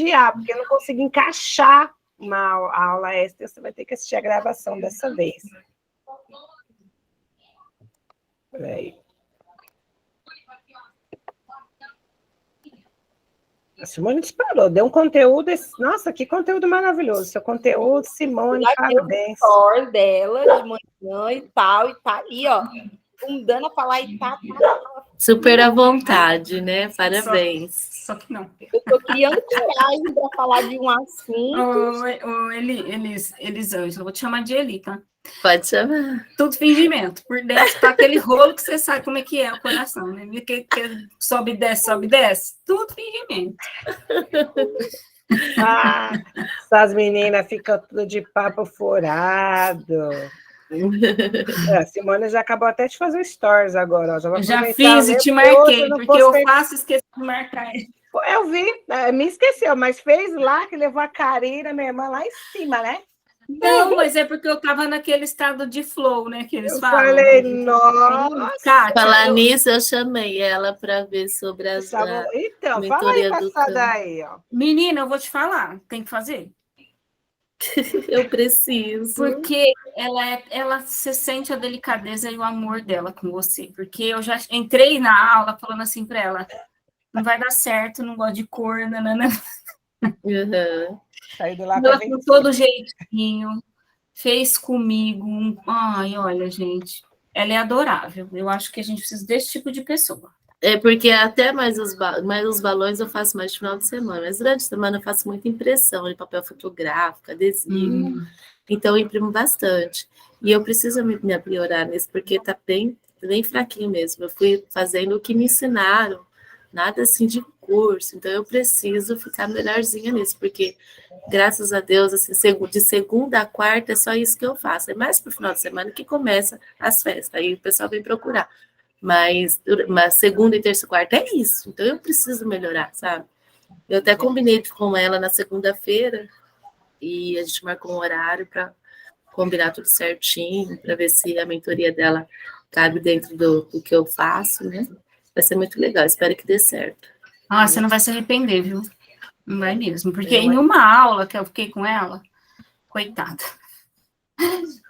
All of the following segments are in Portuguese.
adiar, porque eu não consigo encaixar a aula extra, você vai ter que assistir a gravação dessa vez. Peraí. A Simone disparou, deu um conteúdo... Nossa, que conteúdo maravilhoso. Seu conteúdo, Simone, parabéns. Story dela de manhã e tal, e tá aí, ó, fundando a falar e tá. Super à vontade, né? Parabéns. Só que não. Eu tô criando coragem para falar de um assunto. Elisângela, vou te chamar de Eli, tá? Pode chamar. Tudo fingimento. Por dentro tá aquele rolo que você sabe como é que é o coração, né? Que sobe e desce. Tudo fingimento. Essas meninas ficam tudo de papo furado. A Simone já acabou até de fazer stories agora. Ó. Eu já fiz e te marquei, porque eu faço esquecer de marcar ele. Eu vi, me esqueceu, mas fez lá, que levou a Karina, minha irmã, lá em cima, né? Não, mas é porque eu estava naquele estado de flow, né, que eles falam. Eu falei, nossa! Kátia, falar nisso, eu chamei ela para ver sobre as então, fala aí, passada aí, ó. Menina, eu vou te falar, tem que fazer. Eu preciso. Porque ela se sente a delicadeza e o amor dela com você. Porque eu já entrei na aula falando assim para ela, não vai dar certo, não gosto de cor, nanana. Uhum. Ela com todo jeitinho, fez comigo. Ai, olha, gente, ela é adorável. Eu acho que a gente precisa desse tipo de pessoa. É porque até mais os balões eu faço mais no final de semana, mas durante a semana eu faço muita impressão de papel fotográfico, adesivo, então eu imprimo bastante. E eu preciso me melhorar nisso, porque tá bem fraquinho mesmo. Eu fui fazendo o que me ensinaram, nada assim de curso, então eu preciso ficar melhorzinha nisso, porque graças a Deus, assim, de segunda a quarta é só isso que eu faço. É mais pro final de semana que começa as festas, aí o pessoal vem procurar. Mas segunda e terça e quarta é isso. Então eu preciso melhorar, sabe? Eu até combinei com ela na segunda-feira e a gente marcou um horário para combinar tudo certinho, para ver se a mentoria dela cabe dentro do que eu faço, né? Vai ser muito legal, espero que dê certo. Ah, você não vai se arrepender, viu? Não vai mesmo. Porque em uma aula que eu fiquei com ela, coitada,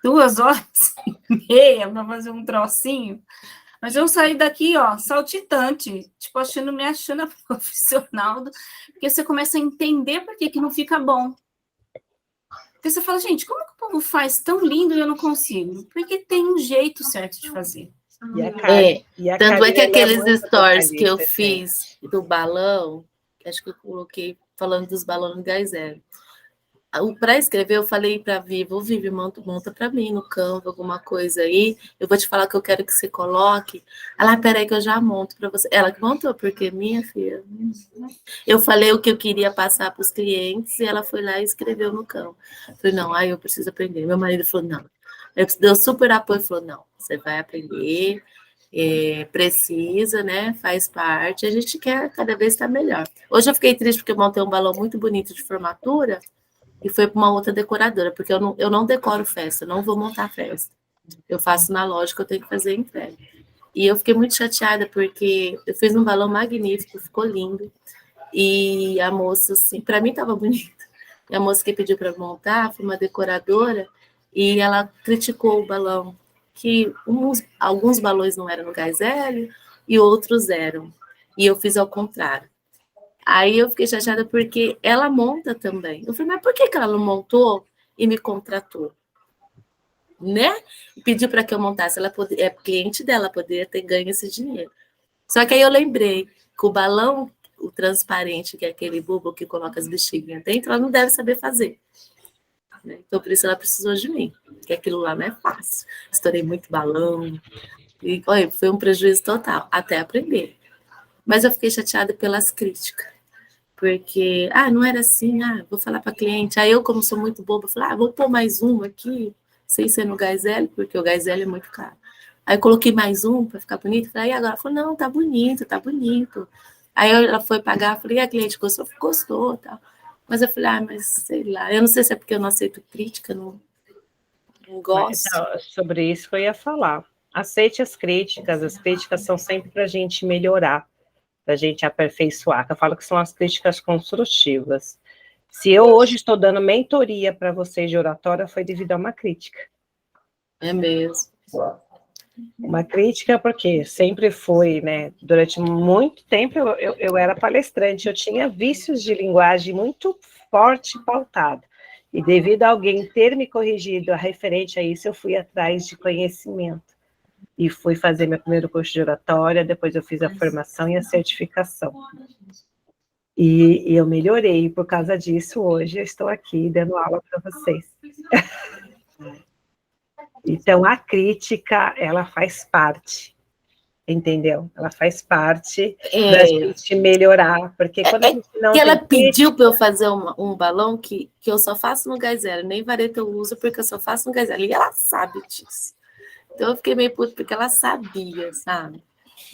2h30 para fazer um trocinho. Mas eu saí daqui, ó, saltitante, tipo, me achando a profissional, porque você começa a entender por que não fica bom. Porque você fala, gente, como que o povo faz tão lindo e eu não consigo? Porque tem um jeito certo de fazer. Tanto é que aqueles stories que eu fiz do balão, acho que eu coloquei falando dos balões no gás zero. Para escrever, eu falei para Vivi, monta para mim no Canva alguma coisa aí. Eu vou te falar que eu quero que você coloque. Ela, peraí que eu já monto para você. Ela que montou, porque minha filha. Eu falei o que eu queria passar para os clientes e ela foi lá e escreveu no Canva. Eu falei, não, aí eu preciso aprender. Meu marido falou, não. Eu deu super apoio, falou, não, você vai aprender, precisa, né? Faz parte. A gente quer cada vez estar melhor. Hoje eu fiquei triste porque eu montei um balão muito bonito de formatura. E foi para uma outra decoradora, porque eu não decoro festa, eu não vou montar festa. Eu faço na loja que eu tenho que fazer entrega. E eu fiquei muito chateada, porque eu fiz um balão magnífico, ficou lindo. E a moça, assim, para mim estava bonito. E a moça que pediu para montar foi uma decoradora, e ela criticou o balão, que alguns balões não eram no gás hélio e outros eram. E eu fiz ao contrário. Aí eu fiquei chateada porque ela monta também. Eu falei, mas por que ela não montou e me contratou? Né? Pediu para que eu montasse. Ela é cliente dela, poderia ter ganho esse dinheiro. Só que aí eu lembrei que o balão, o transparente, que é aquele bulbo que coloca as bexiguinhas dentro, ela não deve saber fazer. Então, por isso ela precisou de mim, porque aquilo lá não é fácil. Estourei muito balão. E, olha, foi um prejuízo total, até aprender. Mas eu fiquei chateada pelas críticas. Porque, não era assim, vou falar para cliente. Aí eu, como sou muito boba, falei, vou pôr mais um aqui, sem ser no gás hélio, porque o gás hélio é muito caro. Aí eu coloquei mais um para ficar bonito. Aí agora ela falou, não, tá bonito, tá bonito. Aí ela foi pagar, falei, a cliente gostou? Gostou, tal. Mas eu falei, mas sei lá, eu não sei se é porque eu não aceito crítica, não gosto. Então, sobre isso que eu ia falar. Aceite as críticas são sempre para a gente melhorar. para a gente aperfeiçoar, que eu falo que são as críticas construtivas. Se eu hoje estou dando mentoria para vocês de oratória, foi devido a uma crítica. É mesmo. Uma crítica, porque sempre foi, né? Durante muito tempo eu era palestrante, eu tinha vícios de linguagem muito forte e pautado. E devido a alguém ter me corrigido a referente a isso, eu fui atrás de conhecimento. E fui fazer meu primeiro curso de oratória, depois eu fiz a formação e a certificação. E eu melhorei, por causa disso, hoje eu estou aqui dando aula para vocês. Então, a crítica, ela faz parte, entendeu? Ela faz parte da gente melhorar, porque quando a gente não que ela tem pediu para eu fazer um balão que eu só faço no gás zero, nem vareta eu uso, porque eu só faço no gás zero, e ela sabe disso. Então, eu fiquei meio puto, porque ela sabia, sabe?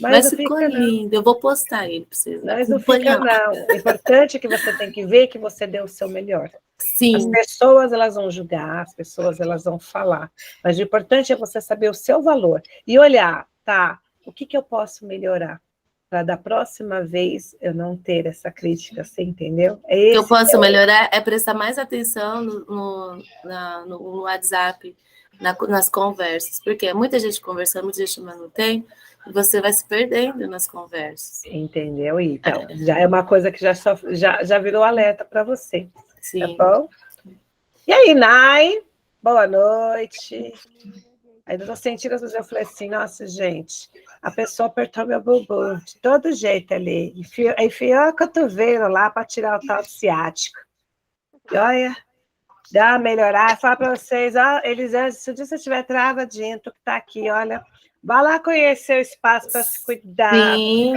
Mas ficou lindo, eu vou postar ele para vocês. Mas não fica, não. O importante é que você tem que ver que você deu o seu melhor. Sim. As pessoas, elas vão julgar, as pessoas, elas vão falar. Mas o importante é você saber o seu valor. E olhar, tá, o que eu posso melhorar? Para da próxima vez eu não ter essa crítica, você entendeu? O que eu posso melhorar é prestar mais atenção no WhatsApp, nas conversas. Porque é muita gente conversando, muita gente chamando tempo, e você vai se perdendo nas conversas. Entendeu? Então, já é uma coisa que já virou alerta para você. Sim. Tá bom? E aí, Nai? Boa noite. Aí, eu tô sentindo, eu falei assim, nossa, gente, a pessoa apertou meu bumbum de todo jeito ali. Enfiou a cotovelo lá para tirar o tal ciático. E olha, dá uma melhorada. Fala para vocês, ó, Elisângela, se o dia você estiver travadinho, tu que tá aqui, olha, vá lá conhecer o espaço para se cuidar. Sim.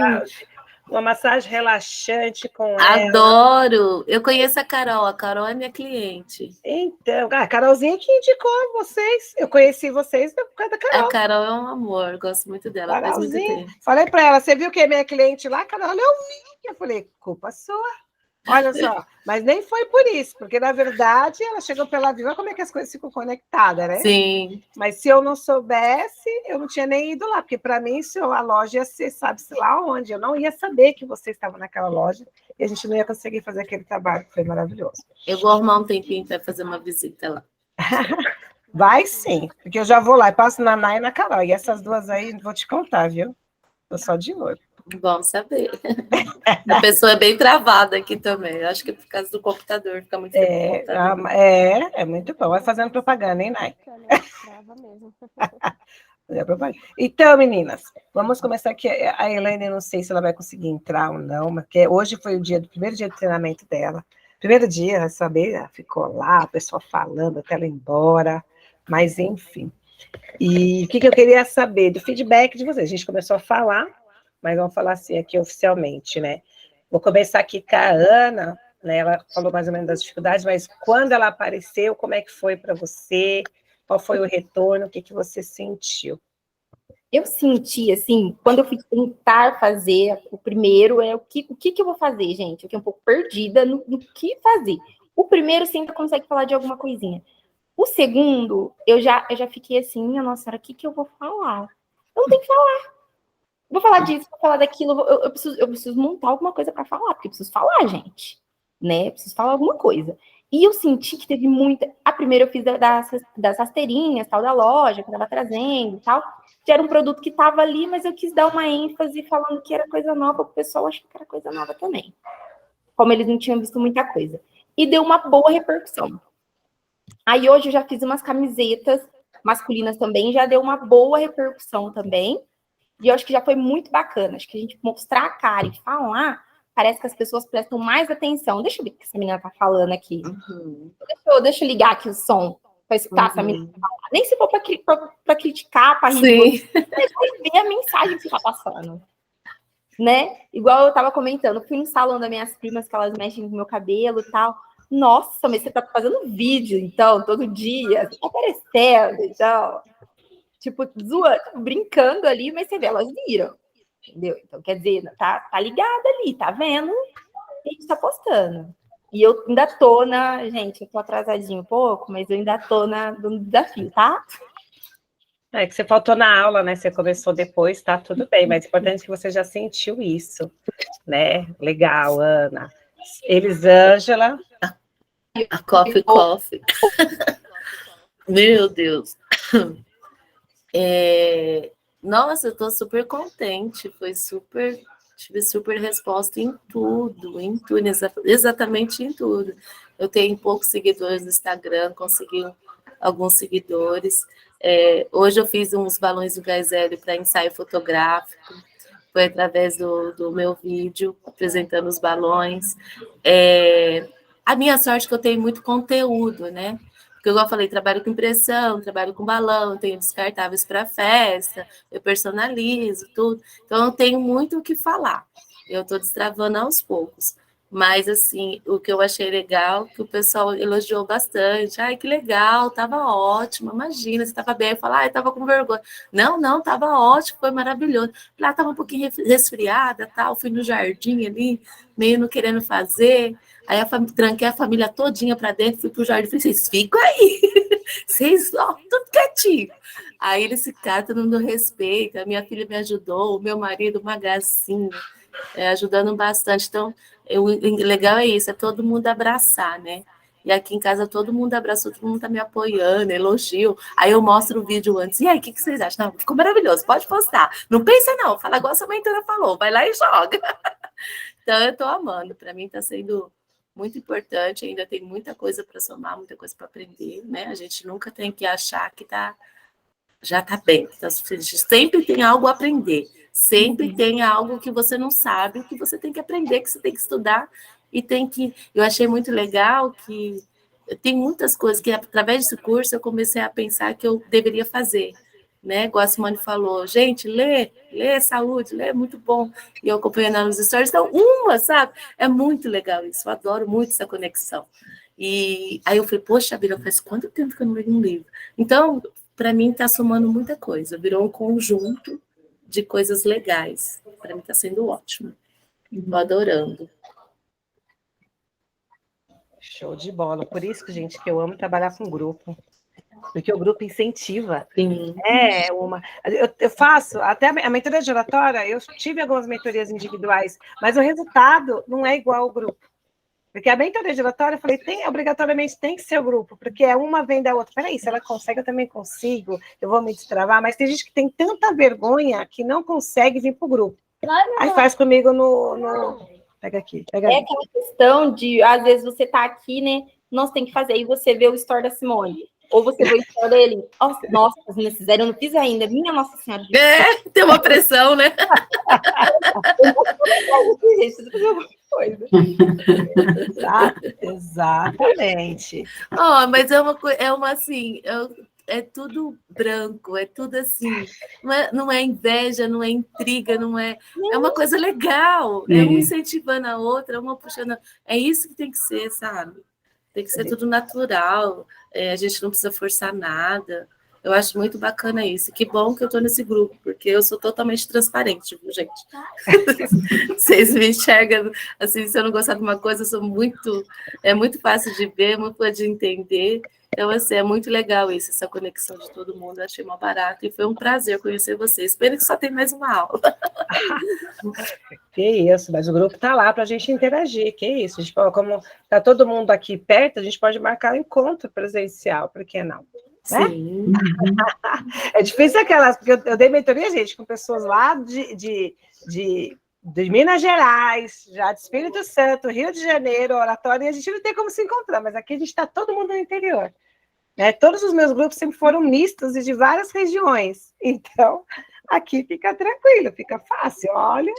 Uma massagem relaxante com ela. Adoro! Eu conheço a Carol é minha cliente. Então, a Carolzinha que indicou vocês. Eu conheci vocês por causa da Carol. A Carol é um amor, gosto muito dela, faz muito tempo. Falei para ela, você viu que é minha cliente lá, Carol? Eu vi. Eu falei, culpa sua. Olha só, mas nem foi por isso, porque na verdade ela chegou pela viva, como é que as coisas ficam conectadas, né? Sim. Mas se eu não soubesse, eu não tinha nem ido lá, porque para mim a loja ia ser, sabe-se lá onde, eu não ia saber que você estava naquela loja e a gente não ia conseguir fazer aquele trabalho, que foi maravilhoso. Eu vou arrumar um tempinho para fazer uma visita lá. Vai sim, porque eu já vou lá e passo na Nai e na Carol, e essas duas aí, vou te contar, viu? Tô só de olho. Bom saber. A pessoa é bem travada aqui também. Acho que é por causa do computador, fica muito tempo no computador. É muito bom. Vai fazendo propaganda, hein, Nai? Trava mesmo. Então, meninas, vamos começar aqui. A Elaine, eu não sei se ela vai conseguir entrar ou não, porque hoje foi o primeiro dia de treinamento dela. Primeiro dia, vai saber, ela ficou lá, a pessoa falando até ela ir embora, mas enfim. E o que eu queria saber do feedback de vocês? A gente começou a falar, mas vamos falar assim aqui oficialmente, né? Vou começar aqui com a Ana, né? Ela falou mais ou menos das dificuldades, mas quando ela apareceu, como é que foi para você? Qual foi o retorno? O que você sentiu? Eu senti, assim, quando eu fui tentar fazer o primeiro, o que eu vou fazer, gente? Eu fiquei um pouco perdida no que fazer. O primeiro sempre consegue falar de alguma coisinha. O segundo, eu já fiquei assim, minha nossa senhora, o que eu vou falar? Eu não tenho que falar. Vou falar disso, vou falar daquilo, eu preciso montar alguma coisa para falar, porque eu preciso falar, gente, né? Eu preciso falar alguma coisa. E eu senti que teve muita... A primeira eu fiz das rasteirinhas, tal, da loja, que eu estava trazendo e tal. Já era um produto que estava ali, mas eu quis dar uma ênfase falando que era coisa nova, o pessoal achou que era coisa nova também. Como eles não tinham visto muita coisa. E deu uma boa repercussão. Aí hoje eu já fiz umas camisetas masculinas também, já deu uma boa repercussão também. E eu acho que já foi muito bacana. Acho que a gente mostrar a cara e falar, parece que as pessoas prestam mais atenção. Deixa eu ver o que essa menina tá falando aqui. Uhum. Deixa eu ligar aqui o som para escutar essa menina falar. Nem se for para criticar, para rir, mas vai ver a mensagem que tá passando. Né? Igual eu tava comentando, fui no salão das minhas primas, que elas mexem com o meu cabelo e tal. Nossa, mas você tá fazendo vídeo, então, todo dia, você tá aparecendo, então... Tipo, zoando, brincando ali, mas você vê, elas viram, entendeu? Então, quer dizer, tá ligada ali, tá vendo? A gente tá postando. E eu ainda tô gente, eu tô atrasadinho um pouco, mas eu ainda tô no desafio, tá? É que você faltou na aula, né? Você começou depois, tá tudo bem, mas é importante que você já sentiu isso, né? Legal, Ana. Elisângela. A coffee. Meu Deus. Nossa, eu tô super contente. Tive super resposta em tudo, exatamente em tudo. Eu tenho poucos seguidores no Instagram, consegui alguns seguidores. Hoje eu fiz uns balões do gás hélio para ensaio fotográfico. Foi através do meu vídeo apresentando os balões. A minha sorte é que eu tenho muito conteúdo, né? Porque, igual eu falei, trabalho com impressão, trabalho com balão, tenho descartáveis para festa, eu personalizo tudo. Então, eu tenho muito o que falar. Eu estou destravando aos poucos. Mas, assim, o que eu achei legal, que o pessoal elogiou bastante. Ai, que legal, estava ótimo. Imagina, você estava bem. Eu falo, estava com vergonha. Não, estava ótimo, foi maravilhoso. Lá estava um pouquinho resfriada, tal. Fui no jardim ali, meio não querendo fazer. Aí tranquei a família todinha para dentro, fui pro jardim e falei, vocês ficam aí, vocês, ó, tudo quietinho. Aí eles ficaram, todo mundo respeita, a minha filha me ajudou, o meu marido, uma gracinha, ajudando bastante. Então, o legal é isso, é todo mundo abraçar, né? E aqui em casa todo mundo abraçou, todo mundo tá me apoiando, elogio. Aí eu mostro o vídeo antes. E aí, o que vocês acham? Não, ficou maravilhoso, pode postar. Não pensa não, fala igual a sua mentora falou, vai lá e joga. Então, eu tô amando, para mim tá sendo muito importante, ainda tem muita coisa para somar, muita coisa para aprender, né? A gente nunca tem que achar que já está bem, tá suficiente. Sempre tem algo a aprender, sempre tem algo que você não sabe, que você tem que aprender, que você tem que estudar, e tem que... Eu achei muito legal que tem muitas coisas que, através desse curso, eu comecei a pensar que eu deveria fazer, né? Igual a Simone falou, gente, lê saúde, lê, é muito bom. E eu acompanhando ela nos stories, então, sabe? É muito legal isso, eu adoro muito essa conexão. E aí eu falei, poxa, Bira, faz quanto tempo que eu não leio um livro? Então, para mim, está somando muita coisa, virou um conjunto de coisas legais. Para mim está sendo ótimo. Estou adorando. Show de bola. Por isso que, gente, que eu amo trabalhar com grupo. Porque o grupo incentiva. Sim. Eu faço, até a mentoria de oratória, eu tive algumas mentorias individuais, mas o resultado não é igual ao grupo. Porque a mentoria de oratória, eu falei, obrigatoriamente tem que ser o grupo, porque uma vem da outra. Peraí, se ela consegue, eu também consigo, eu vou me destravar, mas tem gente que tem tanta vergonha que não consegue vir para o grupo. Aí faz comigo no... Pega aqui. Aquela questão de, às vezes, você tá aqui, né? Nós tem que fazer, aí você vê o story da Simone. Ou você vê o story dele. Nossa, as meninas fizeram, eu não fiz ainda. Minha Nossa Senhora. Tem uma pressão, né? Exatamente. Mas é tudo branco, é tudo assim, não é inveja, não é intriga, é uma coisa legal, é um incentivando a outra, uma puxando, é isso que tem que ser, sabe? Tem que ser tudo natural, a gente não precisa forçar nada. Eu acho muito bacana isso. Que bom que eu estou nesse grupo, porque eu sou totalmente transparente, viu, gente? Vocês me enxergam, assim, se eu não gostar de uma coisa, é muito fácil de ver, muito fácil de entender. Então, assim, é muito legal isso, essa conexão de todo mundo. Eu achei mó barato e foi um prazer conhecer vocês. Espero que só tenha mais uma aula. Que isso, mas o grupo está lá para a gente interagir, que isso. A gente, como está todo mundo aqui perto, a gente pode marcar um encontro presencial, por que não? Sim. É difícil aquelas, porque eu dei mentoria, gente, com pessoas lá de Minas Gerais, já de Espírito Santo, Rio de Janeiro, Oratório, e a gente não tem como se encontrar, mas aqui a gente está todo mundo no interior. Né? Todos os meus grupos sempre foram mistos e de várias regiões. Então, aqui fica tranquilo, fica fácil, olha.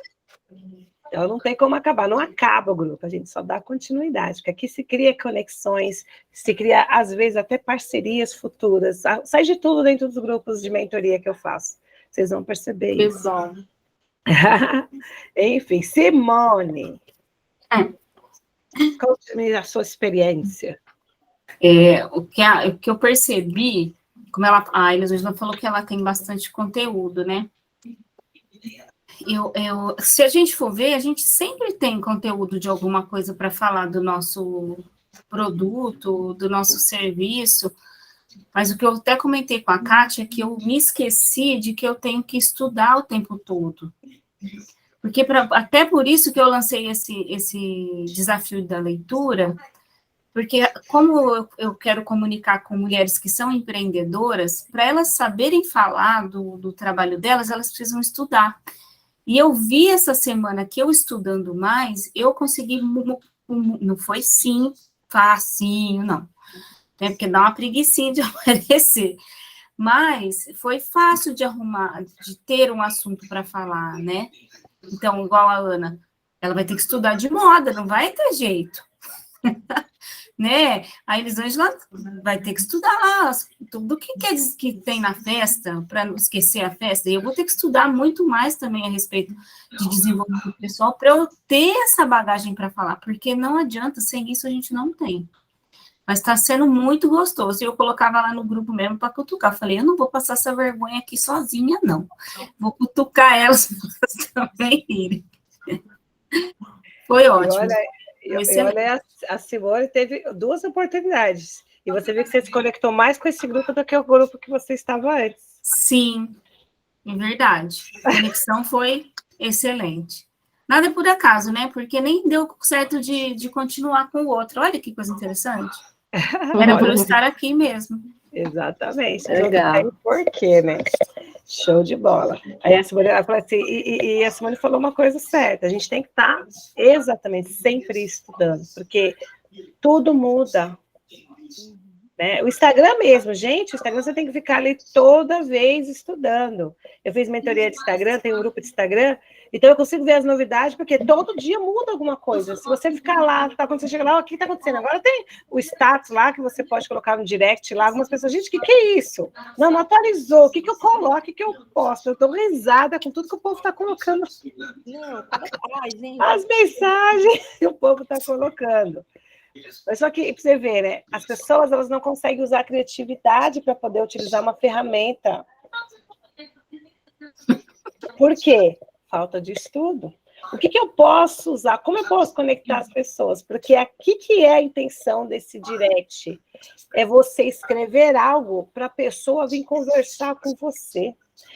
Então, não tem como acabar, não acaba o grupo, a gente só dá continuidade, porque aqui se cria conexões, se cria, às vezes, até parcerias futuras, sai de tudo dentro dos grupos de mentoria que eu faço, vocês vão perceber que isso. Bom. Enfim, Simone, conte-me a sua experiência. O que eu percebi, como a Elisângela falou que ela tem bastante conteúdo, né? Se a gente for ver, a gente sempre tem conteúdo de alguma coisa para falar do nosso produto, do nosso serviço, Mas o que eu até comentei com a Kátia é que eu me esqueci de que eu tenho que estudar o tempo todo. Porque até por isso que eu lancei esse desafio da leitura, porque como eu quero comunicar com mulheres que são empreendedoras, para elas saberem falar do trabalho delas, elas precisam estudar. E eu vi essa semana que eu estudando mais, eu consegui, não foi sim, facinho, não. Né, porque dá uma preguicinha de aparecer. Mas foi fácil de arrumar, de ter um assunto para falar, né? Então, igual a Ana, ela vai ter que estudar de moda, não vai ter jeito. Né? A Elisângela vai ter que estudar lá tudo que tem na festa, para não esquecer a festa. E eu vou ter que estudar muito mais também a respeito de desenvolvimento pessoal, para eu ter essa bagagem para falar, porque não adianta, sem isso a gente não tem. Mas está sendo muito gostoso. E eu colocava lá no grupo mesmo para cutucar. Eu falei, eu não vou passar essa vergonha aqui sozinha, não. Vou cutucar elas também irem. Foi ótimo. E olha, a Simone teve 2 oportunidades. E você viu que você se conectou mais com esse grupo do que o grupo que você estava antes. Sim, é verdade. A conexão foi excelente. Nada por acaso, né? Porque nem deu certo de continuar com o outro. Olha que coisa interessante. Era para eu estar aqui mesmo. Exatamente. Legal. Não tem porquê, né? Show de bola. Aí a Simone ela falou assim, e a Simone falou uma coisa certa, a gente tem que estar exatamente sempre estudando, porque tudo muda. Né? O Instagram mesmo, gente, o Instagram você tem que ficar ali toda vez estudando. Eu fiz mentoria de Instagram, tenho um grupo de Instagram, então eu consigo ver as novidades, porque todo dia muda alguma coisa. Se você ficar lá, quando você chega lá, o que está acontecendo? Agora tem o status lá, que você pode colocar no direct lá, algumas pessoas, gente, o que é isso? Não atualizou, o que eu coloco, o que eu posto? Eu estou risada com tudo que o povo está colocando. Não, gente. As mensagens que o povo está colocando. Mas só que, para você ver, né? As pessoas elas não conseguem usar a criatividade para poder utilizar uma ferramenta. Por quê? Falta de estudo. O que eu posso usar? Como eu posso conectar as pessoas? Porque aqui que é a intenção desse direct. É você escrever algo para a pessoa vir conversar com você.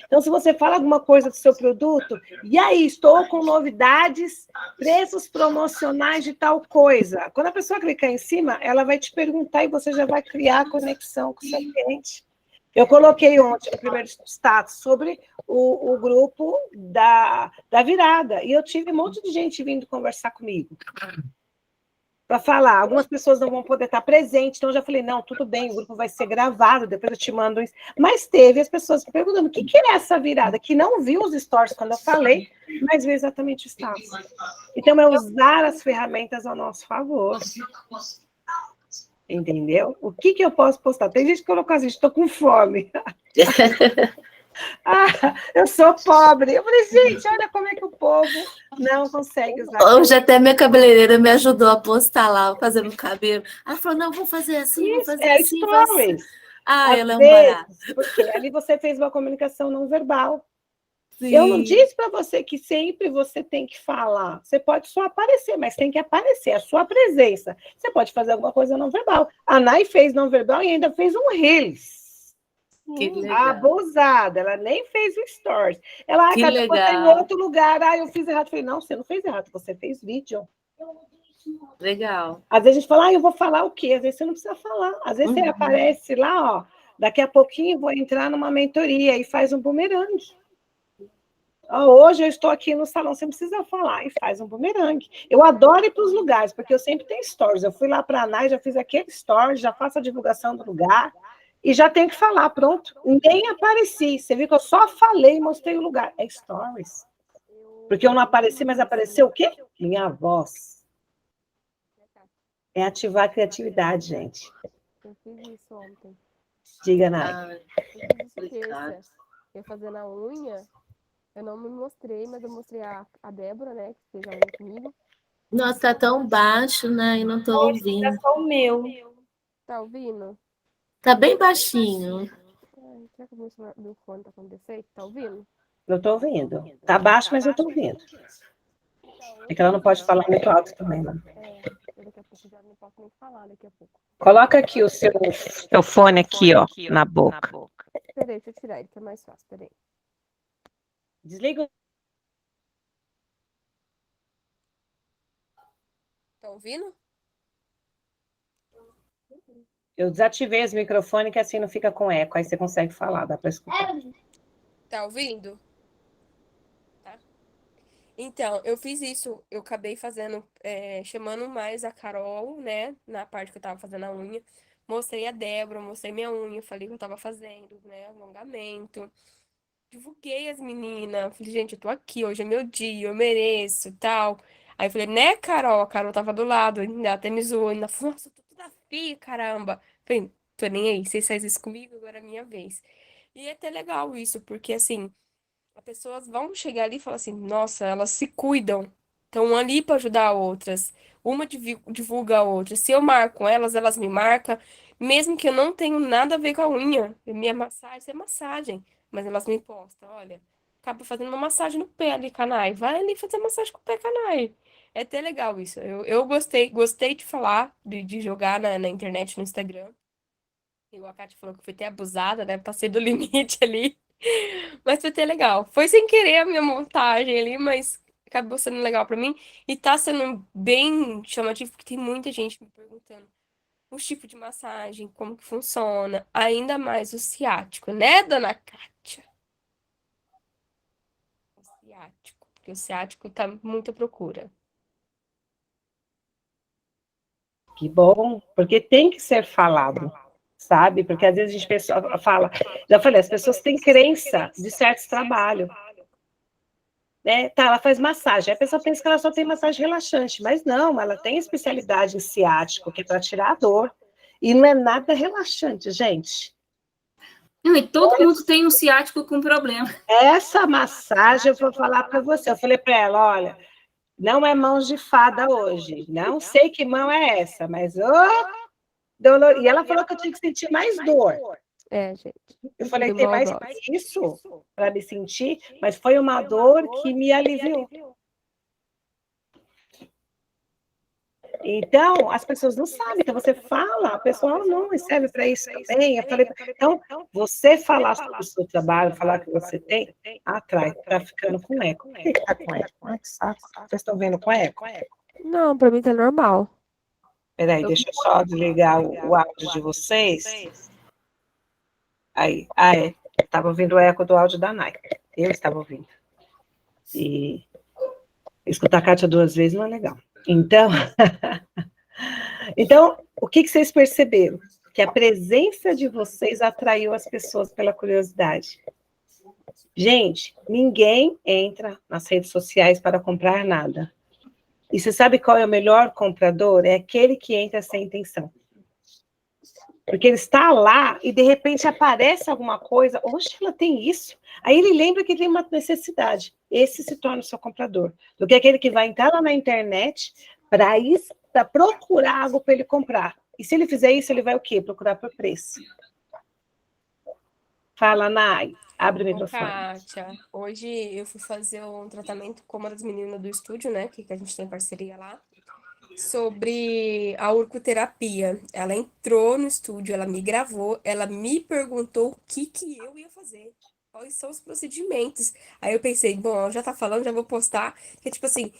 Então, se você fala alguma coisa do seu produto, e aí, estou com novidades, preços promocionais de tal coisa. Quando a pessoa clicar em cima, ela vai te perguntar e você já vai criar a conexão com o seu cliente. Eu coloquei ontem no primeiro status sobre o grupo da virada, e eu tive um monte de gente vindo conversar comigo. Para falar, algumas pessoas não vão poder estar presentes, então eu já falei, não, tudo bem, o grupo vai ser gravado, depois eu te mando isso. Mas teve as pessoas perguntando, o que é essa virada? Que não viu os stories quando eu falei, mas viu exatamente o status. Então, é usar as ferramentas ao nosso favor. Entendeu? O que eu posso postar? Tem gente que colocou assim, estou com fome. Eu sou pobre. Eu falei, gente, olha como é que o povo não consegue usar. Hoje até minha cabeleireira me ajudou a postar lá, fazendo o cabelo. Ela falou, não, vou fazer assim, vou fazer assim. Stories. Ela é um barato. Porque ali você fez uma comunicação não verbal. Sim. Eu não disse para você que sempre você tem que falar. Você pode só aparecer, mas tem que aparecer, a sua presença. Você pode fazer alguma coisa não verbal. A Nai fez não verbal e ainda fez um Reels. Que legal. Abusada, ela nem fez o stories. Ela, que cadê legal. você em outro lugar? Eu fiz errado. Eu falei, não, você não fez errado, você fez vídeo. Legal. Às vezes a gente fala, eu vou falar o quê? Às vezes você não precisa falar. Às vezes você aparece lá, ó, daqui a pouquinho vou entrar numa mentoria e faz um bumerangue. Hoje eu estou aqui no salão, você precisa falar e faz um bumerangue. Eu adoro ir para os lugares, porque eu sempre tenho stories. Eu fui lá para a Anai, já fiz aquele stories, já faço a divulgação do lugar e já tenho que falar, pronto. Nem apareci. Você viu que eu só falei e mostrei o lugar. É stories. Porque eu não apareci, mas apareceu o quê? Minha voz. É ativar a criatividade, gente. Eu fiz isso ontem. Diga, Nai. Eu fiz isso eu fazendo a unha. Eu não me mostrei, mas eu mostrei a Débora, né, que fez a unha comigo. Nossa, tá tão baixo, né? E não tô ouvindo. É só o meu. Tá ouvindo? Tá bem baixinho. Será que o meu fone tá com defeito? Tá ouvindo? Eu tô ouvindo. Tá baixo, mas eu tô ouvindo. É que ela não pode falar muito alto também, né? Daqui a pouco já não posso nem falar daqui a pouco. Coloca aqui o seu fone aqui, ó, na boca. Peraí, deixa eu tirar ele, que é mais fácil, peraí. Desliga. Tá ouvindo? Eu desativei os microfones, que assim não fica com eco, aí você consegue falar, dá para escutar. Tá ouvindo? Tá. Então, eu fiz isso, eu acabei fazendo, chamando mais a Carol, né, na parte que eu tava fazendo a unha. Mostrei a Débora, mostrei minha unha, falei que eu tava fazendo, né, alongamento. Divulguei as meninas, falei, gente, eu tô aqui, hoje é meu dia, eu mereço, tal. Aí eu falei, né, Carol? A Carol tava do lado, ainda até me zoou, ainda falou, nossa, eu tô toda feia, caramba. Falei, tô nem aí, vocês fazem isso comigo, agora é minha vez. E é até legal isso, porque assim, as pessoas vão chegar ali e falar assim, nossa, elas se cuidam, estão ali para ajudar outras. Uma divulga a outra. Se eu marco elas, elas me marcam, mesmo que eu não tenha nada a ver com a unha. Minha massagem é massagem, mas elas me postam, olha, acaba fazendo uma massagem no pé ali, Canai. Vai ali fazer massagem com o pé, Canai. É até legal isso. Eu gostei de falar, de jogar na internet, no Instagram. E a Kátia falou que foi até abusada, né? Passei do limite ali. Mas foi até legal. Foi sem querer a minha montagem ali, mas acabou sendo legal pra mim. E tá sendo bem chamativo, porque tem muita gente me perguntando os tipos de massagem, como que funciona. Ainda mais o ciático, né, dona Kátia? O ciático. Porque o ciático tá muita procura. Que bom, porque tem que ser falado, sabe? Porque às vezes a gente fala, já falei, as pessoas têm crença de certos trabalhos. Né? Tá, ela faz massagem. A pessoa pensa que ela só tem massagem relaxante, mas não, ela tem especialidade em ciático, que é para tirar a dor. E não é nada relaxante, gente. Não, e todo mundo tem um ciático com problema. Essa massagem, eu vou falar para você. Eu falei para ela: olha, não é mãos de fada hoje. Não sei que mão é essa, mas dolor. E ela falou que eu tinha que sentir mais dor. É, gente. Eu falei, Do tem mais maldoso. que isso para me sentir, mas foi uma dor que me aliviou. Então, as pessoas não sabem, então você fala, a pessoa não serve para isso também. Eu falei, então, você falar sobre o seu trabalho, falar que você tem, atrai, tá ficando com eco. Por que tá com eco? Ai, que saco. Vocês estão vendo com eco? Não, pra mim tá normal. Peraí, deixa eu só desligar o áudio de vocês. Aí, estava ouvindo o eco do áudio da Nai. Eu estava ouvindo. E escutar a Kátia 2 vezes não é legal. Então, o que vocês perceberam? Que a presença de vocês atraiu as pessoas pela curiosidade. Gente, ninguém entra nas redes sociais para comprar nada. E você sabe qual é o melhor comprador? É aquele que entra sem intenção. Porque ele está lá e, de repente, aparece alguma coisa. Oxe, ela tem isso. Aí ele lembra que tem uma necessidade. Esse se torna o seu comprador. Do que aquele que vai entrar lá na internet para procurar algo para ele comprar. E se ele fizer isso, ele vai o quê? Procurar por preço. Fala, Nai. Abre o microfone. Kátia, hoje eu fui fazer um tratamento com uma das meninas do estúdio, né? Que a gente tem parceria lá. Sobre a urcoterapia. Ela entrou no estúdio, ela me gravou, ela me perguntou o que eu ia fazer. Quais são os procedimentos. Aí eu pensei, bom, ela já tá falando, já vou postar. Que tipo assim,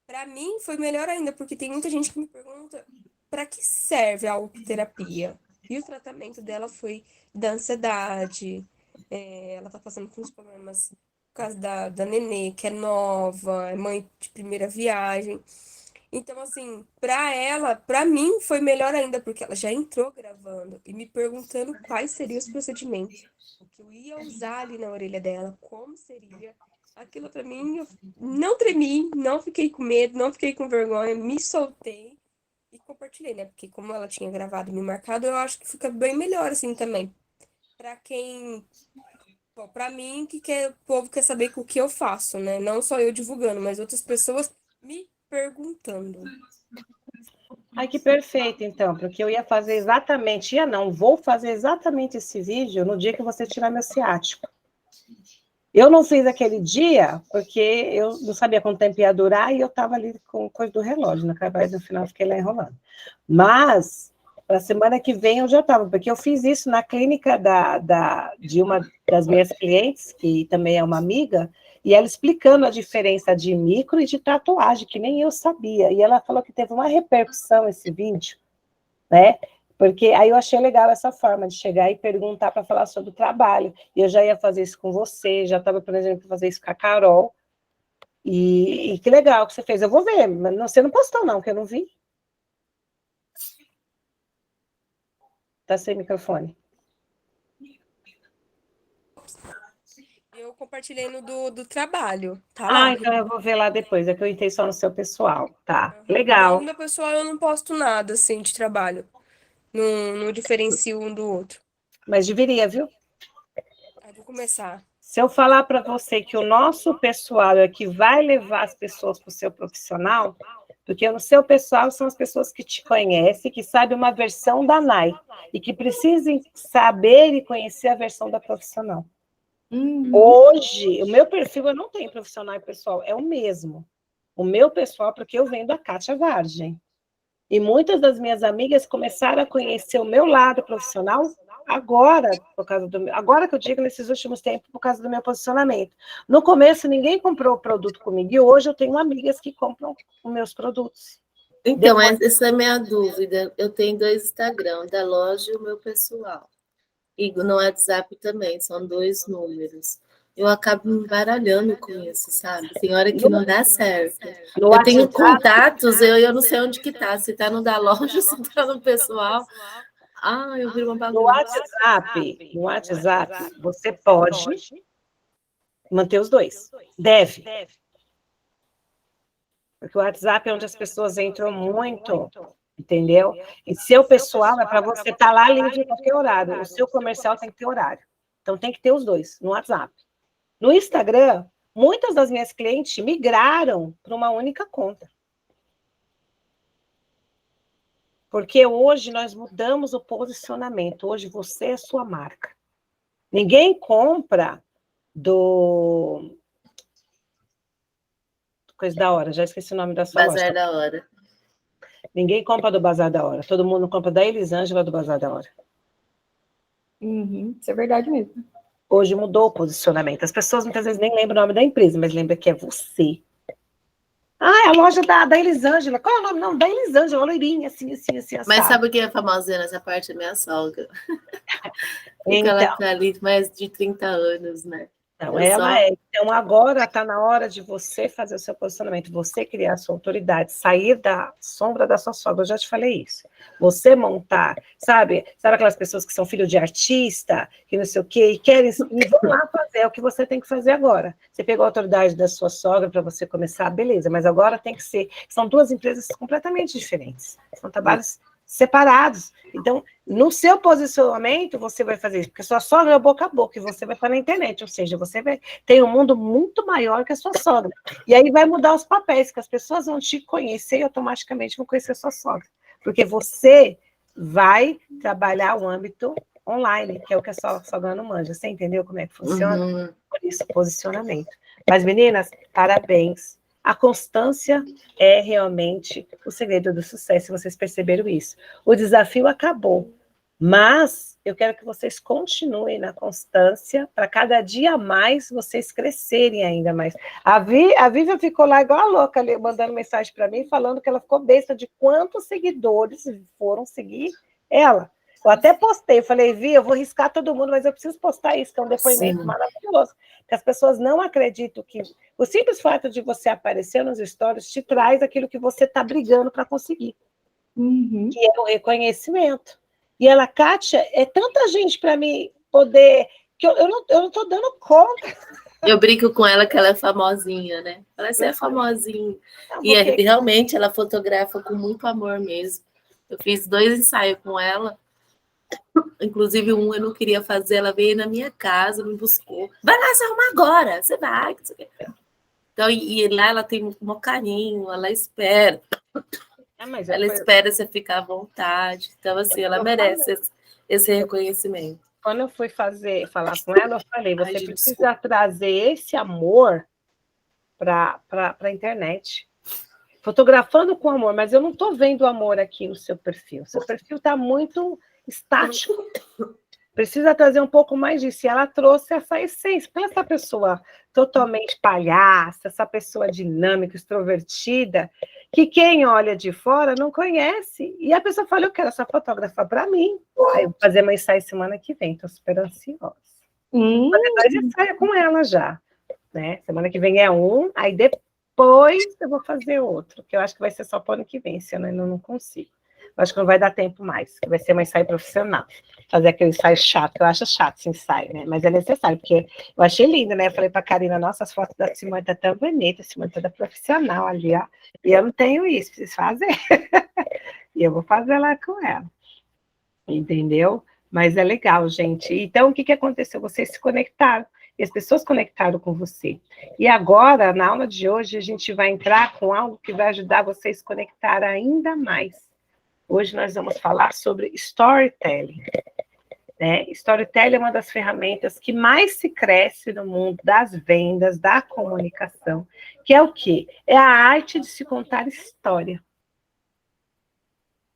pra mim foi melhor ainda, porque tem muita gente que me pergunta pra que serve a urcoterapia. E o tratamento dela foi da ansiedade. Ela tá passando por uns problemas por causa da nenê, que é nova, é mãe de primeira viagem. Então, assim, pra ela, pra mim, foi melhor ainda, porque ela já entrou gravando e me perguntando quais seriam os procedimentos, o que eu ia usar ali na orelha dela, como seria. Aquilo pra mim, eu não tremi, não fiquei com medo, não fiquei com vergonha, me soltei e compartilhei, né? Porque como ela tinha gravado e me marcado, eu acho que fica bem melhor assim também. Pra quem, bom, pra mim, o povo quer saber o que eu faço, né? Não só eu divulgando, mas outras pessoas me perguntando. Ai, que perfeito, então, porque eu ia fazer exatamente, vou fazer exatamente esse vídeo no dia que você tirar meu ciático. Eu não fiz aquele dia, porque eu não sabia quanto tempo ia durar, e eu estava ali com coisa do relógio, na cabeça, no final fiquei lá enrolando. Mas, para a semana que vem eu já estava, porque eu fiz isso na clínica de uma das minhas clientes, que também é uma amiga, e ela explicando a diferença de micro e de tatuagem, que nem eu sabia. E ela falou que teve uma repercussão esse vídeo, né? Porque aí eu achei legal essa forma de chegar e perguntar para falar sobre o trabalho. E eu já ia fazer isso com você, já estava planejando fazer isso com a Carol. E que legal que você fez. Eu vou ver, mas você não postou, não, que eu não vi. Tá sem microfone. Eu compartilhei no do trabalho, tá lá. Então eu vou ver lá depois. É que eu entrei só no seu pessoal. Tá, Não, legal. no meu pessoal eu não posto nada, assim, de trabalho. Não diferencio um do outro. Mas deveria, viu? Aí vou começar. Se eu falar para você que o nosso pessoal é que vai levar as pessoas para o seu profissional, porque no seu pessoal são as pessoas que te conhecem, que sabem uma versão da NAI, e que precisem saber e conhecer a versão da profissional. Hoje, o meu perfil, eu não tenho profissional e pessoal, é o mesmo. O meu pessoal, porque eu venho da Kátia Vargem. E muitas das minhas amigas começaram a conhecer o meu lado profissional agora, agora que eu digo nesses últimos tempos, por causa do meu posicionamento. No começo, ninguém comprou o produto comigo, e hoje eu tenho amigas que compram os meus produtos. Então, essa é a minha dúvida. Eu tenho 2 Instagram, da loja e o meu pessoal. E no WhatsApp também, são 2 números. Eu acabo me baralhando com isso, sabe? Tem hora que não dá certo. Eu tenho contatos, eu não sei onde que tá. Se tá no da loja, se tá no pessoal. Eu viro uma bagunça. No WhatsApp, você pode manter os 2. Deve. Porque o WhatsApp é onde as pessoas entram muito, entendeu? E seu pessoal é para você estar lá livre em qualquer horário. O seu comercial tem que ter horário. Então, tem que ter os 2 no WhatsApp. No Instagram, muitas das minhas clientes migraram para uma única conta. Porque hoje nós mudamos o posicionamento. Hoje você é sua marca. Ninguém compra do... Coisa da hora, já esqueci o nome da sua Bazar loja. da Hora. Ninguém compra do Bazar da Hora. Todo mundo compra da Elisângela do Bazar da Hora. Isso é verdade mesmo. Hoje mudou o posicionamento. As pessoas muitas vezes nem lembram o nome da empresa, mas lembra que é você. É a loja da Elisângela. Qual é o nome? Não, da Elisângela, uma loirinha, assim. Mas sabe o que é famosinha nessa parte? É minha sogra. Porque Então, ela tá ali mais de 30 anos, né? Então, Então, agora está na hora de você fazer o seu posicionamento, você criar a sua autoridade, sair da sombra da sua sogra. Eu já te falei isso. Você montar, sabe aquelas pessoas que são filho de artista, que não sei o quê, e querem, e vão lá fazer, é o que você tem que fazer agora. Você pegou a autoridade da sua sogra para você começar, beleza, mas agora tem que ser. São 2 empresas completamente diferentes. São trabalhos separados. Então, no seu posicionamento, você vai fazer isso, porque sua sogra é boca a boca, e você vai estar na internet, ou seja, você vai ter um mundo muito maior que a sua sogra. E aí vai mudar os papéis, que as pessoas vão te conhecer e automaticamente vão conhecer a sua sogra. Porque você vai trabalhar o âmbito online, que é o que a sua sogra não manja. Você entendeu como é que funciona? Por isso, posicionamento. Mas, meninas, parabéns. A constância é realmente o segredo do sucesso, vocês perceberam isso. O desafio acabou, mas eu quero que vocês continuem na constância, para cada dia mais vocês crescerem ainda mais. A Vivian ficou lá igual a louca, ali, mandando mensagem para mim, falando que ela ficou besta de quantos seguidores foram seguir ela. Eu até postei, falei, Vi, eu vou riscar todo mundo, mas eu preciso postar isso, que é um depoimento maravilhoso. Que as pessoas não acreditam que o simples fato de você aparecer nos stories te traz aquilo que você está brigando para conseguir, que é o reconhecimento. E ela, Kátia, é tanta gente para mim poder, que eu não estou dando conta. Eu brinco com ela que ela é famosinha, né? Ela é famosinha. E realmente ela fotografa com muito amor mesmo. Eu fiz 2 ensaios com ela. Inclusive, um eu não queria fazer, ela veio na minha casa, me buscou. Vai lá se arrumar agora, você vai. Então, e lá ela tem um carinho, ela espera. Ela espera você ficar à vontade. Então, assim, ela merece esse reconhecimento. quando eu fui falar com ela, eu falei, você precisa trazer esse amor para a internet. Fotografando com amor, mas eu não estou vendo o amor aqui no seu perfil. Seu perfil está muito estático. Precisa trazer um pouco mais disso. E ela trouxe essa essência. Para essa pessoa totalmente palhaça, essa pessoa dinâmica, extrovertida, que quem olha de fora não conhece. E a pessoa fala, eu quero essa fotógrafa para mim. Aí eu vou fazer uma ensaio semana que vem, estou super ansiosa. Vou fazer 2 ensaios com ela já. Né? Semana que vem é um, aí depois eu vou fazer outro, que eu acho que vai ser só para o ano que vem, esse ano eu não consigo. Eu acho que não vai dar tempo mais, que vai ser um ensaio profissional. Fazer aquele ensaio chato, que eu acho chato esse ensaio, né? Mas é necessário, porque eu achei lindo, né? Eu falei para a Karina, nossa, as fotos da Simone tá tão bonitas, a Simone toda profissional ali, ó. E eu não tenho isso, preciso fazer. E eu vou fazer lá com ela. Entendeu? Mas é legal, gente. Então, o que aconteceu? Vocês se conectaram. E as pessoas conectaram com você. E agora, na aula de hoje, a gente vai entrar com algo que vai ajudar vocês a se conectar ainda mais. Hoje nós vamos falar sobre storytelling. Né? Storytelling é uma das ferramentas que mais se cresce no mundo das vendas, da comunicação, que é o quê? É a arte de se contar história.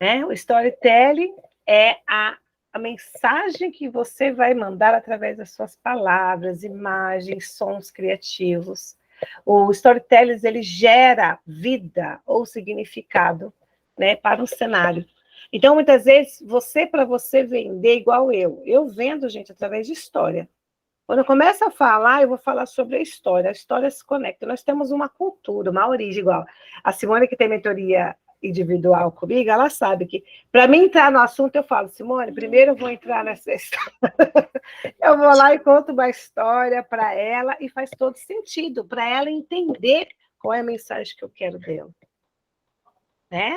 Né? O storytelling é a mensagem que você vai mandar através das suas palavras, imagens, sons criativos. O storytelling, ele gera vida ou significado, né, para um cenário. Então, muitas vezes, para você vender igual eu vendo, gente, através de história. Quando eu começo a falar, eu vou falar sobre a história se conecta. Nós temos uma cultura, uma origem igual. A Simone, que tem mentoria individual comigo, ela sabe que, para mim entrar no assunto, eu falo, Simone, primeiro eu vou entrar nessa história. Eu vou lá e conto uma história para ela, e faz todo sentido, para ela entender qual é a mensagem que eu quero dela. Né?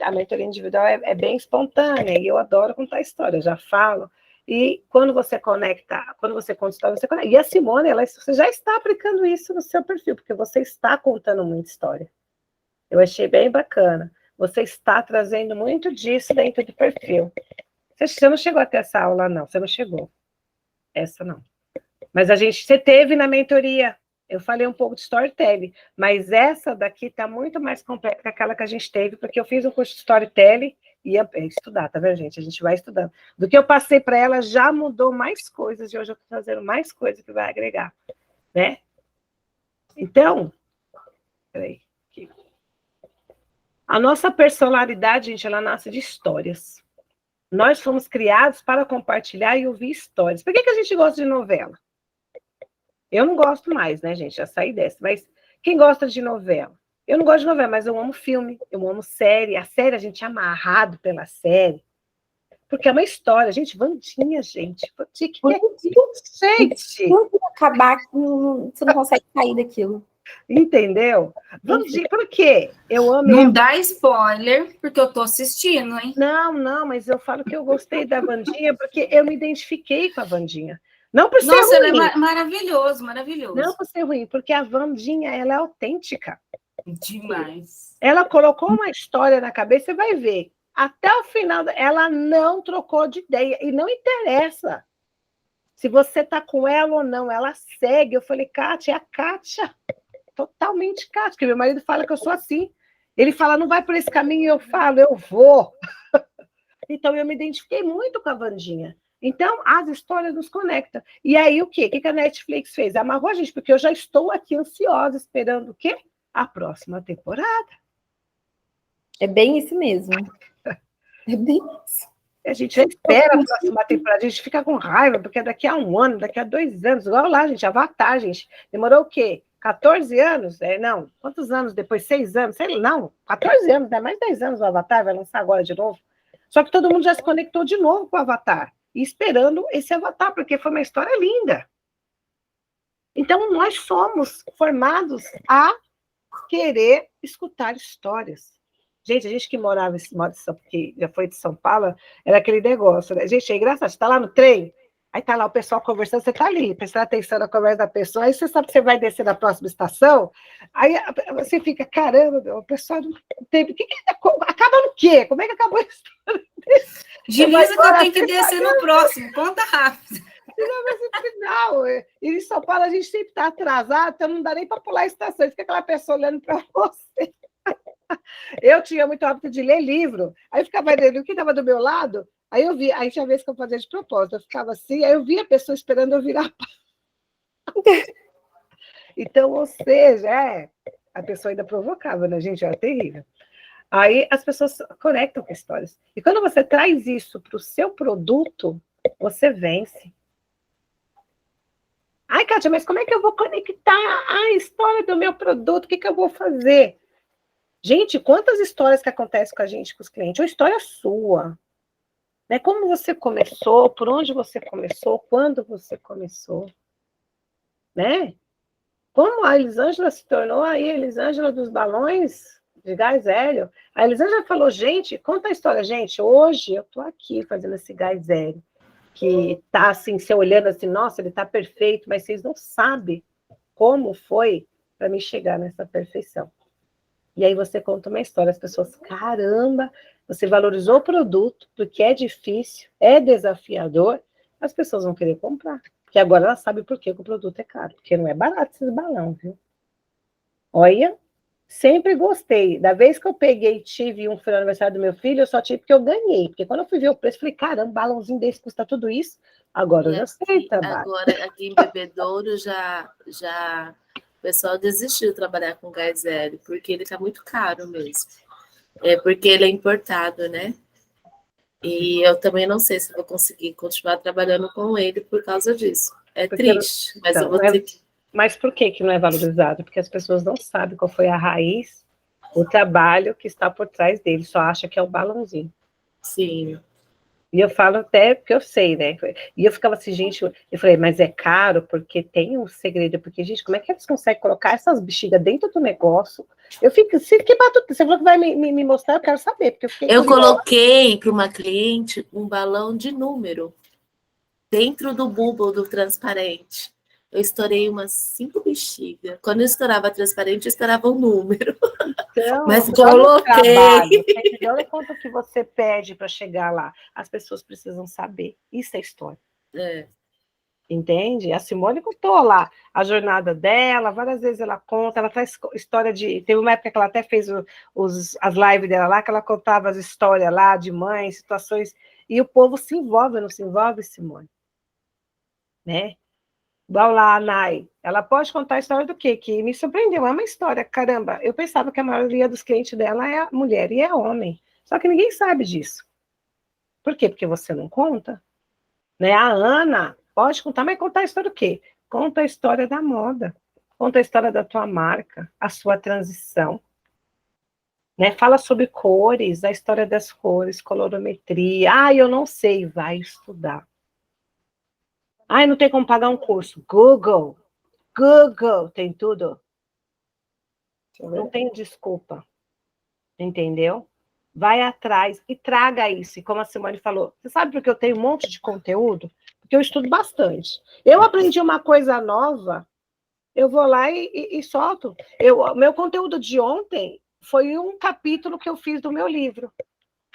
A mentoria individual é bem espontânea, e eu adoro contar história, já falo. E quando você conecta, quando você conta história, você conecta. E a Simone, você já está aplicando isso no seu perfil, porque você está contando muita história. Eu achei bem bacana. Você está trazendo muito disso dentro do perfil. Você não chegou até essa aula, não. Você não chegou. Essa não. Mas você teve na mentoria. Eu falei um pouco de storytelling. Mas essa daqui está muito mais completa que aquela que a gente teve, porque eu fiz um curso de storytelling e ia estudar, tá vendo, gente? A gente vai estudando. Do que eu passei para ela, já mudou mais coisas, e hoje eu estou fazendo mais coisas que vai agregar. Né? Então, peraí. Aqui. A nossa personalidade, gente, ela nasce de histórias. Nós fomos criados para compartilhar e ouvir histórias. Por que a gente gosta de novela? Eu não gosto mais, né, gente? Já saí dessa. Mas quem gosta de novela? Eu não gosto de novela, mas eu amo filme, eu amo série. A série, a gente é amarrado pela série. Porque é uma história. Gente, Wandinha, gente. Gente. Acabar que você não consegue sair daquilo. Entendeu? Por quê? Eu amo. Não dá spoiler, porque eu tô assistindo, hein? Não, mas eu falo que eu gostei da Wandinha porque eu me identifiquei com a Wandinha. Não por ser ruim. Nossa, ela é maravilhoso. Não por ser ruim, porque a Wandinha, ela é autêntica. Demais. Ela colocou uma história na cabeça, você vai ver. Até o final, ela não trocou de ideia. E não interessa se você tá com ela ou não. Ela segue. Eu falei, Kátia, é a Kátia. Totalmente Kátia, porque meu marido fala que eu sou assim. Ele fala, não vai por esse caminho, e eu falo, eu vou. Então, eu me identifiquei muito com a Wandinha. Então, as histórias nos conectam. E aí, o quê? O que a Netflix fez? Amarrou a gente, porque eu já estou aqui ansiosa, esperando o quê? A próxima temporada. É bem isso mesmo. É bem isso. A gente já espera a próxima temporada, a gente fica com raiva, porque daqui a 1 ano, daqui a 2 anos, igual lá, gente, Avatar, gente, demorou o quê? 14 anos? Não, quantos anos depois? 6 anos? Sei lá, não, 14 anos, dá mais 10 anos o Avatar, vai lançar agora de novo. Só que todo mundo já se conectou de novo com o Avatar, e esperando esse Avatar, porque foi uma história linda. Então, nós somos formados a querer escutar histórias. Gente, a gente que morava que já foi de São Paulo, era aquele negócio, né? Gente, é engraçado, você está lá no trem, aí está lá o pessoal conversando, você está ali, prestando atenção na conversa da pessoa, aí você sabe que você vai descer na próxima estação, aí você fica, caramba, o pessoal não teve... acaba no quê? Como é que acabou a história? Agiliza que eu tenho que descer no próximo. Conta rápido. Não, e em São Paulo a gente sempre está atrasado, então não dá nem para pular a estação, fica aquela pessoa olhando para você. Eu tinha muito hábito de ler livro, aí eu ficava lendo o que estava do meu lado, aí eu vi, aí tinha vezes que eu fazia de propósito, eu ficava assim, aí eu via a pessoa esperando eu virar. Então, ou seja, a pessoa ainda provocava, né, gente? Era terrível. Aí as pessoas conectam com histórias. E quando você traz isso para o seu produto, você vence. Ai, Kátia, mas como é que eu vou conectar a história do meu produto? O que eu vou fazer? Gente, quantas histórias que acontecem com a gente, com os clientes? Uma história sua. Né? Como você começou, por onde você começou, quando você começou. Né? Como a Elisângela se tornou aí, a Elisângela dos balões de gás hélio. A Elisângela falou, gente, conta a história. Gente, hoje eu estou aqui fazendo esse gás hélio, que tá assim, você olhando assim, nossa, ele está perfeito, mas vocês não sabem como foi para me chegar nessa perfeição. E aí você conta uma história, as pessoas, caramba, você valorizou o produto, porque é difícil, é desafiador, as pessoas vão querer comprar. Porque agora elas sabem por que o produto é caro, porque não é barato esses balão, viu? Olha, sempre gostei. Da vez que eu peguei e tive um foi no aniversário do meu filho, eu só tive porque eu ganhei. Porque quando eu fui ver o preço, eu falei, caramba, balãozinho desse custa tudo isso? Agora eu já sei trabalhar. Agora, aqui em Bebedouro, o pessoal desistiu de trabalhar com gás hélio, porque ele está muito caro mesmo. É porque ele é importado, né? E eu também não sei se vou conseguir continuar trabalhando com ele por causa disso. É porque, triste, mas eu vou ter que... Mas por que não é valorizado? Porque as pessoas não sabem qual foi a raiz, o trabalho que está por trás dele, só acha que é o balãozinho. Sim. E eu falo até porque eu sei, né? E eu ficava assim, gente, eu falei, mas é caro porque tem um segredo, porque, gente, como é que eles conseguem colocar essas bexigas dentro do negócio? Eu fico, que batuta, você falou que vai me mostrar, eu quero saber, porque eu fiquei curiosa. Coloquei para uma cliente um balão de número dentro do bulbo do transparente. Eu estourei umas 5 bexigas. Quando eu estourava transparente, eu estourava um número. Então, mas coloquei. Olha quanto que você pede para chegar lá. As pessoas precisam saber. Isso é história. É. Entende? A Simone contou lá a jornada dela, várias vezes ela conta, ela faz história de... Teve uma época que ela até fez as lives dela lá, que ela contava as histórias lá de mães, situações, e o povo se envolve, não se envolve, Simone? Né? Igual lá a Nai, ela pode contar a história do quê? Que me surpreendeu, é uma história, caramba, eu pensava que a maioria dos clientes dela é mulher e é homem, só que ninguém sabe disso. Por quê? Porque você não conta. Né? A Ana pode contar, mas contar a história do quê? Conta a história da moda, conta a história da tua marca, a sua transição. Né? Fala sobre cores, a história das cores, colorometria. Ah, eu não sei, vai estudar. Ah, não tem como pagar um curso. Google, tem tudo. Não tem desculpa, entendeu? Vai atrás e traga isso. E como a Simone falou, você sabe porque eu tenho um monte de conteúdo? Porque eu estudo bastante. Eu aprendi uma coisa nova, eu vou lá e solto. Meu conteúdo de ontem foi um capítulo que eu fiz do meu livro.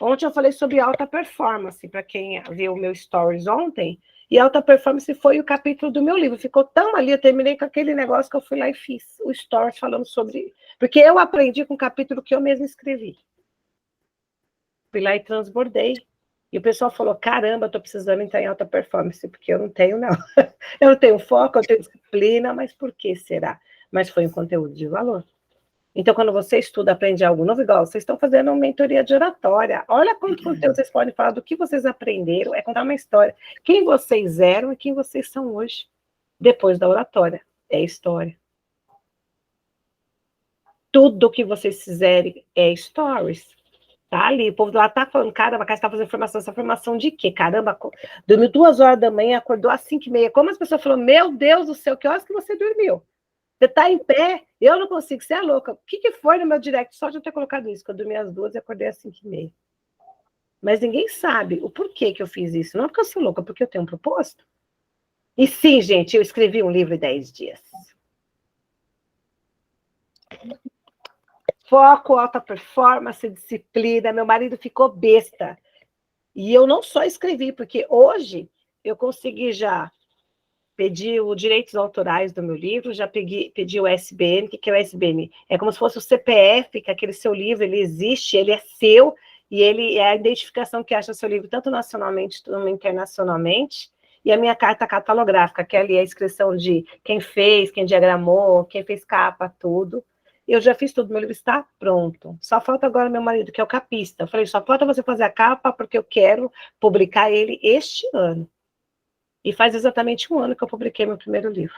Ontem eu falei sobre alta performance, para quem viu o meu stories ontem, e alta performance foi o capítulo do meu livro. Ficou tão ali, eu terminei com aquele negócio que eu fui lá e fiz o stories falando sobre... Porque eu aprendi com o capítulo que eu mesma escrevi. Fui lá e transbordei. E o pessoal falou, caramba, estou precisando entrar em alta performance, porque eu não tenho, não. Eu não tenho foco, eu tenho disciplina, mas por que será? Mas foi um conteúdo de valor. Então, quando você estuda, aprende algo novo, igual vocês estão fazendo uma mentoria de oratória. Olha quanto conteúdo vocês podem falar do que vocês aprenderam, é contar uma história. Quem vocês eram e quem vocês são hoje, depois da oratória. É história. Tudo que vocês fizerem é stories. Tá ali, o povo lá tá falando, caramba, a Cássia tá fazendo formação, essa formação de quê? Caramba, dormiu 2 horas da manhã, acordou às 5h30. Como as pessoas falaram, meu Deus do céu, que horas que você dormiu? Você tá em pé? Eu não consigo, você é louca. O que foi no meu direct? Só de eu ter colocado isso, que eu dormi às 2 e acordei às 5h30. Mas ninguém sabe o porquê que eu fiz isso. Não porque eu sou louca, porque eu tenho um propósito. E sim, gente, eu escrevi um livro em 10 dias. Foco, alta performance, disciplina. Meu marido ficou besta. E eu não só escrevi, porque hoje eu consegui já pedir os direitos autorais do meu livro, já pedi o SBN. O que é o SBN? É como se fosse o CPF, que aquele seu livro, ele existe, ele é seu, e ele é a identificação que acha seu livro, tanto nacionalmente como internacionalmente, e a minha carta catalográfica, que ali é a inscrição de quem fez, quem diagramou, quem fez capa, tudo. Eu já fiz tudo, meu livro está pronto. Só falta agora meu marido, que é o capista. Eu falei, só falta você fazer a capa, porque eu quero publicar ele este ano. E faz exatamente 1 ano que eu publiquei meu primeiro livro.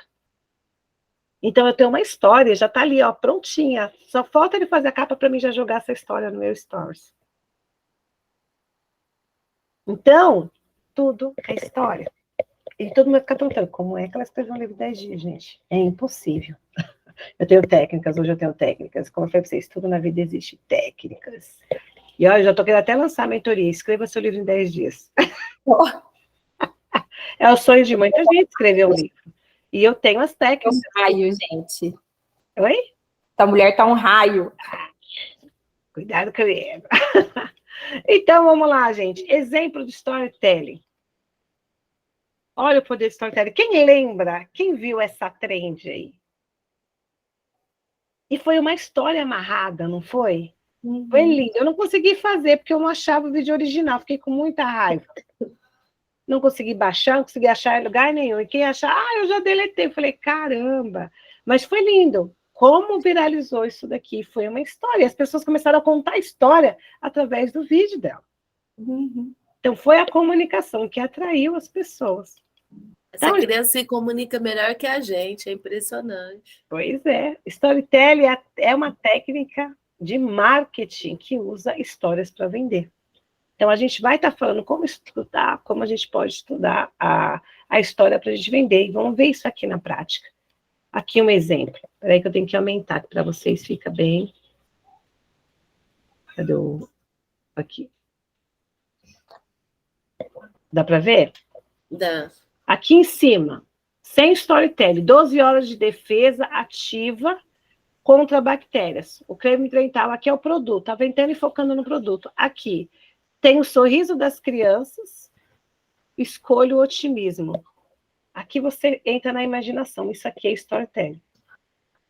Então eu tenho uma história, já está ali, ó, prontinha. Só falta ele fazer a capa para mim já jogar essa história no meu stories. Então, tudo é história. E todo mundo fica perguntando, como é que ela escreveu um livro em 10 dias, gente? É impossível. Eu tenho técnicas, hoje eu tenho técnicas. Como eu falei para vocês, tudo na vida existe técnicas. E olha, eu já estou querendo até lançar a mentoria. Escreva seu livro em 10 dias. É o sonho de muita gente escrever um livro. E eu tenho as técnicas. Um raio, gente. Oi? Essa mulher tá um raio. Cuidado com ele. Então, vamos lá, gente. Exemplo de storytelling. Olha o poder de storytelling. Quem lembra? Quem viu essa trend aí? E foi uma história amarrada, não foi? Uhum. Foi lindo. Eu não consegui fazer, porque eu não achava o vídeo original. Fiquei com muita raiva. Não consegui baixar, não consegui achar em lugar nenhum. E quem achar, eu já deletei. Eu falei, caramba. Mas foi lindo. Como viralizou isso daqui? Foi uma história. As pessoas começaram a contar a história através do vídeo dela. Uhum. Então, foi a comunicação que atraiu as pessoas. Essa criança se comunica melhor que a gente, é impressionante. Pois é. Storytelling é uma técnica de marketing que usa histórias para vender. Então, a gente vai estar falando como estudar, como a gente pode estudar a história para a gente vender. E vamos ver isso aqui na prática. Aqui um exemplo. Espera aí que eu tenho que aumentar, que para vocês fica bem. Cadê o... Aqui. Dá para ver? Dá. Aqui em cima, sem storytelling, 12 horas de defesa ativa contra bactérias. O creme dental, aqui é o produto, tá ventando e focando no produto. Aqui, tem o sorriso das crianças, escolha o otimismo. Aqui você entra na imaginação, isso aqui é storytelling.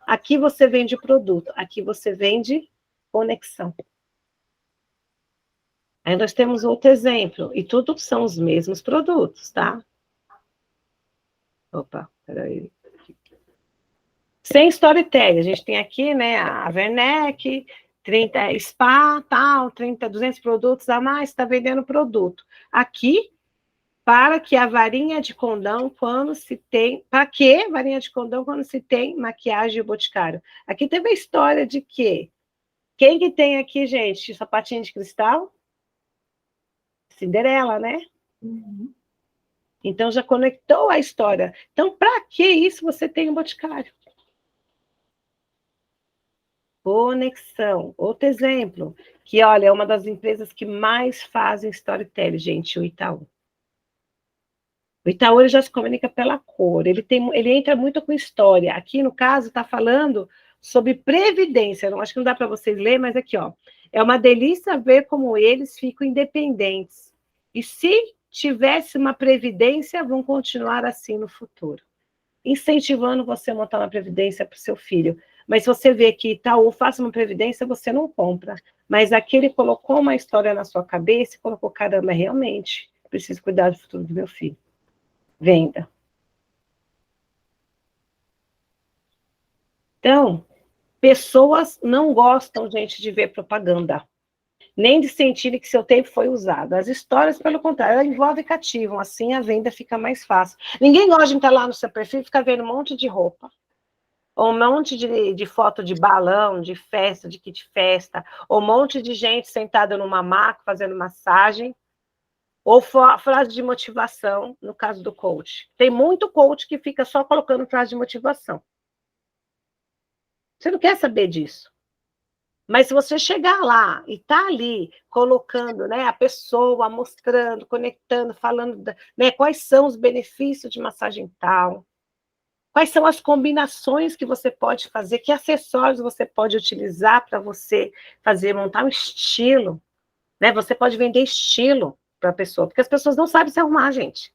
Aqui você vende o produto, aqui você vende conexão. Aí nós temos outro exemplo, e tudo são os mesmos produtos, tá? Opa, peraí. Sem storytelling, a gente tem aqui, né, a Werneck, 30 spa, tal, 30, 200 produtos a mais, está vendendo produto. Aqui, para que a varinha de condão, quando se tem... Para que varinha de condão quando se tem maquiagem e boticário? Aqui teve a história de que... Quem que tem aqui, gente, sapatinho de cristal? Cinderela, né? Uhum. Então, já conectou a história. Então, para que isso você tem um boticário? Conexão. Outro exemplo, que, olha, é uma das empresas que mais fazem storytelling, gente, o Itaú. O Itaú ele já se comunica pela cor, ele entra muito com história. Aqui, no caso, está falando sobre previdência. Não, acho que não dá para vocês lerem, mas aqui, ó. É uma delícia ver como eles ficam independentes. E se tivesse uma previdência, vão continuar assim no futuro. Incentivando você a montar uma previdência para o seu filho. Mas se você vê que Itaú faça uma previdência, você não compra. Mas aqui ele colocou uma história na sua cabeça e colocou, caramba, realmente, preciso cuidar do futuro do meu filho. Venda. Então, pessoas não gostam, gente, de ver propaganda. Nem de sentirem que seu tempo foi usado. As histórias, pelo contrário, elas envolvem e cativam. Assim, a venda fica mais fácil. Ninguém gosta de entrar lá no seu perfil e ficar vendo um monte de roupa. Ou um monte de foto de balão, de festa, de kit festa. Ou um monte de gente sentada numa maca, fazendo massagem. Ou frase de motivação, no caso do coach. Tem muito coach que fica só colocando frase de motivação. Você não quer saber disso. Mas se você chegar lá e tá ali colocando, né, a pessoa, mostrando, conectando, falando, né, quais são os benefícios de massagem tal, quais são as combinações que você pode fazer, que acessórios você pode utilizar para você montar um estilo, né? Você pode vender estilo. para a pessoa, porque as pessoas não sabem se arrumar, gente.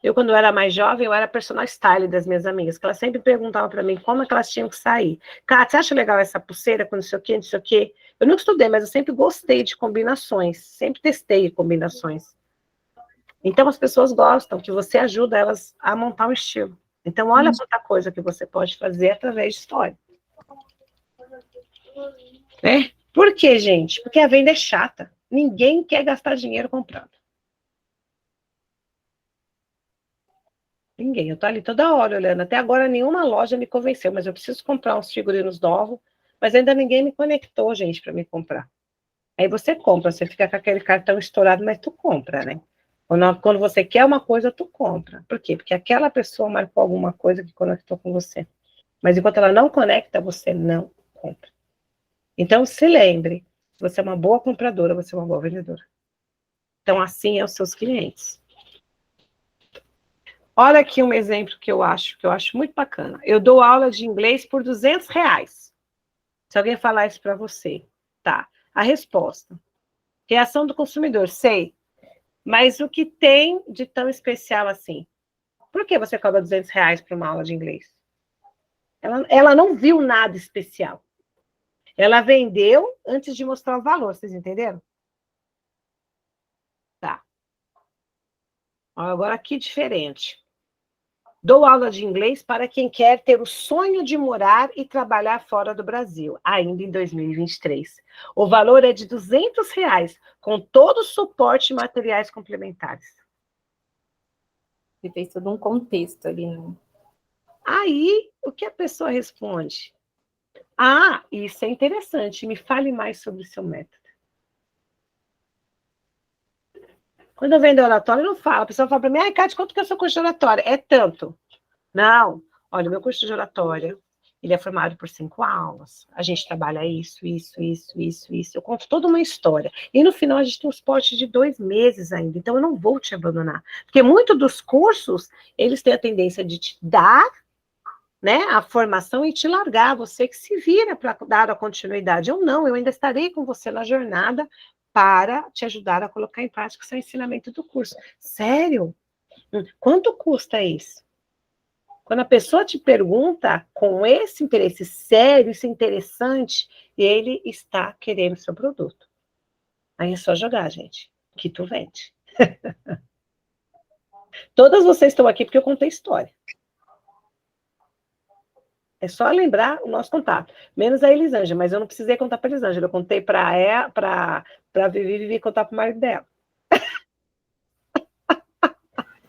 Eu, quando eu era mais jovem, eu era personal style das minhas amigas, que elas sempre perguntavam para mim como é que elas tinham que sair. Cara, você acha legal essa pulseira com não sei o quê, não sei o quê? Eu nunca estudei, mas eu sempre gostei de combinações, sempre testei combinações. Então, as pessoas gostam que você ajuda elas a montar um estilo. Então, olha quanta coisa que você pode fazer através de história. Né? Por quê, gente? Porque a venda é chata. Ninguém quer gastar dinheiro comprando. Ninguém. Eu tô ali toda hora olhando. Até agora nenhuma loja me convenceu, mas eu preciso comprar uns figurinos novos. Mas ainda ninguém me conectou, gente, para me comprar. Aí você compra, você fica com aquele cartão estourado, mas tu compra, né? Quando você quer uma coisa, tu compra. Por quê? Porque aquela pessoa marcou alguma coisa que conectou com você. Mas enquanto ela não conecta, você não compra. Então, se lembre, você é uma boa compradora, você é uma boa vendedora. Então, assim é os seus clientes. Olha aqui um exemplo que eu acho muito bacana. Eu dou aula de inglês por R$200. Se alguém falar isso para você, tá? A resposta. Reação do consumidor, sei. Mas o que tem de tão especial assim? Por que você cobra R$200 para uma aula de inglês? Ela não viu nada especial. Ela vendeu antes de mostrar o valor, vocês entenderam? Tá. Agora aqui diferente. Dou aula de inglês para quem quer ter o sonho de morar e trabalhar fora do Brasil, ainda em 2023. O valor é de R$200, com todo o suporte e materiais complementares. Você fez todo um contexto ali, né? Aí, o que a pessoa responde? Ah, isso é interessante, me fale mais sobre o seu método. Quando eu vendo oratório, eu não falo. A pessoa fala para mim, ai, Cátia, quanto que é o seu curso de oratória? É tanto. Não, olha, o meu curso de oratória, ele é formado por 5 aulas. A gente trabalha isso. Eu conto toda uma história. E no final a gente tem um suporte de 2 meses ainda. Então eu não vou te abandonar. Porque muitos dos cursos, eles têm a tendência de te dar, né, a formação e te largar. Você que se vira para dar a continuidade. Eu não, eu ainda estarei com você na jornada para te ajudar a colocar em prática o seu ensinamento do curso. Sério? Quanto custa isso? Quando a pessoa te pergunta com esse interesse sério, isso é interessante, ele está querendo seu produto. Aí é só jogar, gente, que tu vende. Todas vocês estão aqui porque eu contei história. É só lembrar o nosso contato. Menos a Elisângela, mas eu não precisei contar para a Elisângela. Eu contei para Vivi contar para o marido dela.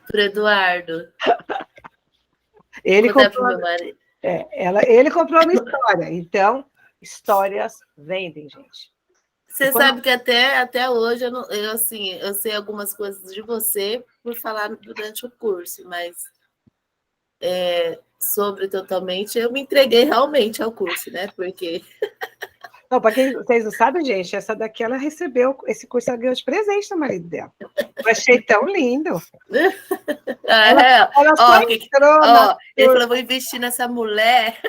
Pro Eduardo. Ele comprou, meu marido. ele comprou uma história. Então, histórias vendem, gente. Você sabe que até hoje eu sei algumas coisas de você por falar durante o curso, mas sobre totalmente, eu me entreguei realmente ao curso, né? Porque. Não, para quem vocês não sabem, gente, essa daqui ela recebeu esse curso, ela ganhou de presente do marido dela. Eu achei tão lindo. Ela só entrou. Ele falou: vou investir nessa mulher.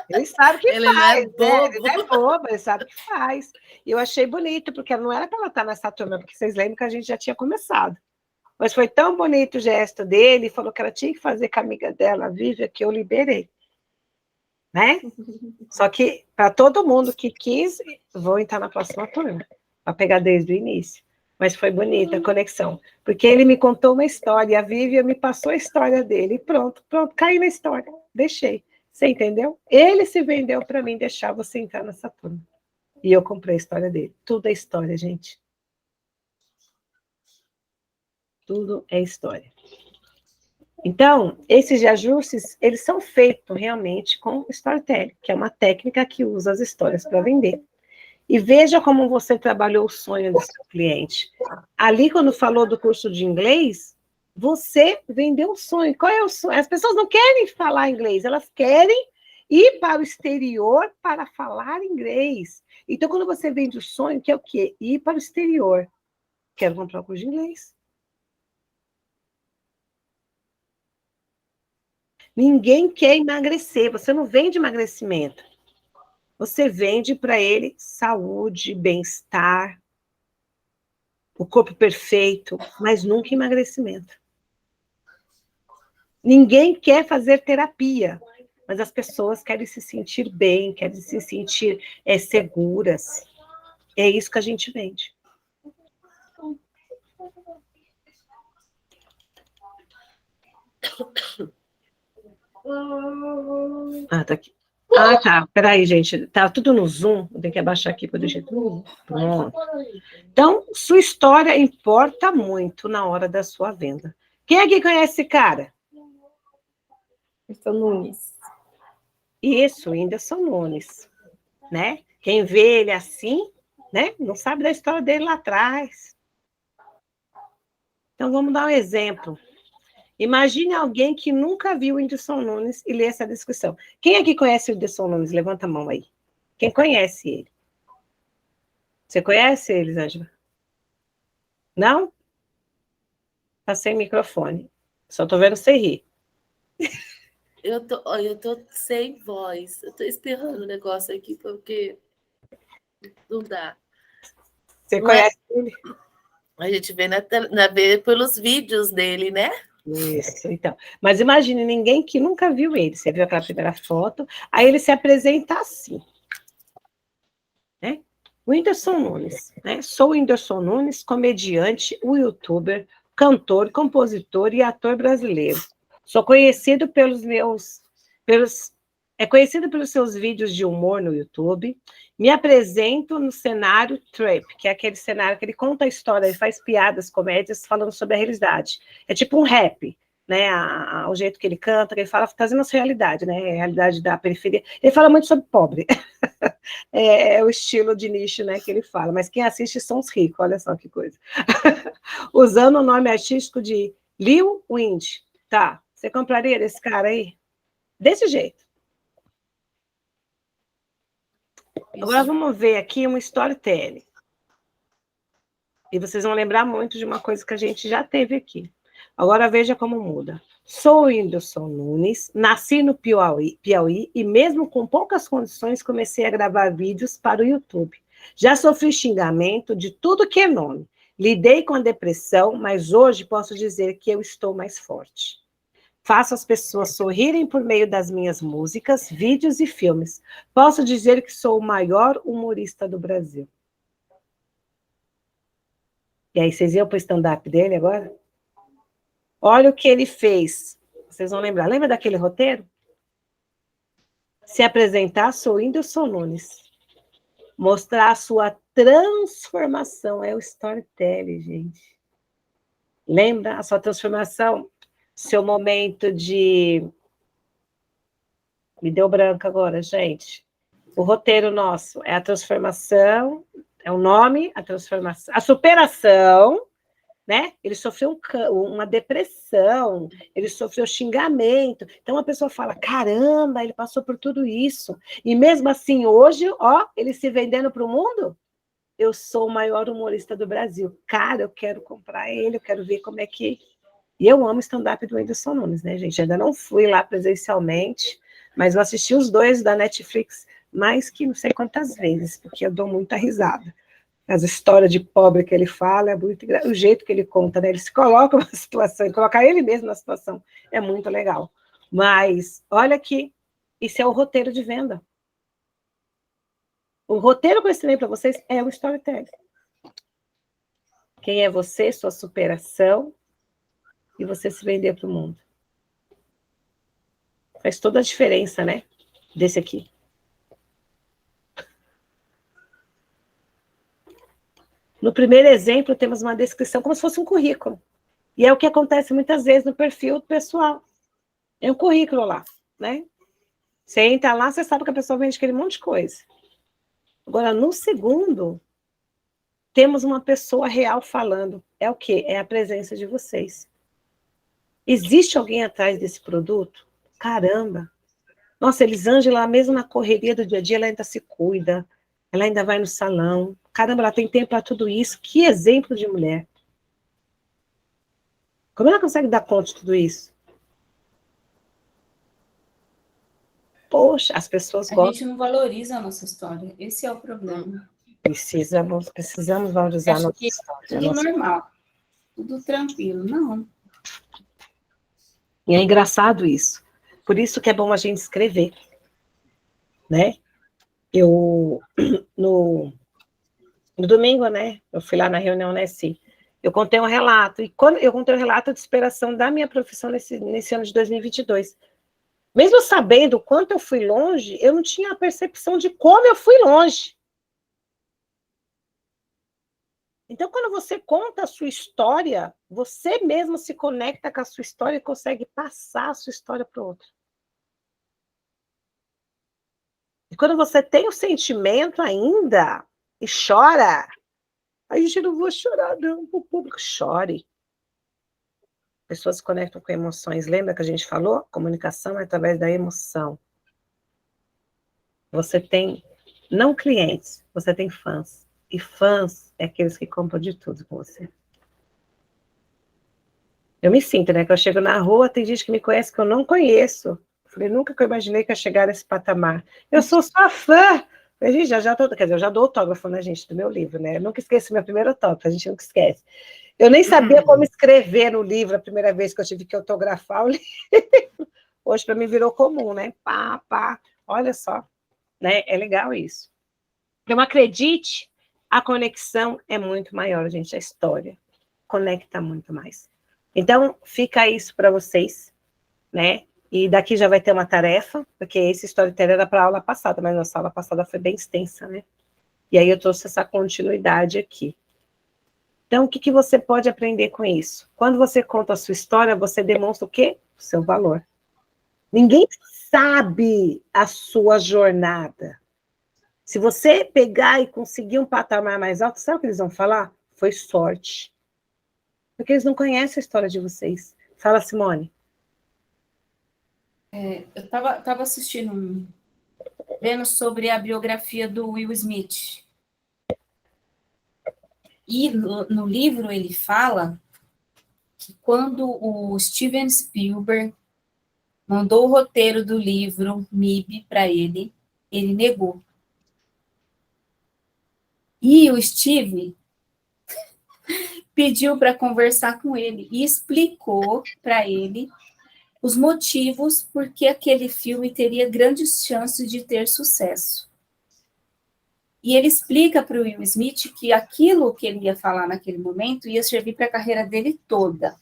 Ele sabe que ele faz, não é bobo. Ele não é bobo, ele sabe que faz. E eu achei bonito, porque não era para ela estar nessa turma, porque vocês lembram que a gente já tinha começado. Mas foi tão bonito o gesto dele, falou que ela tinha que fazer com a amiga dela, a Vívia, que eu liberei. Né? Só que, para todo mundo que quis, vou entrar na próxima turma, para pegar desde o início. Mas foi bonita a conexão, porque ele me contou uma história, e a Vívia me passou a história dele, e pronto, caí na história, deixei. Você entendeu? Ele se vendeu para mim deixar você entrar nessa turma. E eu comprei a história dele. Tudo é história, gente. Tudo é história. Então, esses ajustes, eles são feitos realmente com storytelling, que é uma técnica que usa as histórias para vender. E veja como você trabalhou o sonho do seu cliente. Ali, quando falou do curso de inglês, você vendeu o sonho. Qual é o sonho? As pessoas não querem falar inglês, elas querem ir para o exterior para falar inglês. Então, quando você vende o sonho, que é o quê? Ir para o exterior. Quero comprar um curso de inglês. Ninguém quer emagrecer, você não vende emagrecimento. Você vende para ele saúde, bem-estar, o corpo perfeito, mas nunca emagrecimento. Ninguém quer fazer terapia, mas as pessoas querem se sentir bem, querem se sentir seguras. É isso que a gente vende. Ah, tá aqui. Ah, tá. Peraí, gente. Tá tudo no Zoom. Eu tenho que abaixar aqui para deixar tudo. Pronto. Então, sua história importa muito na hora da sua venda. Quem aqui conhece esse cara? Whindersson Nunes. Isso, Whindersson Nunes. Né? Quem vê ele assim, né? Não sabe da história dele lá atrás. Então, vamos dar um exemplo. Imagine alguém que nunca viu o Whindersson Nunes e lê essa descrição. Quem aqui conhece o Whindersson Nunes? Levanta a mão aí. Quem conhece ele? Você conhece ele, Ângela? Não? Tá sem microfone. Só tô vendo você rir. Eu tô sem voz. Eu tô espirrando o negócio aqui, porque não dá. Você Não conhece ele? A gente vê pelos vídeos dele, né? Isso, então. Mas imagine ninguém que nunca viu ele. Você viu aquela primeira foto, aí ele se apresenta assim. Né? Whindersson Nunes. Né? Sou o Whindersson Nunes, comediante, youtuber, cantor, compositor e ator brasileiro. Sou conhecido é conhecido pelos seus vídeos de humor no YouTube. Me apresento no cenário trap, que é aquele cenário que ele conta a história, ele faz piadas, comédias, falando sobre a realidade. É tipo um rap, né? O jeito que ele canta, que ele fala, trazendo a sua realidade, né? A realidade da periferia. Ele fala muito sobre pobre. É o estilo de nicho, né, que ele fala. Mas quem assiste são os ricos, olha só que coisa. Usando o nome artístico de Lil Wind. Tá, você compraria desse cara aí? Desse jeito. Agora vamos ver aqui um storytelling. E vocês vão lembrar muito de uma coisa que a gente já teve aqui. Agora veja como muda. Sou Whindersson Nunes, nasci no Piauí e mesmo com poucas condições comecei a gravar vídeos para o YouTube. Já sofri xingamento de tudo que é nome. Lidei com a depressão, mas hoje posso dizer que eu estou mais forte. Faço as pessoas sorrirem por meio das minhas músicas, vídeos e filmes. Posso dizer que sou o maior humorista do Brasil. E aí, vocês iam para o stand-up dele agora? Olha o que ele fez. Vocês vão lembrar. Lembra daquele roteiro? Se apresentar, sou Whindersson Nunes. Mostrar a sua transformação. É o storytelling, gente. Lembra a sua transformação? Seu momento de... Me deu branco agora, gente. O roteiro nosso é a transformação, é o nome, a transformação, a superação, né? Ele sofreu uma depressão, ele sofreu xingamento. Então a pessoa fala: caramba, ele passou por tudo isso. E mesmo assim, hoje, ó, ele se vendendo para o mundo. Eu sou o maior humorista do Brasil. Cara, eu quero comprar ele, eu quero ver como é que. E eu amo stand-up do Whindersson Nunes, né, gente? Ainda não fui lá presencialmente, mas eu assisti os dois da Netflix mais que não sei quantas vezes, porque eu dou muita risada. As histórias de pobre que ele fala, é muito o jeito que ele conta, né? Ele se coloca numa situação, e colocar ele mesmo na situação é muito legal. Mas, olha aqui, isso é o roteiro de venda. O roteiro que eu ensinei para vocês é o storytelling. Quem é você, sua superação, e você se vender para o mundo. Faz toda a diferença, né? Desse aqui. No primeiro exemplo, temos uma descrição como se fosse um currículo. E é o que acontece muitas vezes no perfil pessoal. É um currículo lá, né? Você entra lá, você sabe que a pessoa vende aquele monte de coisa. Agora, no segundo, temos uma pessoa real falando. É o quê? É a presença de vocês. Existe alguém atrás desse produto? Caramba! Nossa, Elisângela, mesmo na correria do dia a dia, ela ainda se cuida, ela ainda vai no salão. Caramba, ela tem tempo para tudo isso. Que exemplo de mulher. Como ela consegue dar conta de tudo isso? Poxa, as pessoas gostam. A gente não valoriza a nossa história. Esse é o problema. Precisamos valorizar a Acho nossa que história. tudo normal, tudo tranquilo. Não. E é engraçado isso. Por isso que é bom a gente escrever, né? Eu, no domingo, né? Eu fui lá na reunião Nessi. Eu contei um relato. E quando eu contei um relato de superação da minha profissão nesse ano de 2022. Mesmo sabendo o quanto eu fui longe, eu não tinha a percepção de como eu fui longe. Então, quando você conta a sua história, você mesmo se conecta com a sua história e consegue passar a sua história para o outro. E quando você tem o sentimento ainda e chora, a gente não vou chorar, não, o público chore. Pessoas se conectam com emoções. Lembra que a gente falou? Comunicação é através da emoção. Você tem, não clientes, você tem fãs. E fãs é aqueles que compram de tudo com você. Eu me sinto, né? Que eu chego na rua, tem gente que me conhece que eu não conheço. Falei, nunca que eu imaginei que ia chegar nesse patamar. Eu sou sua fã! Falei, gente, já tô, quer dizer, eu já dou autógrafo, né, gente, do meu livro, né? Eu nunca esqueço meu primeiro autógrafo, a gente nunca esquece. Eu nem sabia como escrever no livro a primeira vez que eu tive que autografar o livro. Hoje, para mim, virou comum, né? Pá, olha só, né? É legal isso. Então, acredite, a conexão é muito maior, gente, a história conecta muito mais. Então, fica isso para vocês, né? E daqui já vai ter uma tarefa, porque esse storytelling era para a aula passada, mas nossa aula passada foi bem extensa, né? E aí eu trouxe essa continuidade aqui. Então, o que você pode aprender com isso? Quando você conta a sua história, você demonstra o quê? O seu valor. Ninguém sabe a sua jornada. Se você pegar e conseguir um patamar mais alto, sabe o que eles vão falar? Foi sorte. Porque eles não conhecem a história de vocês. Fala, Simone. Eu estava assistindo, vendo sobre a biografia do Will Smith. E no livro ele fala que quando o Steven Spielberg mandou o roteiro do livro MIB para ele, ele negou. E o Steve pediu para conversar com ele e explicou para ele os motivos por que aquele filme teria grandes chances de ter sucesso. E ele explica para o Will Smith que aquilo que ele ia falar naquele momento ia servir para a carreira dele toda.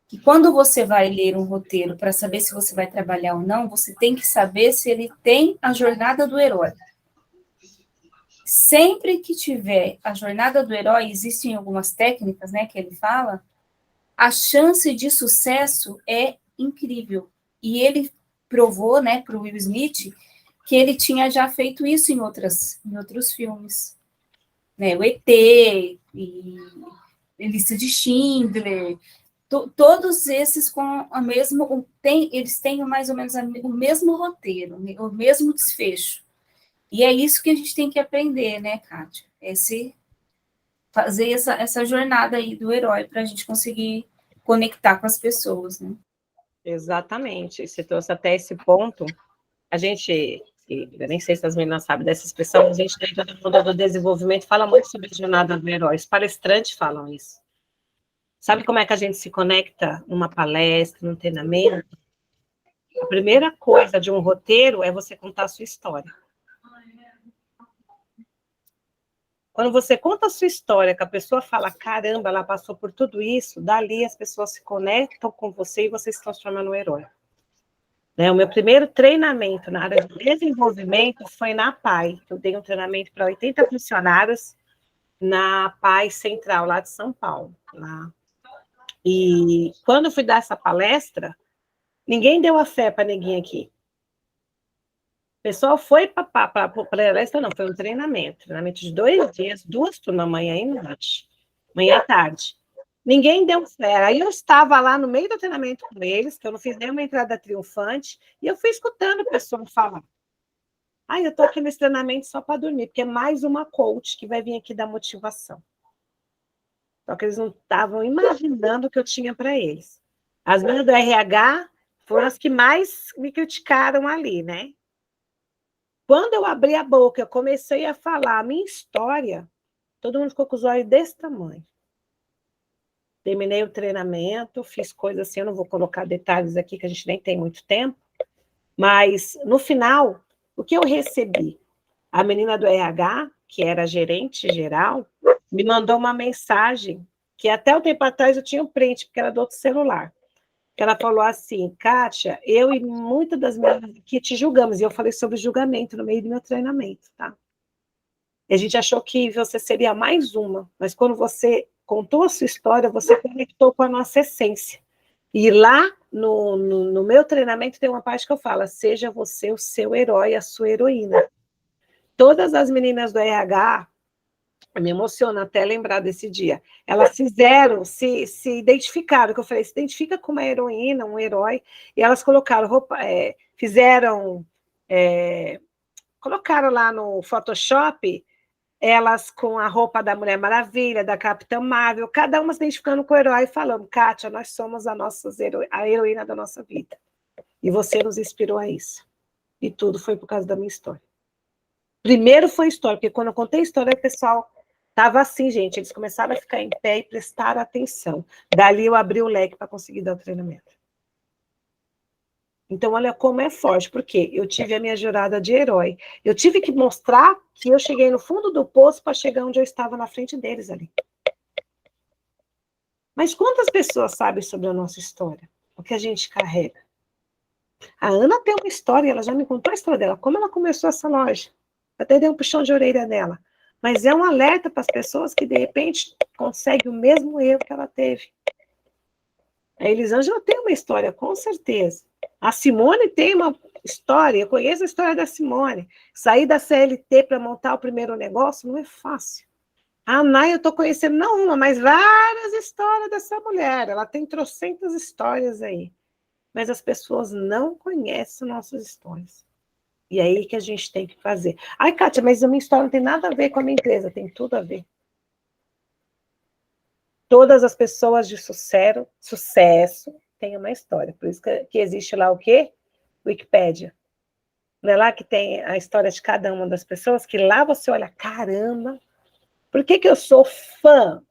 Que quando você vai ler um roteiro para saber se você vai trabalhar ou não, você tem que saber se ele tem a jornada do herói. Sempre que tiver a jornada do herói, existem algumas técnicas, né, que ele fala, a chance de sucesso é incrível. E ele provou, né, para o Will Smith que ele tinha já feito isso em outros filmes. Né, o E.T., e Lista de Schindler, todos esses com a mesma... eles têm mais ou menos o mesmo roteiro, o mesmo desfecho. E é isso que a gente tem que aprender, né, Kátia? Fazer essa jornada aí do herói para a gente conseguir conectar com as pessoas, né? Exatamente. Você trouxe até esse ponto. A gente, eu nem sei se as meninas sabem dessa expressão, a gente dentro do mundo do desenvolvimento fala muito sobre a jornada do herói. Os palestrantes falam isso. Sabe como é que a gente se conecta numa palestra, num treinamento? A primeira coisa de um roteiro é você contar a sua história. Quando você conta a sua história, que a pessoa fala, caramba, ela passou por tudo isso, dali as pessoas se conectam com você e você se transforma no herói. Né? O meu primeiro treinamento na área de desenvolvimento foi na PAI. Eu dei um treinamento para 80 funcionários na PAI Central, lá de São Paulo. Lá. E quando eu fui dar essa palestra, ninguém deu a fé para ninguém aqui. O pessoal foi para a palestra, não, foi um treinamento de 2 dias, 2 turmas, manhã e noite, manhã e tarde. Ninguém deu fé. Aí eu estava lá no meio do treinamento com eles, que eu não fiz nenhuma entrada triunfante, e eu fui escutando o pessoal falar. Eu estou aqui nesse treinamento só para dormir, porque é mais uma coach que vai vir aqui dar motivação. Só que eles não estavam imaginando o que eu tinha para eles. As meninas do RH foram as que mais me criticaram ali, né? Quando eu abri a boca, eu comecei a falar a minha história, todo mundo ficou com os olhos desse tamanho. Terminei o treinamento, fiz coisas assim, eu não vou colocar detalhes aqui, que a gente nem tem muito tempo, mas no final, o que eu recebi? A menina do RH, que era gerente geral, me mandou uma mensagem, que até um tempo atrás eu tinha um print, porque era do outro celular. Que ela falou assim, Kátia, eu e muitas das meninas aqui te julgamos, e eu falei sobre julgamento no meio do meu treinamento, tá? E a gente achou que você seria mais uma, mas quando você contou a sua história, você conectou com a nossa essência. E lá no meu treinamento tem uma parte que eu falo, seja você o seu herói, a sua heroína. Todas as meninas do RH, me emociona até lembrar desse dia, elas fizeram, se identificaram, que eu falei, se identifica com uma heroína, um herói, e elas colocaram roupa, fizeram, colocaram lá no Photoshop, elas com a roupa da Mulher Maravilha, da Capitã Marvel, cada uma se identificando com o herói e falando, Kátia, nós somos a heroína da nossa vida. E você nos inspirou a isso. E tudo foi por causa da minha história. Primeiro foi história, porque quando eu contei a história, o pessoal estava assim, gente, eles começaram a ficar em pé e prestar atenção. Dali eu abri o leque para conseguir dar o treinamento. Então, olha como é forte, porque eu tive a minha jornada de herói. Eu tive que mostrar que eu cheguei no fundo do poço para chegar onde eu estava na frente deles ali. Mas quantas pessoas sabem sobre a nossa história? O que a gente carrega? A Ana tem uma história, ela já me contou a história dela, como ela começou essa loja. Até dei um puxão de orelha nela. Mas é um alerta para as pessoas que, de repente, conseguem o mesmo erro que ela teve. A Elisângela tem uma história, com certeza. A Simone tem uma história, eu conheço a história da Simone. Sair da CLT para montar o primeiro negócio não é fácil. A Nay, eu estou conhecendo não uma, mas várias histórias dessa mulher. Ela tem trocentas histórias aí. Mas as pessoas não conhecem nossas histórias. E é aí que a gente tem que fazer. Ai, Kátia, mas a minha história não tem nada a ver com a minha empresa, tem tudo a ver. Todas as pessoas de sucesso têm uma história. Por isso que existe lá o quê? Wikipédia. Não é lá que tem a história de cada uma das pessoas, que lá você olha, caramba, por que eu sou fã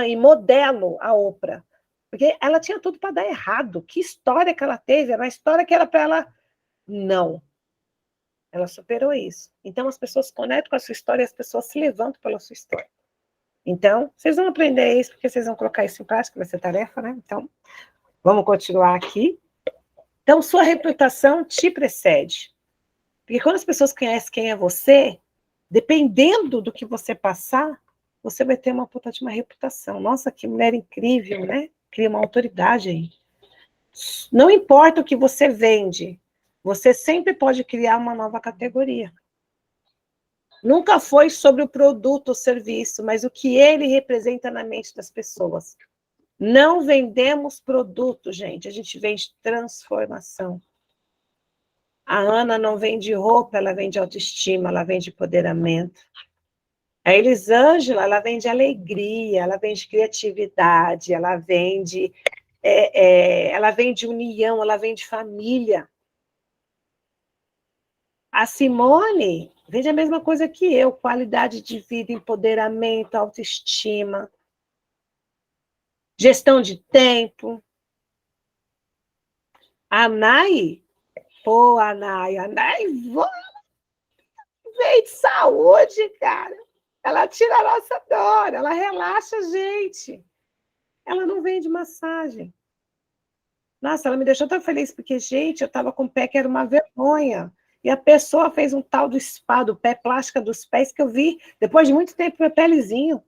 e modelo a Oprah? Porque ela tinha tudo para dar errado. Que história que ela teve? Era uma história que era para ela... Não. Ela superou isso. Então, as pessoas conectam com a sua história e as pessoas se levantam pela sua história. Então, vocês vão aprender isso, porque vocês vão colocar isso em prática, vai ser tarefa, né? Então, vamos continuar aqui. Então, sua reputação te precede. Porque quando as pessoas conhecem quem é você, dependendo do que você passar, você vai ter uma puta de uma reputação. Nossa, que mulher incrível, né? Cria uma autoridade aí. Não importa o que você vende, você sempre pode criar uma nova categoria. Nunca foi sobre o produto ou serviço, mas o que ele representa na mente das pessoas. Não vendemos produto, gente, a gente vende transformação. A Ana não vende roupa, ela vende autoestima, ela vende empoderamento. A Elisângela, ela vende alegria, ela vende criatividade, ela vende união, ela vende família. A Simone vende a mesma coisa que eu, qualidade de vida, empoderamento, autoestima, gestão de tempo. A Nay, a Nay vende saúde, cara. Ela tira a nossa dor, ela relaxa a gente. Ela não vende massagem. Nossa, ela me deixou tão feliz, porque, gente, eu estava com o pé que era uma vergonha. E a pessoa fez um tal do spa, do pé, plástica dos pés, que eu vi, depois de muito tempo, meu pé lisinho.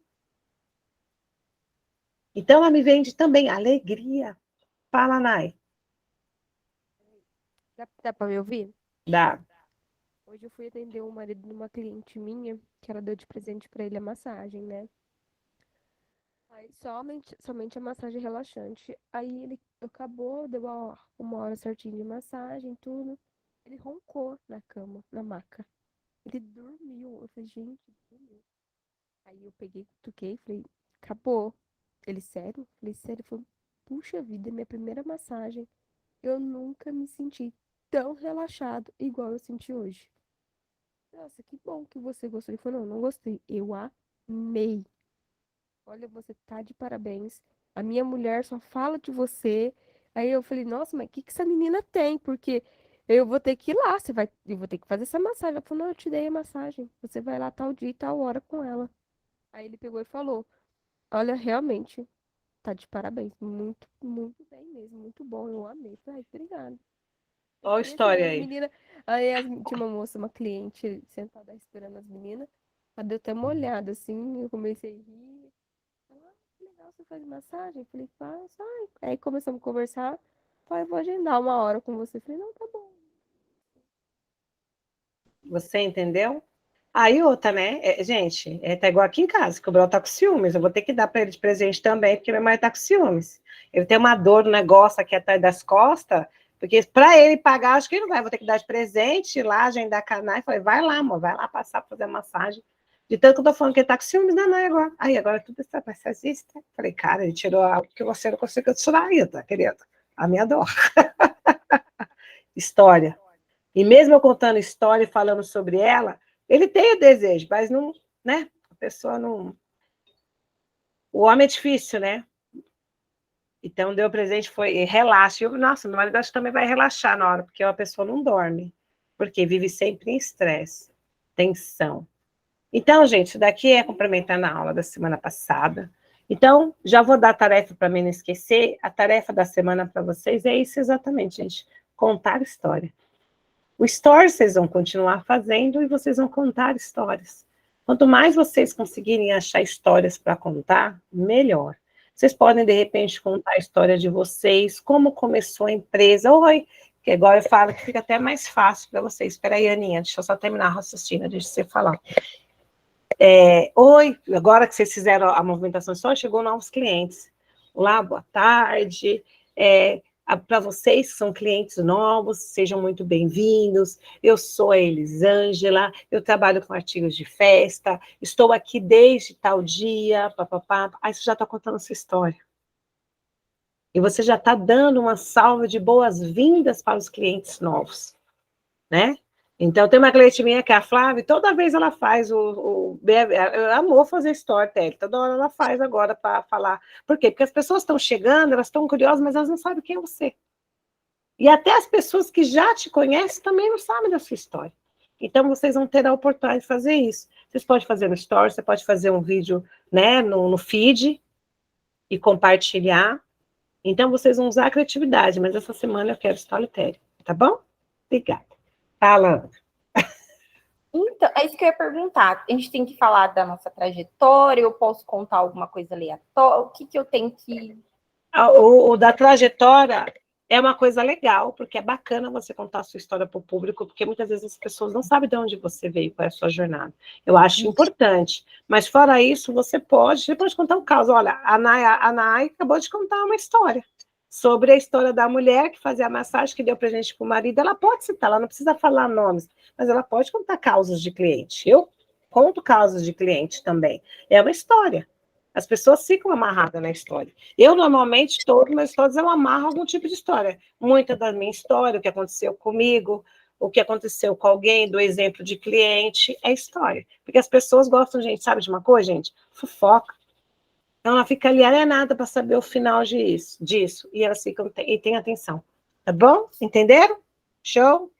Então, ela me vende também alegria. Fala, Nay. Dá para me ouvir? Dá. Hoje eu fui atender o marido de uma cliente minha, que ela deu de presente para ele a massagem, né? Aí somente a massagem relaxante. Aí ele acabou, deu uma hora certinha de massagem, tudo. Ele roncou na cama, na maca. Ele dormiu. Eu falei, gente, dormiu. Aí eu peguei, toquei, falei, acabou. Ele, sério? Falei, sério. Ele falou, puxa vida, minha primeira massagem. Eu nunca me senti tão relaxado igual eu senti hoje. Nossa, que bom que você gostou. Ele falou, não gostei. Eu amei. Olha, você tá de parabéns. A minha mulher só fala de você. Aí eu falei, nossa, mas o que que essa menina tem? Porque eu vou ter que ir lá, eu vou ter que fazer essa massagem. Ela falou, não, eu te dei a massagem. Você vai lá tal dia e tal hora com ela. Aí ele pegou e falou, olha, realmente, tá de parabéns. Muito, muito bem mesmo. Muito bom. Eu amei. Eu falei, ai, obrigada. Eu Olha a fiquei assim, história as aí. meninas. Tinha uma moça, uma cliente sentada esperando as meninas. Ela deu até uma olhada assim. Eu comecei a rir. Ela, que legal, você faz massagem? Eu falei, faço. Ai. Aí começamos a conversar. Falei, vou agendar uma hora com você. Eu falei, não, tá bom. Você entendeu? Aí outra, né? Gente, tá igual aqui em casa, que o Bruno tá com ciúmes. Eu vou ter que dar para ele de presente também, porque minha mãe tá com ciúmes. Ele tem uma dor no negócio aqui atrás das costas, porque para ele pagar, acho que ele não vai. Vou ter que dar de presente, ir lá, agendar canal. Falei, vai lá, amor, vai lá passar para fazer massagem. De tanto que eu tô falando que ele tá com ciúmes da Nai agora. Aí agora tudo está narcisista. Falei, cara, ele tirou algo que você não conseguiu tirar ainda, querida. A minha dor. História. E mesmo eu contando história e falando sobre ela, ele tem o desejo, mas não, né? A pessoa não. O homem é difícil, né? Então, deu presente, foi relaxa. Nossa, meu marido acho que também vai relaxar na hora, porque uma pessoa não dorme, porque vive sempre em estresse, tensão. Então, gente, isso daqui é complementar na aula da semana passada. Então, já vou dar a tarefa para mim não esquecer. A tarefa da semana para vocês é isso exatamente, gente. Contar história. O story vocês vão continuar fazendo e vocês vão contar histórias. Quanto mais vocês conseguirem achar histórias para contar, melhor. Vocês podem, de repente, contar a história de vocês, como começou a empresa. Oi, que agora eu falo que fica até mais fácil para vocês. Espera aí, Aninha, deixa eu só terminar a raciocínio, deixa você falar. Oi, agora que vocês fizeram a movimentação só, chegou novos clientes. Olá, boa tarde. Para vocês que são clientes novos, sejam muito bem-vindos. Eu sou a Elisângela, eu trabalho com artigos de festa, estou aqui desde tal dia, papapá. Aí você já está contando a sua história. E você já está dando uma salva de boas-vindas para os clientes novos, né? Então, tem uma cliente minha que é a Flávia, e toda vez ela faz ela amou fazer storytelling, toda hora ela faz agora para falar. Por quê? Porque as pessoas estão chegando, elas estão curiosas, mas elas não sabem quem é você. E até as pessoas que já te conhecem também não sabem da sua história. Então, vocês vão ter a oportunidade de fazer isso. Vocês podem fazer no story, você pode fazer um vídeo, né, no feed e compartilhar. Então, vocês vão usar a criatividade, mas essa semana eu quero storytelling, tá bom? Obrigada. Fala. Então, é isso que eu ia perguntar. A gente tem que falar da nossa trajetória, eu posso contar alguma coisa aleatória? O que eu tenho que... O da trajetória é uma coisa legal, porque é bacana você contar a sua história para o público, porque muitas vezes as pessoas não sabem de onde você veio, qual é a sua jornada. Eu acho importante. Mas fora isso, você pode contar um caso. Olha, a Nay acabou de contar uma história sobre a história da mulher que fazia a massagem, que deu presente para o marido. Ela pode citar, ela não precisa falar nomes, mas ela pode contar causas de cliente. Eu conto causas de cliente também. É uma história. As pessoas ficam amarradas na história. Eu, normalmente, todas as minhas histórias, eu amarro algum tipo de história. Muita da minha história, o que aconteceu comigo, o que aconteceu com alguém, do exemplo de cliente, é história. Porque as pessoas gostam, gente, sabe de uma coisa, gente? Fofoca. Então, ela fica ali alienada para saber o final disso. E elas ficam, e tem atenção. Tá bom? Entenderam? Show?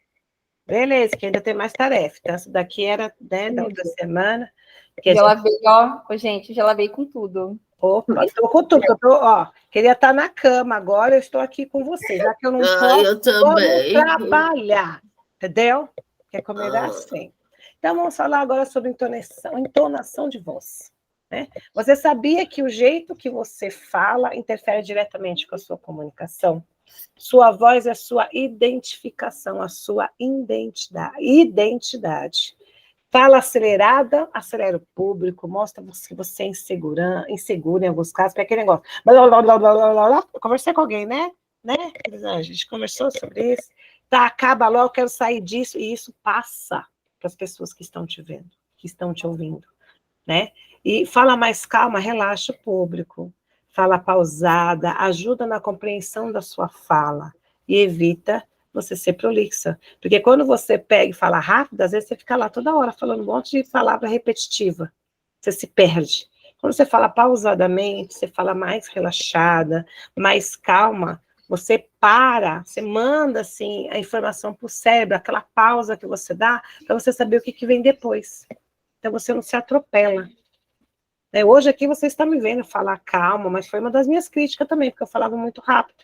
Beleza, que ainda tem mais tarefa. Então, essa daqui era, né, da outra semana. Já lavei, ó, gente, já lavei com tudo. Opa, estou com tudo. Queria estar na cama agora, eu estou aqui com você. Já que eu não posso, Eu também. vamos trabalhar. Entendeu? Quer comer assim. Então, vamos falar agora sobre entonação de voz. Né? Você sabia que o jeito que você fala interfere diretamente com a sua comunicação? Sua voz é a sua identificação, a sua identidade. Fala acelerada, acelera o público, mostra que você é inseguro em alguns casos, porque é aquele negócio. Blá, blá, blá, blá, blá, blá, blá. Eu conversei com alguém, né? A gente conversou sobre isso. Tá, acaba logo, eu quero sair disso, e isso passa para as pessoas que estão te vendo, que estão te ouvindo, né? E fala mais calma, relaxa o público. Fala pausada, ajuda na compreensão da sua fala e evita você ser prolixa. Porque quando você pega e fala rápido, às vezes você fica lá toda hora falando um monte de palavra repetitiva. Você se perde. Quando você fala pausadamente, você fala mais relaxada, mais calma, você para, você manda assim, a informação para o cérebro, aquela pausa que você dá, para você saber o que vem depois. Então você não se atropela. Hoje aqui você está me vendo falar calma, mas foi uma das minhas críticas também, porque eu falava muito rápido.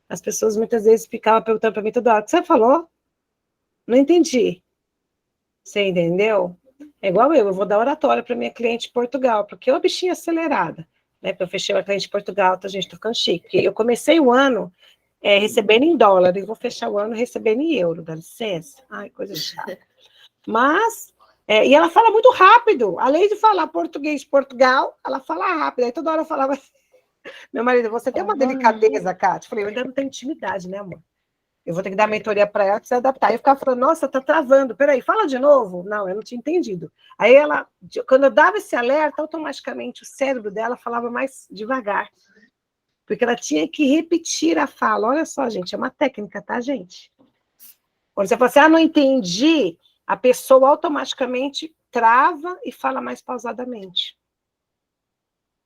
As pessoas muitas vezes ficavam perguntando para mim toda hora, o que você falou? Não entendi. Você entendeu? É igual eu vou dar oratória para minha cliente em Portugal, porque eu bichinha acelerada, né? Porque eu fechei uma cliente em Portugal, tá, gente, tô ficando chique. Porque eu comecei o ano recebendo em dólar, e vou fechar o ano recebendo em euro, dá licença? Ai, coisa chata. Mas, e ela fala muito rápido, além de falar português de Portugal, ela fala rápido, aí toda hora eu falava assim, meu marido, você tem uma delicadeza, Kátia? Eu falei, eu ainda não tenho intimidade, né, amor? Eu vou ter que dar mentoria para ela para se adaptar. Eu ficava falando, nossa, tá travando, peraí, fala de novo. Não, eu não tinha entendido. Aí ela, quando eu dava esse alerta, automaticamente o cérebro dela falava mais devagar. Porque ela tinha que repetir a fala. Olha só, gente, é uma técnica, tá, gente? Quando você fala assim, não entendi, a pessoa automaticamente trava e fala mais pausadamente.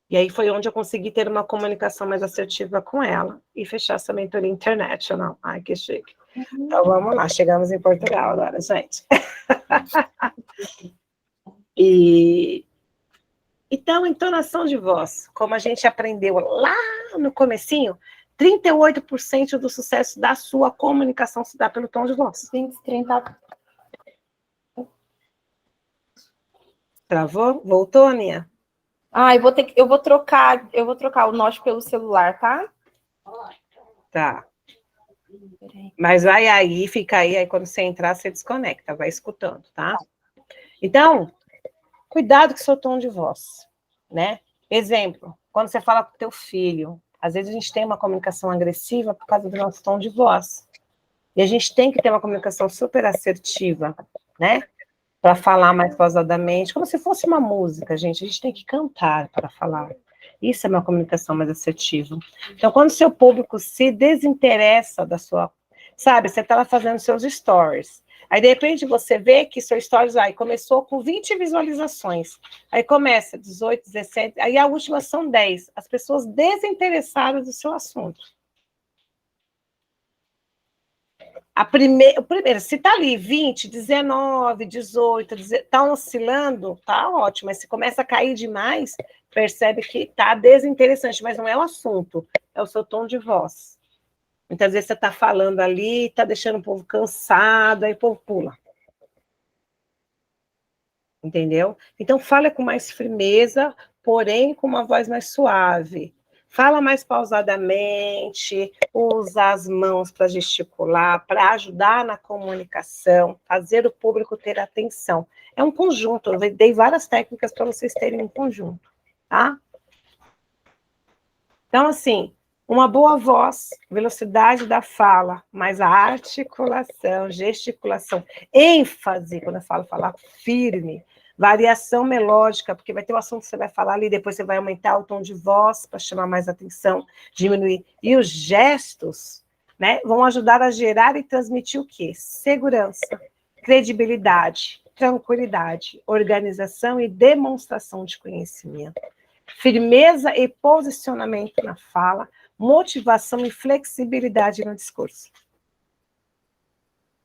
E aí foi onde eu consegui ter uma comunicação mais assertiva com ela e fechar essa mentoria international. Ai, que chique. Então, vamos lá. Chegamos em Portugal agora, gente. Então, entonação de voz, como a gente aprendeu lá no comecinho, 38% do sucesso da sua comunicação se dá pelo tom de voz. Travou? Voltou, Aninha? Eu vou trocar o note pelo celular, tá? Tá. Mas vai aí, fica aí quando você entrar, você desconecta, vai escutando, tá? Então, cuidado com o seu tom de voz, né? Exemplo, quando você fala com o teu filho, às vezes a gente tem uma comunicação agressiva por causa do nosso tom de voz. E a gente tem que ter uma comunicação super assertiva, né? Para falar mais pausadamente, como se fosse uma música, gente. A gente tem que cantar para falar. Isso é uma comunicação mais assertiva. Então, quando o seu público se desinteressa da sua... Sabe, você está lá fazendo seus stories. Aí, de repente, você vê que seu stories começou com 20 visualizações. Aí começa 18, 17, aí a última são 10. As pessoas desinteressadas do seu assunto. O primeiro, se está ali 20, 19, 18, está oscilando, tá ótimo. Mas se começa a cair demais, percebe que está desinteressante, mas não é o assunto, é o seu tom de voz. Muitas vezes você está falando ali, está deixando o povo cansado, aí o povo pula. Entendeu? Então, fala com mais firmeza, porém com uma voz mais suave. Fala mais pausadamente, usa as mãos para gesticular, para ajudar na comunicação, fazer o público ter atenção. É um conjunto, eu dei várias técnicas para vocês terem um conjunto, tá? Então, assim, uma boa voz, velocidade da fala, mas a articulação, gesticulação, ênfase, quando eu falo falar firme, variação melódica, porque vai ter um assunto que você vai falar ali, depois você vai aumentar o tom de voz para chamar mais atenção, diminuir. E os gestos, né, vão ajudar a gerar e transmitir o quê? Segurança, credibilidade, tranquilidade, organização e demonstração de conhecimento. Firmeza e posicionamento na fala, motivação e flexibilidade no discurso.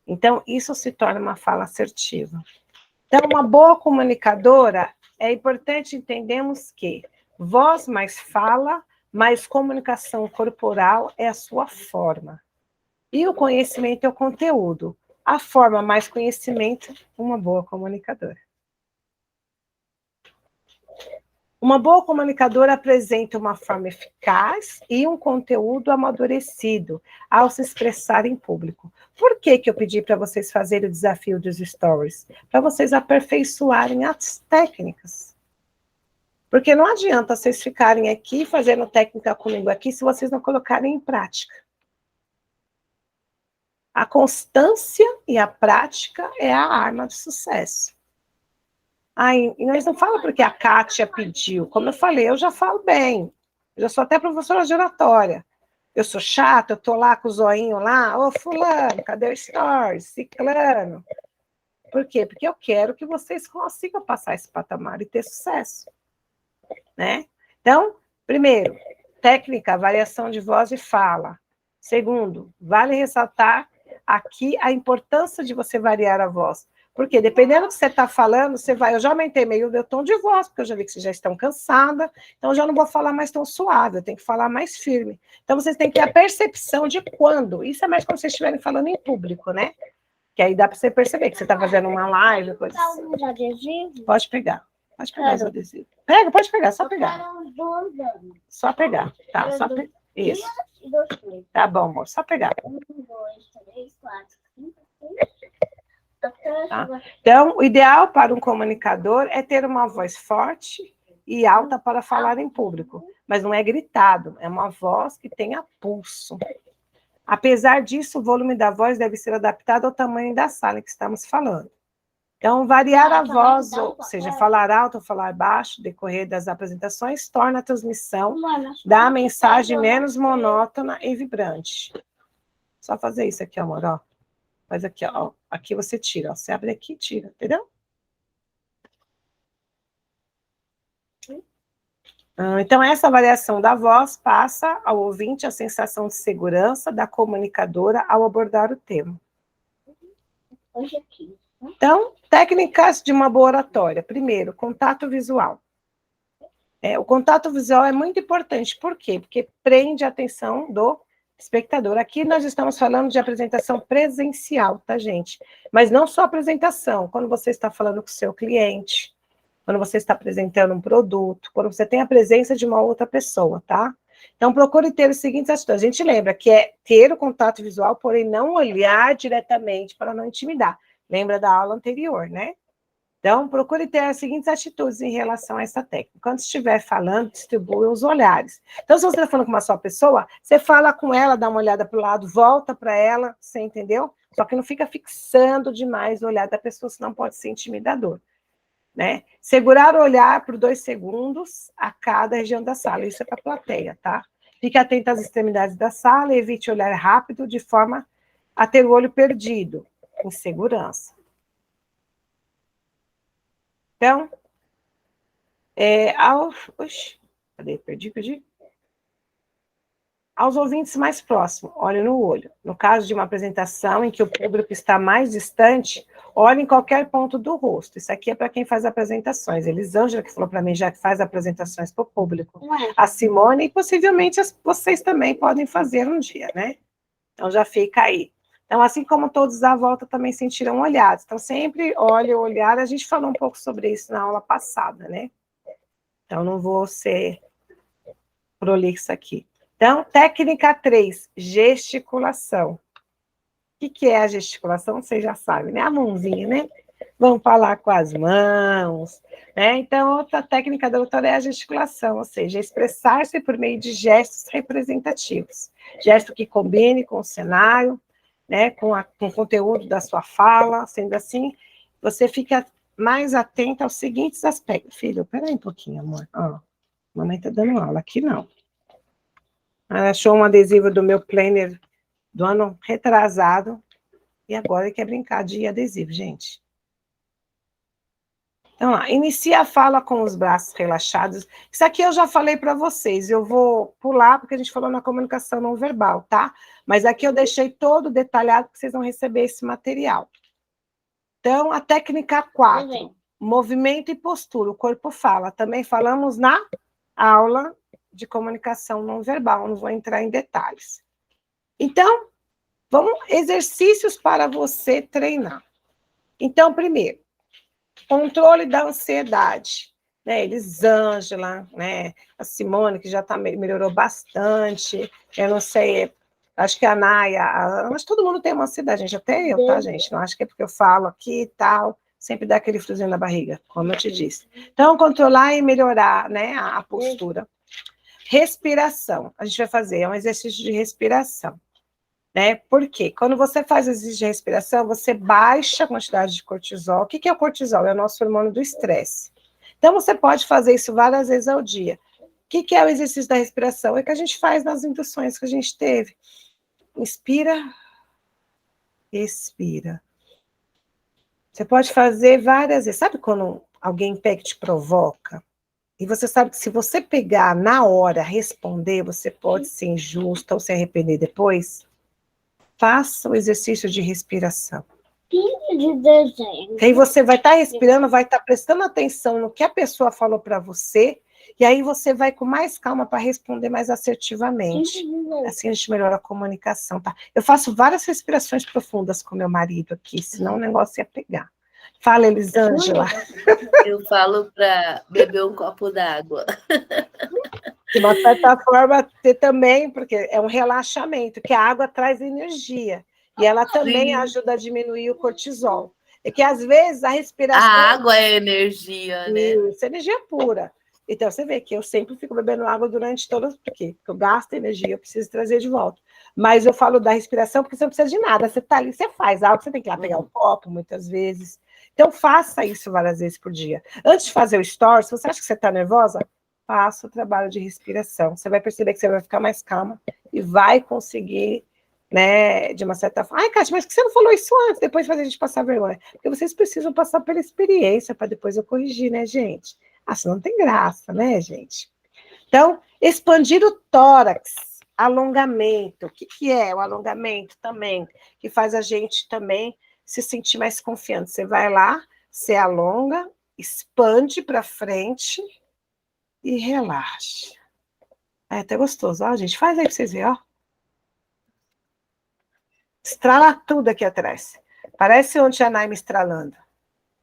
Então, isso se torna uma fala assertiva. Então, uma boa comunicadora, é importante entendermos que voz mais fala, mais comunicação corporal é a sua forma. E o conhecimento é o conteúdo. A forma mais conhecimento, uma boa comunicadora. Uma boa comunicadora apresenta uma forma eficaz e um conteúdo amadurecido ao se expressar em público. Por que eu pedi para vocês fazerem o desafio dos stories? Para vocês aperfeiçoarem as técnicas. Porque não adianta vocês ficarem aqui fazendo técnica comigo aqui se vocês não colocarem em prática. A constância e a prática é a arma do sucesso. E nós não falamos porque a Kátia pediu. Como eu falei, eu já falo bem. Eu já sou até professora de oratória. Eu sou chata, eu tô lá com o zoinho lá, ô fulano, cadê o stories? Ciclano. Por quê? Porque eu quero que vocês consigam passar esse patamar e ter sucesso, né? Então, primeiro, técnica, variação de voz e fala. Segundo, vale ressaltar aqui a importância de você variar a voz. Porque dependendo do que você está falando, você vai... Eu já aumentei meio o meu tom de voz, porque eu já vi que vocês já estão cansada, então eu já não vou falar mais tão suave, eu tenho que falar mais firme. Então, vocês têm que ter a percepção de quando. Isso é mais quando vocês estiverem falando em público, né? Que aí dá para você perceber que você está fazendo uma live, coisa assim. Pode pegar. Pode pegar os adesivos. Pega, pode pegar, só pegar. Só pegar, tá? Só pe... Isso. Tá bom, amor, só pegar. 1, 2, 3, 4, 5, 6. Tá? Então, o ideal para um comunicador é ter uma voz forte e alta para falar em público, mas não é gritado, é uma voz que tenha pulso. Apesar disso, o volume da voz deve ser adaptado ao tamanho da sala que estamos falando. Então, variar a voz, ou seja, falar alto ou falar baixo, decorrer das apresentações, torna a transmissão da mensagem menos monótona e vibrante. Só fazer isso aqui, amor, ó. Faz aqui, ó. Aqui você tira, ó. Você abre aqui e tira, entendeu? Então, essa variação da voz passa ao ouvinte a sensação de segurança da comunicadora ao abordar o tema. Então, técnicas de uma boa oratória. Primeiro, contato visual. O contato visual é muito importante. Por quê? Porque prende a atenção do espectador. Aqui nós estamos falando de apresentação presencial, tá, gente? Mas não só apresentação. Quando você está falando com o seu cliente, quando você está apresentando um produto, quando você tem a presença de uma outra pessoa, tá? Então, procure ter os seguintes atitudes. A gente lembra que é ter o contato visual, porém não olhar diretamente para não intimidar. Lembra da aula anterior, né? Então, procure ter as seguintes atitudes em relação a essa técnica. Quando estiver falando, distribua os olhares. Então, se você está falando com uma só pessoa, você fala com ela, dá uma olhada para o lado, volta para ela, você entendeu? Só que não fica fixando demais o olhar da pessoa, senão pode ser intimidador. Né? Segurar o olhar por 2 segundos a cada região da sala. Isso é para a plateia, tá? Fique atento às extremidades da sala e evite olhar rápido de forma a ter o olho perdido, em segurança. Então, perdi. Aos ouvintes mais próximos, olhe no olho. No caso de uma apresentação em que o público está mais distante, olhe em qualquer ponto do rosto. Isso aqui é para quem faz apresentações. Elisângela, que falou para mim, já que faz apresentações para o público. A Simone, e possivelmente vocês também podem fazer um dia, né? Então, já fica aí. Então, assim como todos à volta também sentiram olhados. Então, sempre olhe o olhar. A gente falou um pouco sobre isso na aula passada, né? Então, não vou ser prolixa aqui. Então, técnica 3, gesticulação. O que é a gesticulação? Vocês já sabem, né? A mãozinha, né? Vamos falar com as mãos, né? Então, outra técnica da oratória é a gesticulação, ou seja, expressar-se por meio de gestos representativos. Gesto que combine com o cenário, né? Com o conteúdo da sua fala. Sendo assim, você fica mais atento aos seguintes aspectos. Filho, peraí um pouquinho, amor. Ó, mamãe tá dando aula, aqui não. Ela achou um adesivo do meu planner do ano retrasado, e agora quer brincar de adesivo, gente. Então, lá, inicia a fala com os braços relaxados. Isso aqui eu já falei para vocês, eu vou pular, porque a gente falou na comunicação não verbal, tá? Mas aqui eu deixei todo detalhado, porque vocês vão receber esse material. Então, a técnica 4, movimento e postura, o corpo fala. Também falamos na aula de comunicação não verbal, não vou entrar em detalhes. Então, exercícios para você treinar. Então, primeiro, controle da ansiedade, né? Elisângela, né? A Simone, que já melhorou bastante, eu não sei, acho que a Naya, mas todo mundo tem uma ansiedade, gente, até eu, tá, gente? Não acho que é porque eu falo aqui e tal, sempre dá aquele friozinho na barriga, como eu te disse. Então, controlar e melhorar, né, a postura. Respiração, a gente vai fazer, um exercício de respiração, né? Por quê? Quando você faz o exercício de respiração, você baixa a quantidade de cortisol. O que é o cortisol? É o nosso hormônio do estresse. Então, você pode fazer isso várias vezes ao dia. que é o exercício da respiração? É que a gente faz nas induções que a gente teve. Inspira, expira. Você pode fazer várias vezes. Sabe quando alguém pega e te provoca? E você sabe que se você pegar na hora, responder, você pode ser injusto ou se arrepender depois? Faça o exercício de respiração. De desenho. Aí você vai estar respirando, vai estar prestando atenção no que a pessoa falou para você, e aí você vai com mais calma para responder mais assertivamente. Assim a gente melhora a comunicação, tá? Eu faço várias respirações profundas com meu marido aqui, senão o negócio ia pegar. Fala, Elisângela. Eu falo para beber um copo d'água. De uma certa forma, ter também, porque é um relaxamento, que a água traz energia. E ela também ajuda a diminuir o cortisol. É que, às vezes, a respiração... A água é energia, né? Isso, energia pura. Então, você vê que eu sempre fico bebendo água durante todas... Porque eu gasto energia, eu preciso trazer de volta. Mas eu falo da respiração porque você não precisa de nada. Você está ali, você faz algo, você tem que ir lá pegar um copo, muitas vezes. Então, faça isso várias vezes por dia. Antes de fazer o story, se você acha que você está nervosa, faça o trabalho de respiração. Você vai perceber que você vai ficar mais calma e vai conseguir, né, de uma certa forma. Ai, Kátia, mas por que você não falou isso antes, depois de fazer a gente passar vergonha? Porque vocês precisam passar pela experiência para depois eu corrigir, né, gente? Ah, senão não tem graça, né, gente? Então, expandir o tórax, alongamento. O que é o alongamento também? Que faz a gente também se sentir mais confiante. Você vai lá, você alonga, expande para frente e relaxa. É até gostoso, ó, gente. Faz aí para vocês verem, ó. Estrala tudo aqui atrás. Parece ontem a Naime estralando.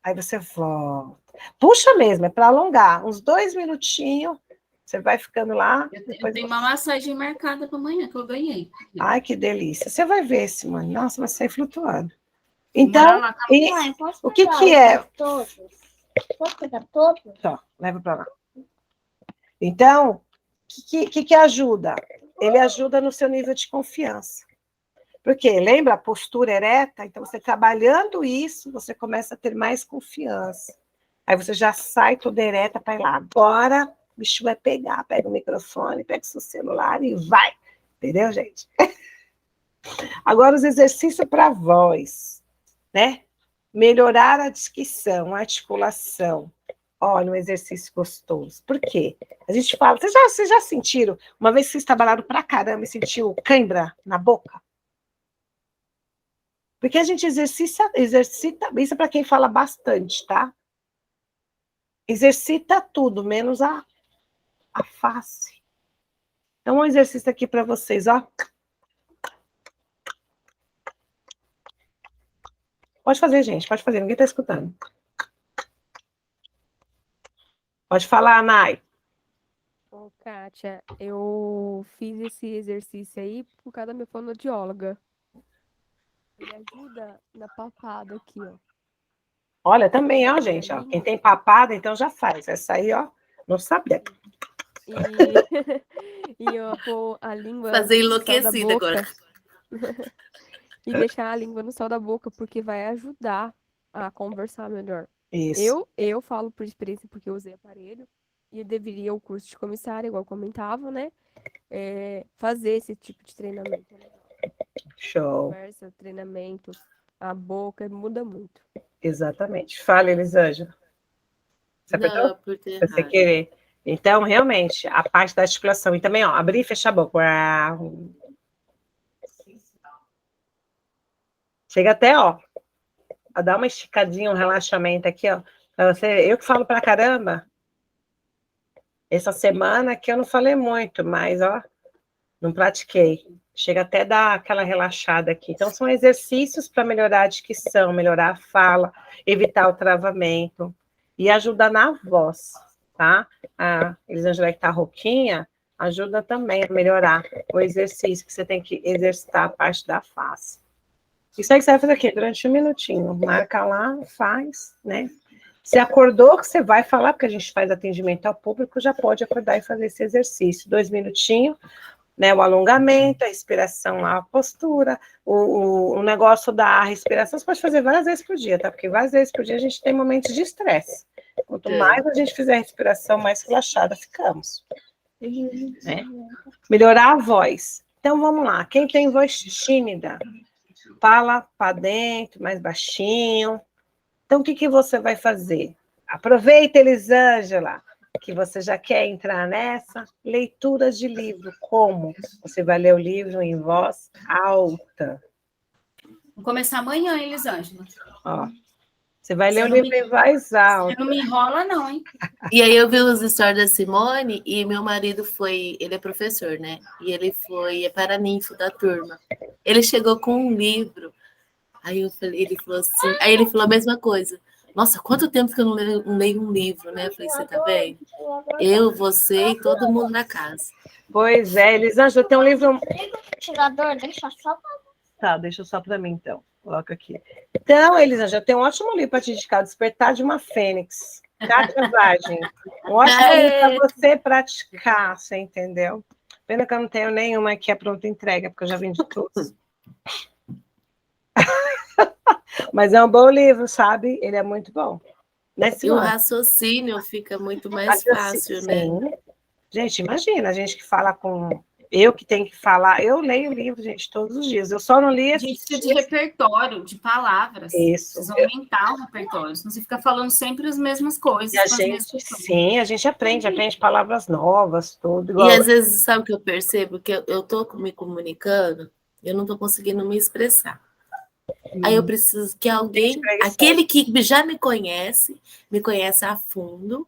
Aí você volta. Puxa mesmo, é para alongar. Uns 2 minutinhos, você vai ficando lá. Eu tenho uma massagem marcada para amanhã, que eu ganhei. Ai, que delícia. Você vai ver, Simone. Nossa, vai sair flutuando. Então, Mãe, o que é? Todos? Posso pegar todos? Só, leva para lá. Então, o que ajuda? Ele ajuda no seu nível de confiança. Porque, lembra a postura ereta? Então, você trabalhando isso, você começa a ter mais confiança. Aí você já sai toda ereta para ir lá. Agora, o bicho vai pegar. Pega o microfone, pega o seu celular e vai. Entendeu, gente? Agora, os exercícios para voz, né? Melhorar a dicção, a articulação. Olha, um exercício gostoso. Por quê? A gente fala... Vocês já sentiram? Uma vez que vocês trabalharam pra caramba e sentiu cãibra na boca? Porque a gente exercita, isso é para quem fala bastante, tá? Exercita tudo, menos a face. Então, um exercício aqui para vocês, ó. Pode fazer, gente, pode fazer, ninguém tá escutando. Pode falar, Nai. Ô, Kátia, eu fiz esse exercício aí por causa da minha fonoaudióloga. Ele ajuda na papada aqui, ó. Olha, também, ó, gente, ó. Quem tem papada, então já faz. Essa aí, ó, não sabia. E eu pôr a língua Fazer no céu da enlouquecida boca. agora. E deixar a língua no céu da boca, porque vai ajudar a conversar melhor. Isso. Eu falo por experiência, porque eu usei aparelho, e eu deveria o curso de comissária, igual comentava, né? Fazer esse tipo de treinamento. Né? Show. Conversa, treinamento, a boca, muda muito. Exatamente. Fala, Elisângela. Você apertou? Não, por ter Você errado. querer. Então, realmente, a parte da articulação. E também, ó, abrir e fechar a boca. Chega até, ó, a dar uma esticadinha, um relaxamento aqui, ó. Pra você, eu que falo pra caramba. Essa semana aqui eu não falei muito, mas, ó, não pratiquei. Chega até a dar aquela relaxada aqui. Então, são exercícios para melhorar a dicção, melhorar a fala, evitar o travamento e ajudar na voz, tá? A Elisângela que tá rouquinha, ajuda também a melhorar o exercício, que você tem que exercitar a parte da face. Isso aí que você vai fazer aqui durante 1 minutinho. Marca lá, faz, né? Se acordou que você vai falar, porque a gente faz atendimento ao público, já pode acordar e fazer esse exercício. 2 minutinhos, né? O alongamento, a respiração, a postura, o negócio da respiração, você pode fazer várias vezes por dia, tá? Porque várias vezes por dia a gente tem momentos de estresse. Quanto mais a gente fizer a respiração, mais relaxada ficamos. né? Melhorar a voz. Então, vamos lá. Quem tem voz tímida, fala para dentro, mais baixinho. Então, o que você vai fazer? Aproveita, Elisângela, que você já quer entrar nessa. Leituras de livro. Como? Você vai ler o livro em voz alta. Vou começar amanhã, Elisângela. Ó, você vai ler o livro em voz alta. Você não me enrola, não, hein? E aí eu vi os stories da Simone e meu marido ele é professor, né? E ele foi paraninfo da turma. Ele chegou com um livro. Aí ele falou assim, aí ele falou a mesma coisa. Nossa, quanto tempo que eu não leio um livro, né? Eu falei, você tá vendo? Eu, você e todo mundo na casa. Pois é, Elisângela, tem um livro... Tirador, deixa só pra... Tá, deixa só para mim, então. Coloca aqui. Então, Elisângela, tem um ótimo livro para te indicar, Despertar de uma Fênix. Kátia Vargem. Um ótimo livro para você praticar, você entendeu? Pena que eu não tenho nenhuma aqui a pronta entrega, porque eu já vendi todos. Mas é um bom livro, sabe? Ele é muito bom. Né, E o raciocínio fica muito mais fácil, né? Gente, imagina, a gente que fala com... Eu que tenho que falar... Eu leio livro, gente, todos os dias. Eu só não li... A gente precisa de repertório, de palavras. Isso. Precisa aumentar o repertório. Senão você fica falando sempre as mesmas coisas. E a gente, sim, a gente aprende palavras novas, tudo. Igual... E às vezes, sabe o que eu percebo? Que eu tô me comunicando, eu não tô conseguindo me expressar. Aí eu preciso que alguém, aquele que já me conhece a fundo,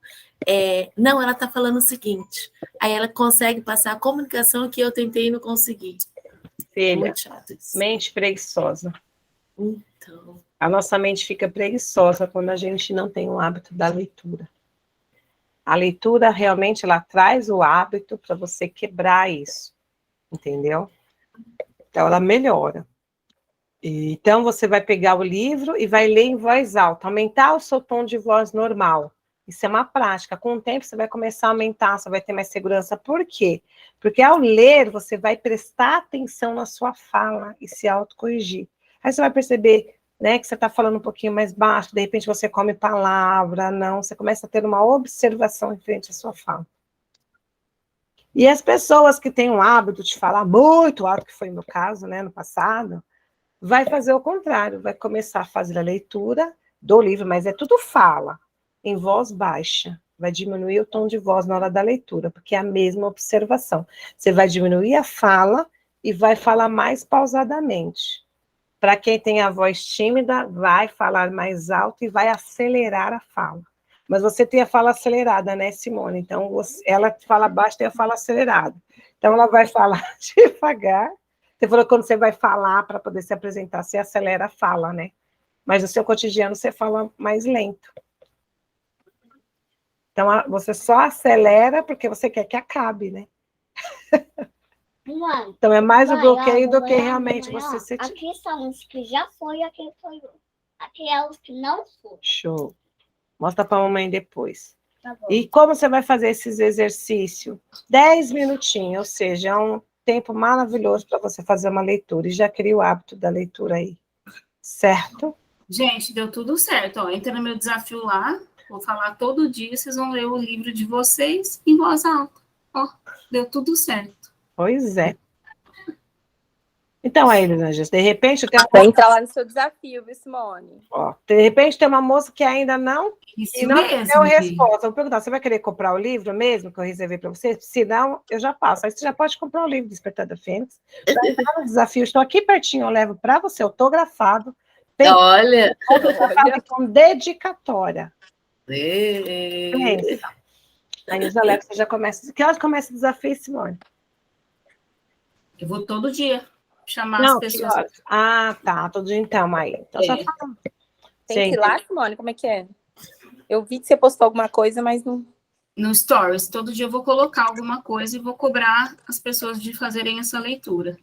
não, ela está falando o seguinte, aí ela consegue passar a comunicação que eu tentei e não consegui. Filha, muito chato isso. Mente preguiçosa. Então... A nossa mente fica preguiçosa quando a gente não tem o hábito da leitura. A leitura realmente ela traz o hábito para você quebrar isso, entendeu? Então ela melhora. Então, você vai pegar o livro e vai ler em voz alta, aumentar o seu tom de voz normal. Isso é uma prática. Com o tempo, você vai começar a aumentar, você vai ter mais segurança. Por quê? Porque ao ler, você vai prestar atenção na sua fala e se autocorrigir. Aí você vai perceber, né, que você está falando um pouquinho mais baixo, de repente você come palavra, não, você começa a ter uma observação em frente à sua fala. E as pessoas que têm o hábito de falar muito alto, que foi o meu caso, né, no passado, vai fazer o contrário, vai começar a fazer a leitura do livro, mas é tudo fala, em voz baixa. Vai diminuir o tom de voz na hora da leitura, porque é a mesma observação. Você vai diminuir a fala e vai falar mais pausadamente. Para quem tem a voz tímida, vai falar mais alto e vai acelerar a fala. Mas você tem a fala acelerada, né, Simone? Então, ela fala baixo e eu falo acelerado. Então, ela vai falar devagar. Você falou que quando você vai falar para poder se apresentar, você acelera a fala, né? Mas no seu cotidiano você fala mais lento. Então, você só acelera porque você quer que acabe, né? Mãe, então, é mais o bloqueio do que realmente você se... Aqui são os que já foi e aqui foi outro. Aqui é os que não foi. Show. Mostra para a mamãe depois. Tá bom. E como você vai fazer esses exercícios? 10 minutinhos, ou seja, é um tempo maravilhoso para você fazer uma leitura. E já cria o hábito da leitura aí. Certo? Gente, deu tudo certo. Ó, entra no meu desafio lá. Vou falar todo dia. Vocês vão ler o livro de vocês em voz alta. Ó, deu tudo certo. Pois é. Então, aí, Elisângela, de repente... Vai entrar lá no seu desafio, viu, Simone? Ó, de repente tem uma moça que ainda não... Isso não mesmo, deu resposta. Vou perguntar, você vai querer comprar o livro mesmo que eu reservei para você? Se não, eu já passo. Aí você já pode comprar o livro Despertar da Fênix. Vai entrar no desafio. Estou aqui pertinho, eu levo para você, autografado. Olha! Com dedicatória. Ei. Aí eu já levo, você já começa... Que horas começa o desafio, Simone? Eu vou todo dia chamar as pessoas. Ah, tá. Todo dia então, aí. Então, só fala. Tem que ir lá, Simone? Como é que é? Eu vi que você postou alguma coisa, mas não... No Stories. Todo dia eu vou colocar alguma coisa e vou cobrar as pessoas de fazerem essa leitura.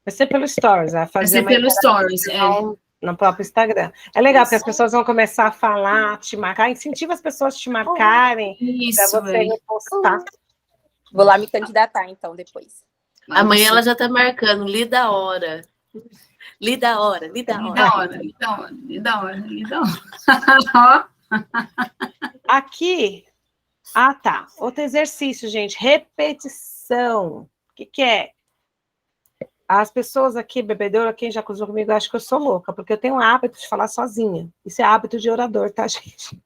Vai ser pelo Stories. Vai ser pelo Stories, no próprio Instagram. É legal, porque as pessoas vão começar a falar, te marcar. Incentiva as pessoas a te marcarem para você repostar. Vou lá me candidatar, então, depois. Amanhã ela já está marcando, li da hora. Li da hora, li da hora. Li da hora. Aqui, Ah, tá. Outro exercício, gente. Repetição. O que é? As pessoas aqui, bebedoura, quem já cruzou comigo, acho que eu sou louca, porque eu tenho o hábito de falar sozinha. Isso é hábito de orador, tá, gente?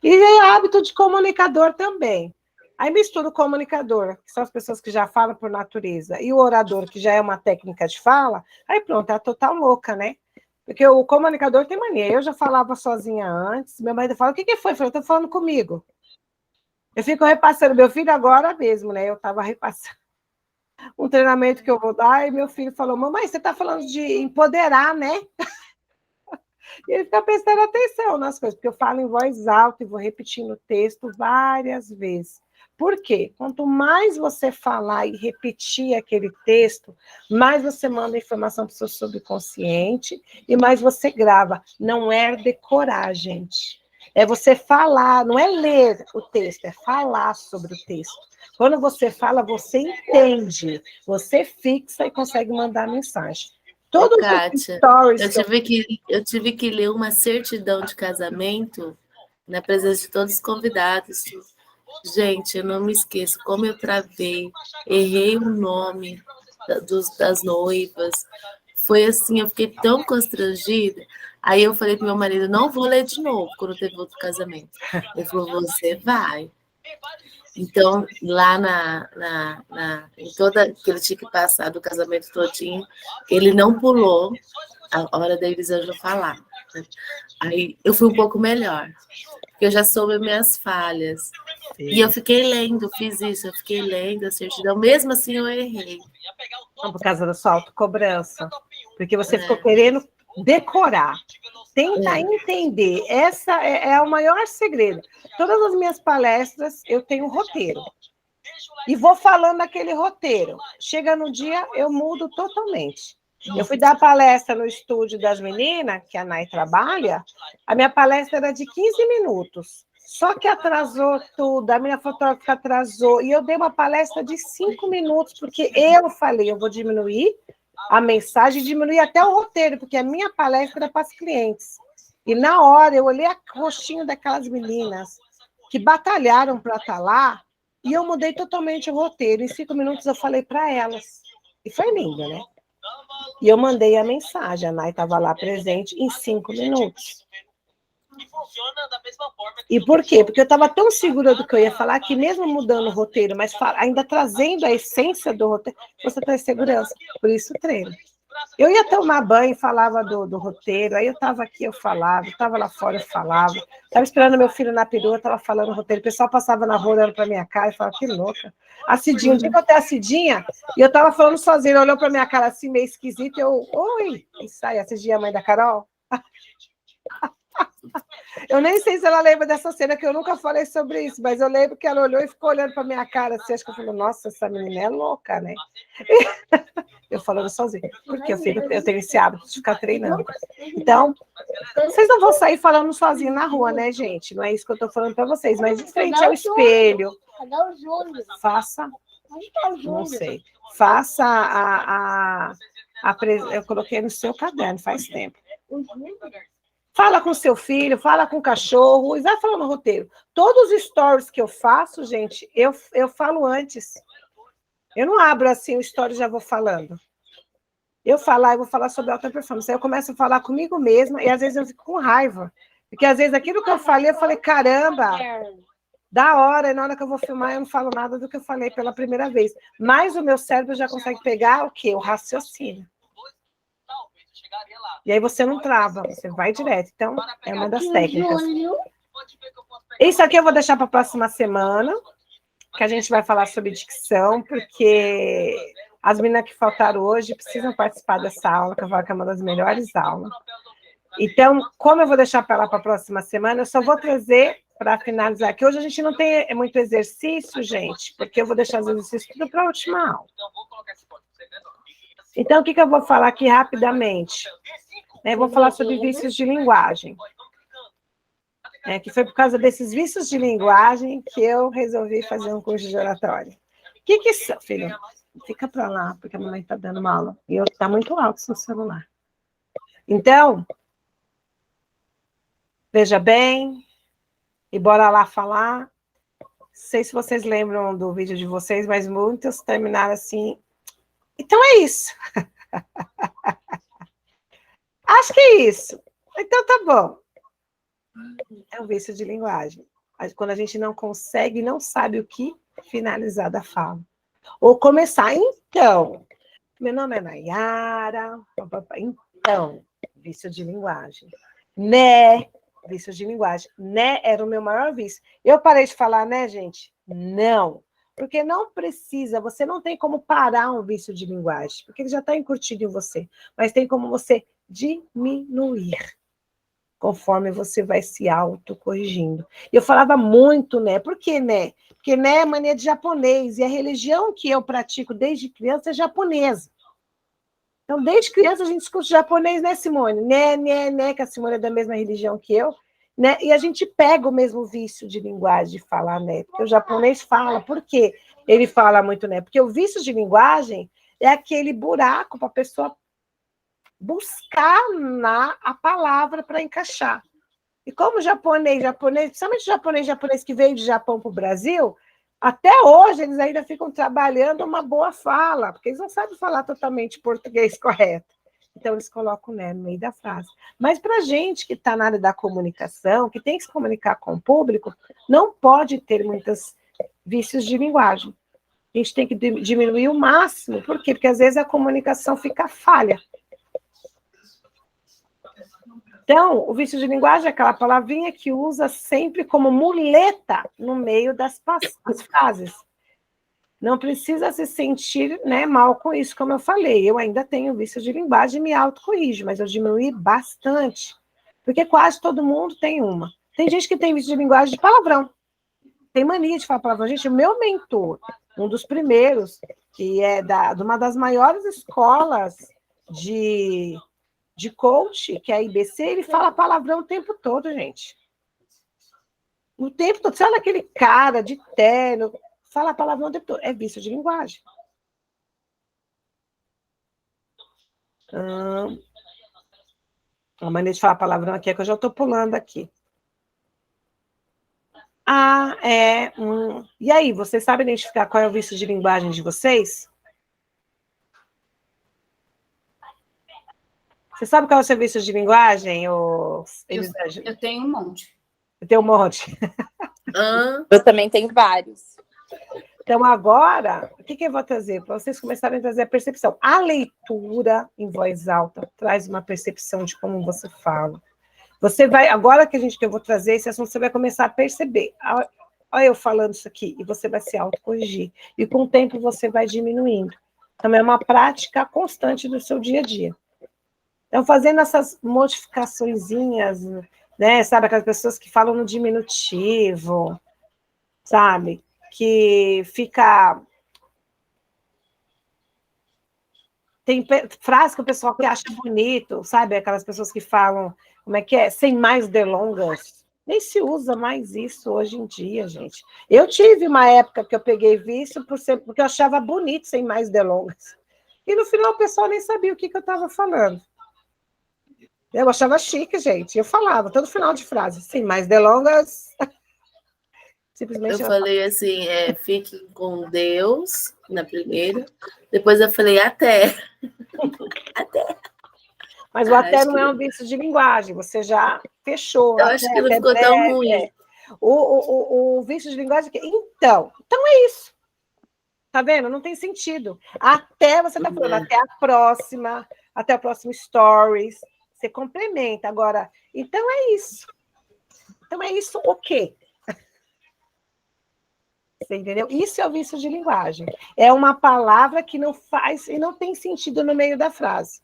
E é hábito de comunicador também. Aí mistura o comunicador, que são as pessoas que já falam por natureza, e o orador, que já é uma técnica de fala, aí pronto, é a total louca, né? Porque o comunicador tem mania. Eu já falava sozinha antes, meu marido fala, o que foi? Eu falei, eu tô falando comigo. Eu fico repassando, meu filho agora mesmo, né? Eu estava repassando um treinamento que eu vou dar, e meu filho falou, mamãe, você está falando de empoderar, né? E ele fica prestando atenção nas coisas, porque eu falo em voz alta e vou repetindo o texto várias vezes. Por quê? Quanto mais você falar e repetir aquele texto, mais você manda informação para o seu subconsciente e mais você grava. Não é decorar, gente. É você falar, não é ler o texto, é falar sobre o texto. Quando você fala, você entende, você fixa e consegue mandar mensagem. Todos os stories eu tive que ler uma certidão de casamento na presença de todos os convidados. Gente, eu não me esqueço como eu travei, errei o nome das noivas. Foi assim, eu fiquei tão constrangida. Aí eu falei para meu marido, não vou ler de novo quando teve outro casamento. Ele falou, você vai. Então, lá em toda que ele tinha que passar do casamento todinho, ele não pulou a hora da Elisângela falar. Aí eu fui um pouco melhor, porque eu já soube minhas falhas. Sim. E eu fiquei lendo, fiz isso, eu fiquei lendo a certidão, mesmo assim eu errei. Não, por causa da sua autocobrança, porque você ficou querendo decorar. Tenta entender. Essa é o maior segredo. Todas as minhas palestras, eu tenho um roteiro. E vou falando daquele roteiro. Chega no dia, eu mudo totalmente. Eu fui dar palestra no estúdio das meninas, que a Nai trabalha, a minha palestra era de 15 minutos. Só que atrasou tudo, a minha fotógrafa atrasou, e eu dei uma palestra de 5 minutos, porque eu falei, eu vou diminuir a mensagem, diminuir até o roteiro, porque a minha palestra era para os clientes. E na hora, eu olhei o rostinho daquelas meninas que batalharam para estar lá, e eu mudei totalmente o roteiro. Em 5 minutos eu falei para elas. E foi lindo, né? E eu mandei a mensagem, a Nai estava lá presente em 5 minutos. E por quê? Porque eu estava tão segura do que eu ia falar, que mesmo mudando o roteiro, mas ainda trazendo a essência do roteiro, você traz segurança. Por isso treino. Eu ia tomar banho, falava do roteiro, aí eu estava aqui, eu falava, estava lá fora, eu falava, estava esperando meu filho na perua, estava falando o roteiro, o pessoal passava na rua olhando para minha cara e falava, que louca. A Cidinha, um dia que eu tenho a Cidinha, e eu estava falando sozinha, ela olhou para minha cara assim, meio esquisita, e eu, oi, e sai, a Cidinha, a mãe da Carol? Eu nem sei se ela lembra dessa cena, que eu nunca falei sobre isso, mas eu lembro que ela olhou e ficou olhando para minha cara, assim, acho que eu falei, nossa, essa menina é louca, né? Eu falando sozinha, porque eu tenho esse hábito de ficar treinando. Então, vocês não vão sair falando sozinho na rua, né, gente? Não é isso que eu estou falando para vocês, mas em frente ao espelho, faça, não sei, faça eu coloquei no seu caderno, faz tempo. Fala com seu filho, fala com o cachorro, e vai falando no roteiro. Todos os stories que eu faço, gente, eu falo antes. Eu não abro assim o story e já vou falando. Eu vou falar sobre alta performance. Aí eu começo a falar comigo mesma, e às vezes eu fico com raiva. Porque às vezes aquilo que eu falei, caramba, da hora, e na hora que eu vou filmar, eu não falo nada do que eu falei pela primeira vez. Mas o meu cérebro já consegue pegar o quê? O raciocínio. E aí você não trava, você vai direto. Então, é uma das técnicas. Isso aqui eu vou deixar para a próxima semana, que a gente vai falar sobre dicção, porque as meninas que faltaram hoje precisam participar dessa aula, que eu falo que é uma das melhores aulas. Então, como eu vou deixar para lá para a próxima semana, eu só vou trazer para finalizar, que hoje a gente não tem muito exercício, gente, porque eu vou deixar os exercícios tudo para a última aula. Então, o que eu vou falar aqui rapidamente? Eu vou falar sobre vícios de linguagem. Que foi por causa desses vícios de linguagem que eu resolvi fazer um curso de oratória. O que são, filho? Fica para lá, porque a mamãe está dando uma aula. E está muito alto seu celular. Então, veja bem, E bora lá falar. Não sei se vocês lembram do vídeo de vocês, mas muitos terminaram assim. Então é isso. Acho que é isso. Então tá bom. É um vício de linguagem. Quando a gente não consegue, não sabe o que finalizar da fala. Ou começar. Então, meu nome é Nayara. Então, vício de linguagem. Né? Vício de linguagem. Né era o meu maior vício. Eu parei de falar, né, gente? Não. Porque não precisa, você não tem como parar um vício de linguagem, porque ele já está incutido em você. Mas tem como você diminuir, conforme você vai se autocorrigindo. Eu falava muito, né? Por que, né? Porque, né, é mania de japonês, e a religião que eu pratico desde criança é japonesa. Então, desde criança, a gente escuta japonês, né, Simone? Né, que a Simone é da mesma religião que eu, né? E a gente pega o mesmo vício de linguagem de falar, né? Porque o japonês fala, por quê? Ele fala muito, né? Porque o vício de linguagem é aquele buraco para a pessoa buscar a palavra para encaixar. E como o japonês, principalmente o japonês que veio de Japão para o Brasil, até hoje eles ainda ficam trabalhando uma boa fala, porque eles não sabem falar totalmente português correto. Então, eles colocam né, no meio da frase. Mas para a gente que está na área da comunicação, que tem que se comunicar com o público, não pode ter muitos vícios de linguagem. A gente tem que diminuir o máximo. Por quê? Porque às vezes a comunicação fica falha. Então, o vício de linguagem é aquela palavrinha que usa sempre como muleta no meio das frases. Não precisa se sentir né, mal com isso, como eu falei. Eu ainda tenho vício de linguagem e me autocorrijo, mas eu diminuí bastante. Porque quase todo mundo tem uma. Tem gente que tem vício de linguagem de palavrão. Tem mania de falar palavrão. Gente, o meu mentor, um dos primeiros, que é de uma das maiores escolas de coach, que é a IBC, ele fala palavrão o tempo todo, gente. O tempo todo. Sabe aquele cara de terno, fala palavrão o tempo todo. É vício de linguagem. A maneira de falar palavrão aqui é que eu já estou pulando aqui. E aí, vocês sabem identificar qual é o vício de linguagem de vocês? Você sabe qual é o seu vício de linguagem? Eu tenho um monte. Eu tenho um monte. Eu também tenho vários. Então, agora, o que eu vou trazer? Para vocês começarem a trazer a percepção. A leitura em voz alta traz uma percepção de como você fala. Você vai, agora que eu vou trazer esse assunto, você vai começar a perceber. Olha eu falando isso aqui, e você vai se autocorrigir. E com o tempo você vai diminuindo. Então, é uma prática constante do seu dia a dia. Então, fazendo essas modificaçõezinhas, né? Sabe, aquelas pessoas que falam no diminutivo, sabe? Que fica... Tem frase que o pessoal que acha bonito, sabe? Aquelas pessoas que falam, como é que é? Sem mais delongas. Nem se usa mais isso hoje em dia, gente. Eu tive uma época que eu peguei vício porque eu achava bonito sem mais delongas. E no final o pessoal nem sabia o que eu estava falando. Eu achava chique, gente. Eu falava todo final de frase, sem mais delongas. Simplesmente eu falei assim, fique com Deus na primeira. Depois eu falei até. Até. Mas o até não é um vício de linguagem, você já fechou. Eu acho que não ficou tão ruim. O vício de linguagem... Então é isso. Tá vendo? Não tem sentido. Até você tá falando, até a próxima, até o próximo stories. Você complementa. Agora, então é isso. Então é isso o quê? Você entendeu? Isso é o vício de linguagem. É uma palavra que não faz e não tem sentido no meio da frase.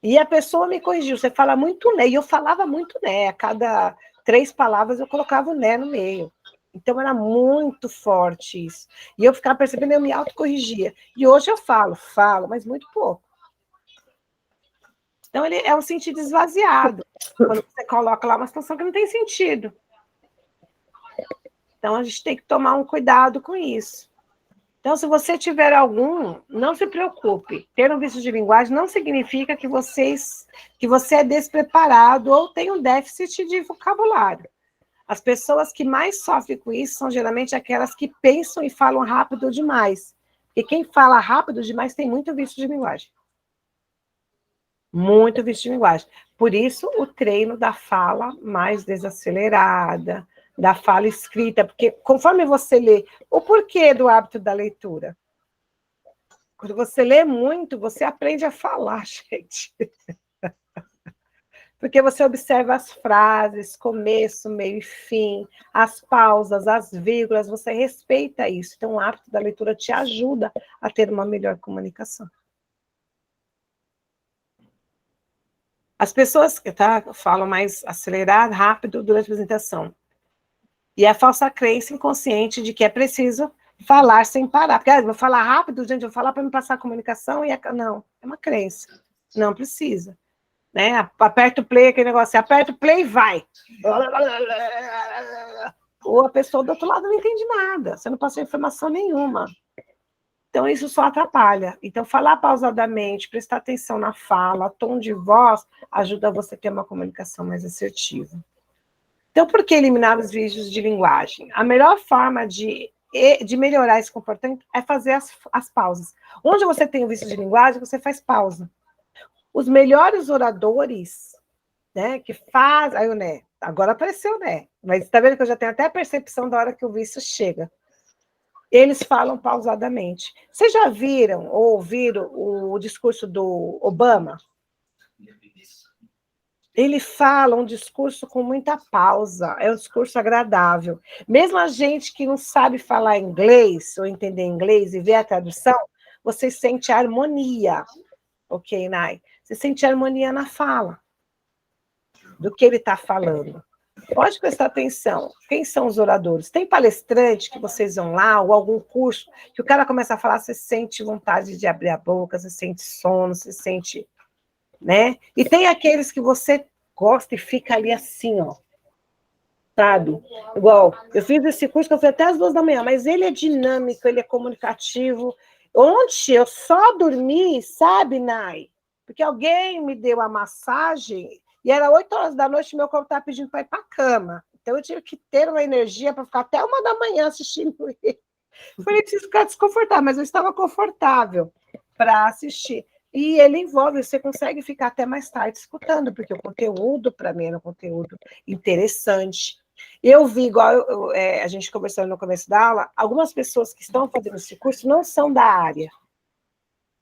E a pessoa me corrigiu, você fala muito né, e eu falava muito né, a cada 3 palavras eu colocava o né no meio. Então era muito forte isso. E eu ficava percebendo, eu me autocorrigia. E hoje eu falo, mas muito pouco. Então ele é um sentido esvaziado, quando você coloca lá uma situação que não tem sentido. Então a gente tem que tomar um cuidado com isso. Então, se você tiver algum, não se preocupe. Ter um vício de linguagem não significa que você é despreparado ou tem um déficit de vocabulário. As pessoas que mais sofrem com isso são geralmente aquelas que pensam e falam rápido demais. E quem fala rápido demais tem muito vício de linguagem. Muito vício de linguagem. Por isso, o treino da fala mais desacelerada, da fala escrita, porque conforme você lê, o porquê do hábito da leitura? Quando você lê muito, você aprende a falar, gente. Porque você observa as frases, começo, meio e fim, as pausas, as vírgulas, você respeita isso. Então, o hábito da leitura te ajuda a ter uma melhor comunicação. As pessoas que falam mais acelerado, rápido durante a apresentação. E a falsa crença inconsciente de que é preciso falar sem parar. Porque vou falar rápido, gente, vou falar para me passar a comunicação. Não, é uma crença. Não precisa. Né? Aperta o play, aquele negócio, aperta o play e vai. Ou a pessoa do outro lado não entende nada, você não passou informação nenhuma. Então, isso só atrapalha. Então, falar pausadamente, prestar atenção na fala, tom de voz, ajuda você a ter uma comunicação mais assertiva. Então, por que eliminar os vícios de linguagem? A melhor forma de melhorar esse comportamento é fazer as pausas. Onde você tem o vício de linguagem, você faz pausa. Os melhores oradores, né, que faz... Aí o Né, agora apareceu o Né, mas está vendo que eu já tenho até a percepção da hora que o vício chega. Eles falam pausadamente. Vocês já viram ou ouviram o discurso do Obama? Ele fala um discurso com muita pausa, é um discurso agradável. Mesmo a gente que não sabe falar inglês, ou entender inglês e ver a tradução, você sente a harmonia, ok, Nai? Você sente a harmonia na fala, do que ele está falando. Pode prestar atenção, quem são os oradores? Tem palestrante que vocês vão lá, ou algum curso, que o cara começa a falar, você sente vontade de abrir a boca, você sente sono, você sente... né? E tem aqueles que você gosta e fica ali assim, ó, sabe? Igual, eu fiz esse curso que eu fui até às 2h, mas ele é dinâmico, ele é comunicativo. Ontem eu só dormi, sabe, Nai? Porque alguém me deu a massagem e era 8h e meu corpo estava pedindo para ir para a cama. Então eu tive que ter uma energia para ficar até 1h assistindo ele. Falei, preciso ficar desconfortável, mas eu estava confortável para assistir. E ele envolve, você consegue ficar até mais tarde escutando, porque o conteúdo, para mim, era um conteúdo interessante. Eu vi, igual a gente conversando no começo da aula, algumas pessoas que estão fazendo esse curso não são da área.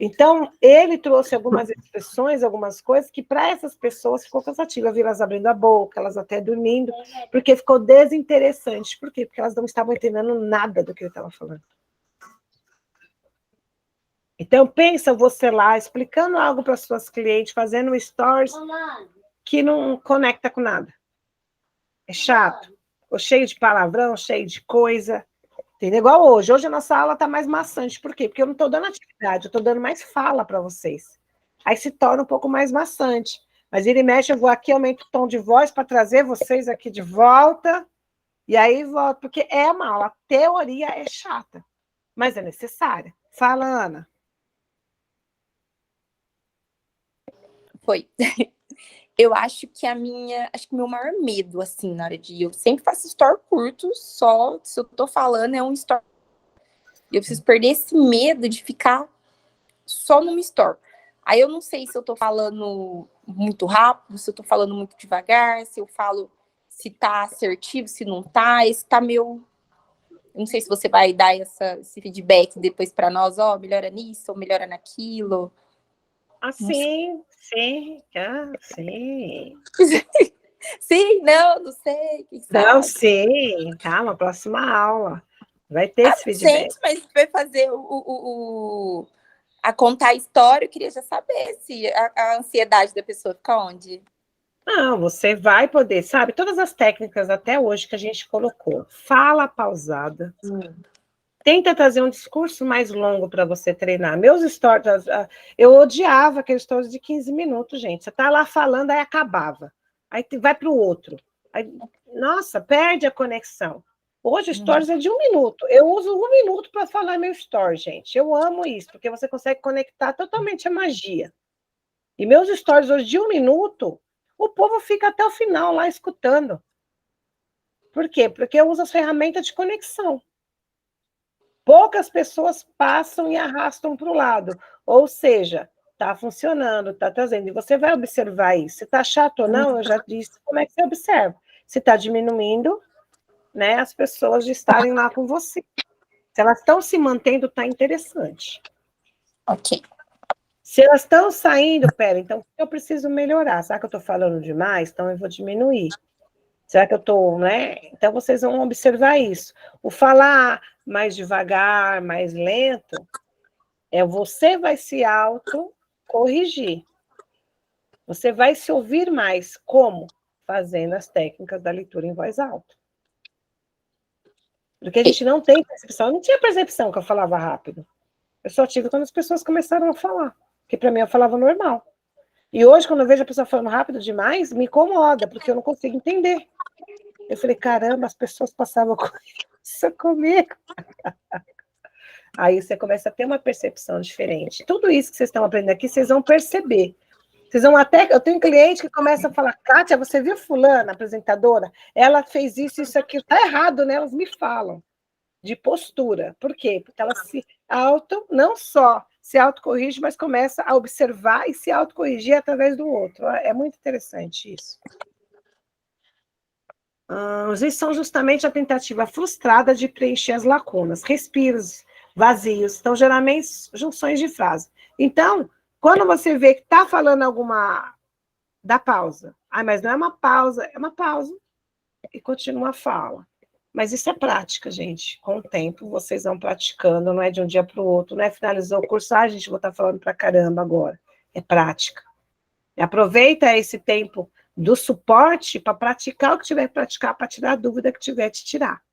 Então, ele trouxe algumas expressões, algumas coisas, que para essas pessoas ficou cansativo. Eu vi elas abrindo a boca, elas até dormindo, porque ficou desinteressante. Por quê? Porque elas não estavam entendendo nada do que ele estava falando. Então, pensa você lá, explicando algo para as suas clientes, fazendo um stories que não conecta com nada. É chato. Ou cheio de palavrão, cheio de coisa. Entendeu? Igual hoje. Hoje a nossa aula está mais maçante. Por quê? Porque eu não estou dando atividade, eu estou dando mais fala para vocês. Aí se torna um pouco mais maçante. Mas ele mexe, eu vou aqui, aumento o tom de voz para trazer vocês aqui de volta. E aí volto, porque é uma aula. A teoria é chata, mas é necessária. Fala, Ana. Foi. Eu acho que o meu maior medo, assim, na hora de... Eu sempre faço story curto, só se eu tô falando é um story. Eu preciso perder esse medo de ficar só numa story. Aí eu não sei se eu tô falando muito rápido, se eu tô falando muito devagar, se eu falo se tá assertivo, se não tá, esse tá meu... Eu não sei se você vai dar esse feedback depois para nós, ó, melhora nisso, ou melhora naquilo. Sim, sim. Sim, não sei. Quem sabe? Não, sim, calma, próxima aula. Vai ter esse feedback. Gente, mas vai fazer a contar a história, eu queria já saber se a ansiedade da pessoa fica onde? Não, você vai poder, sabe, todas as técnicas até hoje que a gente colocou. Fala pausada. Tenta trazer um discurso mais longo para você treinar. Meus stories, eu odiava aqueles stories de 15 minutos, gente. Você está lá falando, aí acabava. Aí vai para o outro. Aí, nossa, perde a conexão. Hoje, stories é de 1 minuto. Eu uso 1 minuto para falar meu story, gente. Eu amo isso, porque você consegue conectar totalmente a magia. E meus stories hoje de 1 minuto, o povo fica até o final lá escutando. Por quê? Porque eu uso as ferramentas de conexão. Poucas pessoas passam e arrastam para o lado. Ou seja, está funcionando, está trazendo. E você vai observar isso. Se está chato ou não, eu já disse como é que você observa. Se está diminuindo, né, as pessoas de estarem lá com você. Se elas estão se mantendo, está interessante. Ok. Se elas estão saindo, pera, então eu preciso melhorar. Será que eu estou falando demais? Então eu vou diminuir. Será que eu estou, né? Então vocês vão observar isso. O falar mais devagar, mais lento, você vai se autocorrigir. Você vai se ouvir mais. Como? Fazendo as técnicas da leitura em voz alta. Porque a gente não tem percepção. Eu não tinha percepção que eu falava rápido. Eu só tive quando as pessoas começaram a falar. Porque para mim eu falava normal. E hoje, quando eu vejo a pessoa falando rápido demais, me incomoda, porque eu não consigo entender. Eu falei, caramba, as pessoas passavam isso comigo. Aí você começa a ter uma percepção diferente. Tudo isso que vocês estão aprendendo aqui, vocês vão perceber. Vocês vão até... Eu tenho cliente que começa a falar, Kátia, você viu fulana, apresentadora? Ela fez isso, aquilo. Está errado, né? Elas me falam. De postura. Por quê? Porque elas se não só se autocorrige, mas começa a observar e se autocorrigir através do outro. É muito interessante isso. Isso são justamente a tentativa frustrada de preencher as lacunas, respiros vazios, então geralmente junções de frase. Então, quando você vê que está falando alguma, dá pausa. Mas não é uma pausa, é uma pausa e continua a fala. Mas isso é prática, gente. Com o tempo, vocês vão praticando, não é de um dia para o outro, não é finalizou o curso, gente, vou estar falando para caramba agora. É prática. E aproveita esse tempo do suporte para praticar o que tiver que praticar, para tirar a dúvida que tiver te tirar.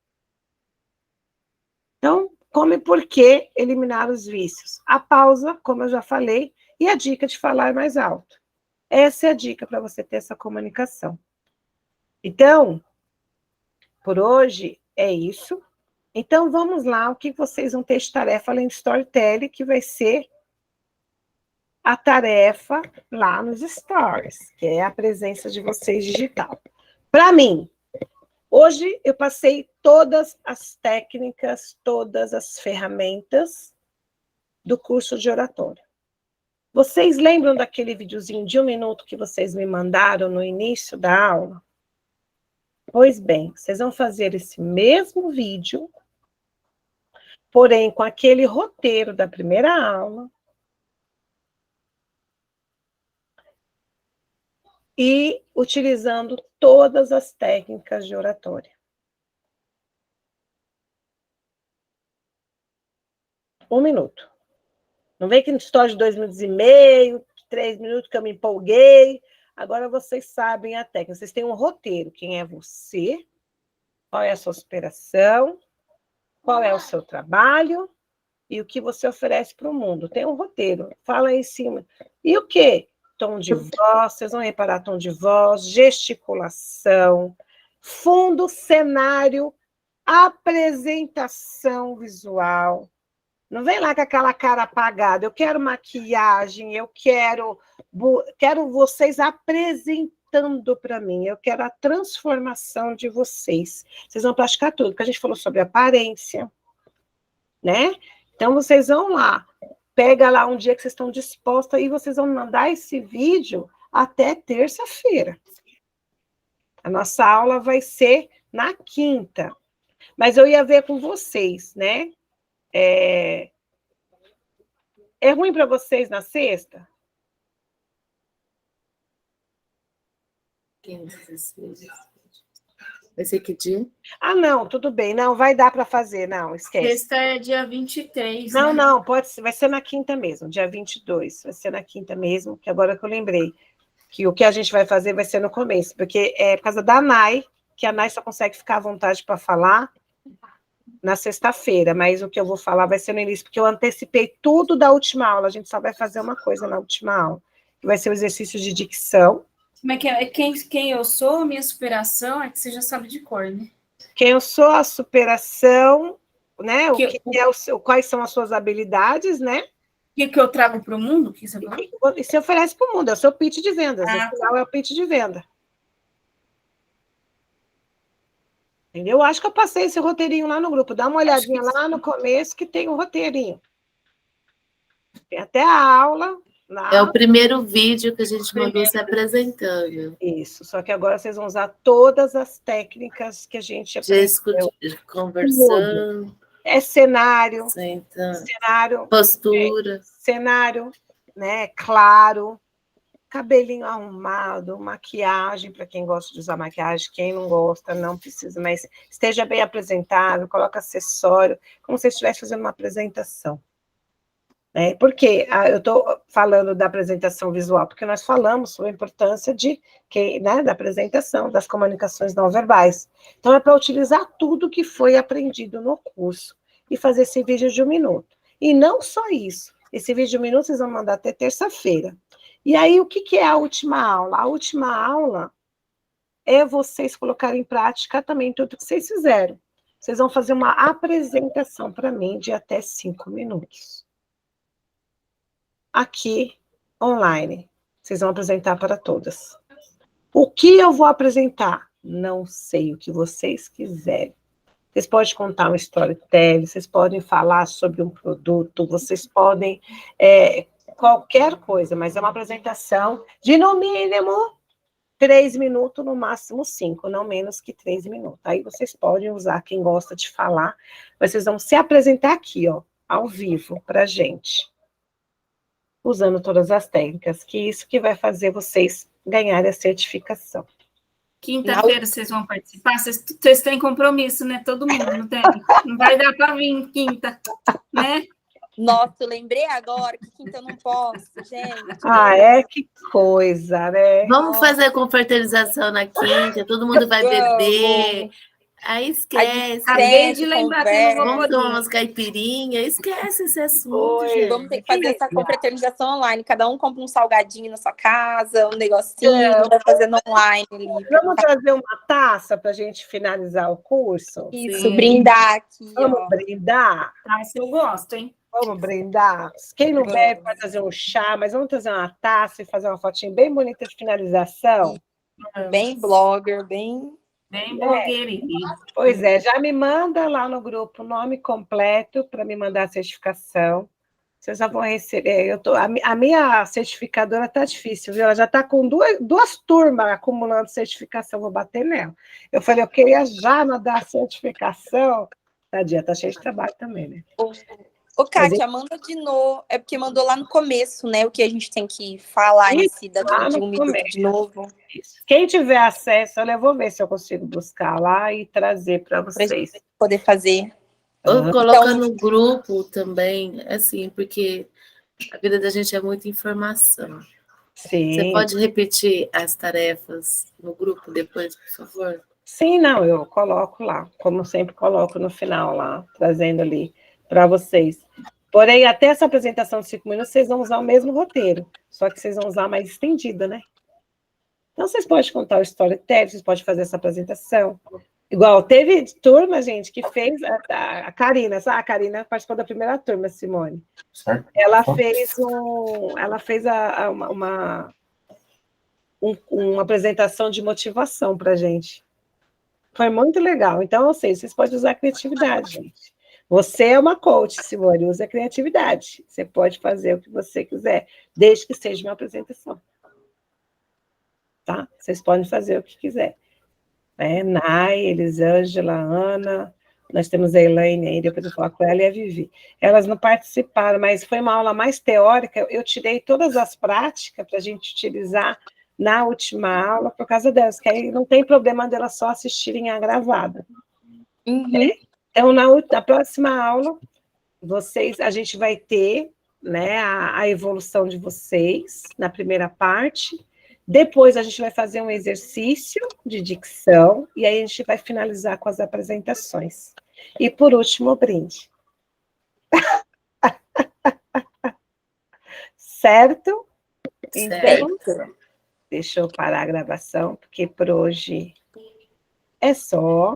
Então, como e por que eliminar os vícios? A pausa, como eu já falei, e a dica de falar mais alto. Essa é a dica para você ter essa comunicação. Então, por hoje é isso. Então, vamos lá, o que vocês vão ter de tarefa além do storytelling, que vai ser a tarefa lá nos stories, que é a presença de vocês digital. Para mim, hoje eu passei todas as técnicas, todas as ferramentas do curso de oratória. Vocês lembram daquele videozinho de 1 minuto que vocês me mandaram no início da aula? Pois bem, vocês vão fazer esse mesmo vídeo, porém com aquele roteiro da primeira aula, e utilizando todas as técnicas de oratória. 1 minuto. Não vem que no história de 2 minutos e meio, 3 minutos que eu me empolguei. Agora vocês sabem a técnica. Vocês têm um roteiro. Quem é você? Qual é a sua aspiração? Qual é o seu trabalho? E o que você oferece para o mundo? Tem um roteiro. Fala aí em cima. E o quê? Tom de voz, vocês vão reparar tom de voz, gesticulação, fundo, cenário, apresentação visual. Não vem lá com aquela cara apagada. Eu quero maquiagem, eu quero vocês apresentando para mim. Eu quero a transformação de vocês. Vocês vão praticar tudo, porque a gente falou sobre aparência, né? Então, vocês vão lá. Pega lá um dia que vocês estão dispostos e vocês vão mandar esse vídeo até terça-feira. A nossa aula vai ser na quinta. Mas eu ia ver com vocês, né? É ruim para vocês na sexta? Vai ser que dia? Não, tudo bem. Não, vai dar para fazer. Não, esquece. Sexta é dia 23, Não, né? não, pode ser. Vai ser na quinta mesmo, dia 22. Vai ser na quinta mesmo, que agora que eu lembrei. Que o que a gente vai fazer vai ser no começo, porque é por causa da Nai, que a Nai só consegue ficar à vontade para falar na sexta-feira, mas o que eu vou falar vai ser no início, porque eu antecipei tudo da última aula. A gente só vai fazer uma coisa na última aula, que vai ser o exercício de dicção. Como é que é? Quem eu sou, minha superação, é que você já sabe de cor, né? Quem eu sou, a superação, né? Quais são as suas habilidades, né? O que eu trago para o mundo? Que você falou? E se oferece para o mundo, é o seu pitch de vendas. No final é o pitch de venda. Entendeu? Eu acho que eu passei esse roteirinho lá no grupo. Dá uma olhadinha lá no começo que tem um roteirinho. Tem até a aula. É o primeiro vídeo que a gente mandou se apresentando. Isso, só que agora vocês vão usar todas as técnicas que a gente aprendeu. Conversando. É cenário, sentando, cenário, postura. Cenário, né? Claro, cabelinho arrumado, maquiagem, para quem gosta de usar maquiagem, quem não gosta, não precisa, mas esteja bem apresentável, coloca acessório, como se estivesse fazendo uma apresentação. Né? Por que eu estou falando da apresentação visual? Porque nós falamos sobre a importância né, da apresentação, das comunicações não verbais. Então, é para utilizar tudo que foi aprendido no curso e fazer esse vídeo de 1 minuto. E não só isso, esse vídeo de 1 minuto vocês vão mandar até terça-feira. E aí, o que é a última aula? A última aula é vocês colocarem em prática também tudo que vocês fizeram. Vocês vão fazer uma apresentação para mim de até 5 minutos. Aqui, online. Vocês vão apresentar para todas. O que eu vou apresentar? Não sei, o que vocês quiserem. Vocês podem contar um storytelling, vocês podem falar sobre um produto, vocês podem... qualquer coisa, mas é uma apresentação de, no mínimo, 3 minutos, no máximo 5, não menos que 3 minutos. Aí vocês podem usar, quem gosta de falar, vocês vão se apresentar aqui, ó, ao vivo, para a gente. Usando todas as técnicas, que isso que vai fazer vocês ganharem a certificação. Quinta-feira vocês vão participar? Vocês têm compromisso, né? Todo mundo, não tem? Não vai dar para vir quinta, né? Nossa, eu lembrei agora que quinta eu não posso, gente. Que coisa, né? Vamos fazer confraternização na quinta, todo mundo vai beber. Aí esquece. Acabei de lembrar que eu não vou Vamos poder. tomar umas caipirinhas, esquece esse assunto, gente. Vamos ter que fazer essa confraternização online. Cada um compra um salgadinho na sua casa, um negocinho, vai fazendo online. Vamos trazer uma taça para a gente finalizar o curso? Isso, Sim. brindar aqui, Vamos ó. brindar? Isso eu gosto, hein? Vamos brindar? Quem não bebe pode fazer um chá, mas vamos trazer uma taça e fazer uma fotinha bem bonita de finalização? Bem blogger, bem blogueirinho. Pois é, já me manda lá no grupo o nome completo para me mandar a certificação. Vocês já vão receber. A minha certificadora está difícil, viu? Ela já está com duas turmas acumulando certificação, vou bater nela. Eu falei, eu queria já mandar a certificação. Tadinha, tá cheio de trabalho também, né? Ô, Kátia, manda de novo. É porque mandou lá no começo, né? O que a gente tem que falar em si, da de 1 minuto de novo. Quem tiver acesso, eu vou ver se eu consigo buscar lá e trazer para vocês. Pra poder fazer. Ou coloca no grupo também, assim, porque a vida da gente é muita informação. Sim. Você pode repetir as tarefas no grupo depois, por favor? Sim, não, eu coloco lá, como sempre coloco no final lá, trazendo ali para vocês. Porém, até essa apresentação de 5 minutos, vocês vão usar o mesmo roteiro, só que vocês vão usar mais estendida, né? Então, vocês podem contar o storytelling, vocês podem fazer essa apresentação. Igual, teve turma, gente, que fez a Karina, sabe? A Karina participou da primeira turma, Simone. Certo. Ela fez uma apresentação de motivação para a gente. Foi muito legal. Então, ou seja, vocês podem usar a criatividade, gente. Você é uma coach, Simone, usa a criatividade. Você pode fazer o que você quiser, desde que seja uma apresentação. Tá? Vocês podem fazer o que quiser. Nai, Elisângela, Ana, nós temos a Elaine aí, depois eu falar com ela, e a Vivi. Elas não participaram, mas foi uma aula mais teórica, eu tirei todas as práticas para a gente utilizar na última aula, por causa delas, que aí não tem problema delas só assistirem a gravada. Uhum. Então, na próxima aula, a gente vai ter, né, a evolução de vocês, na primeira parte. Depois, a gente vai fazer um exercício de dicção, e aí a gente vai finalizar com as apresentações. E, por último, o brinde. Certo? Então, deixa eu parar a gravação, porque por hoje é só.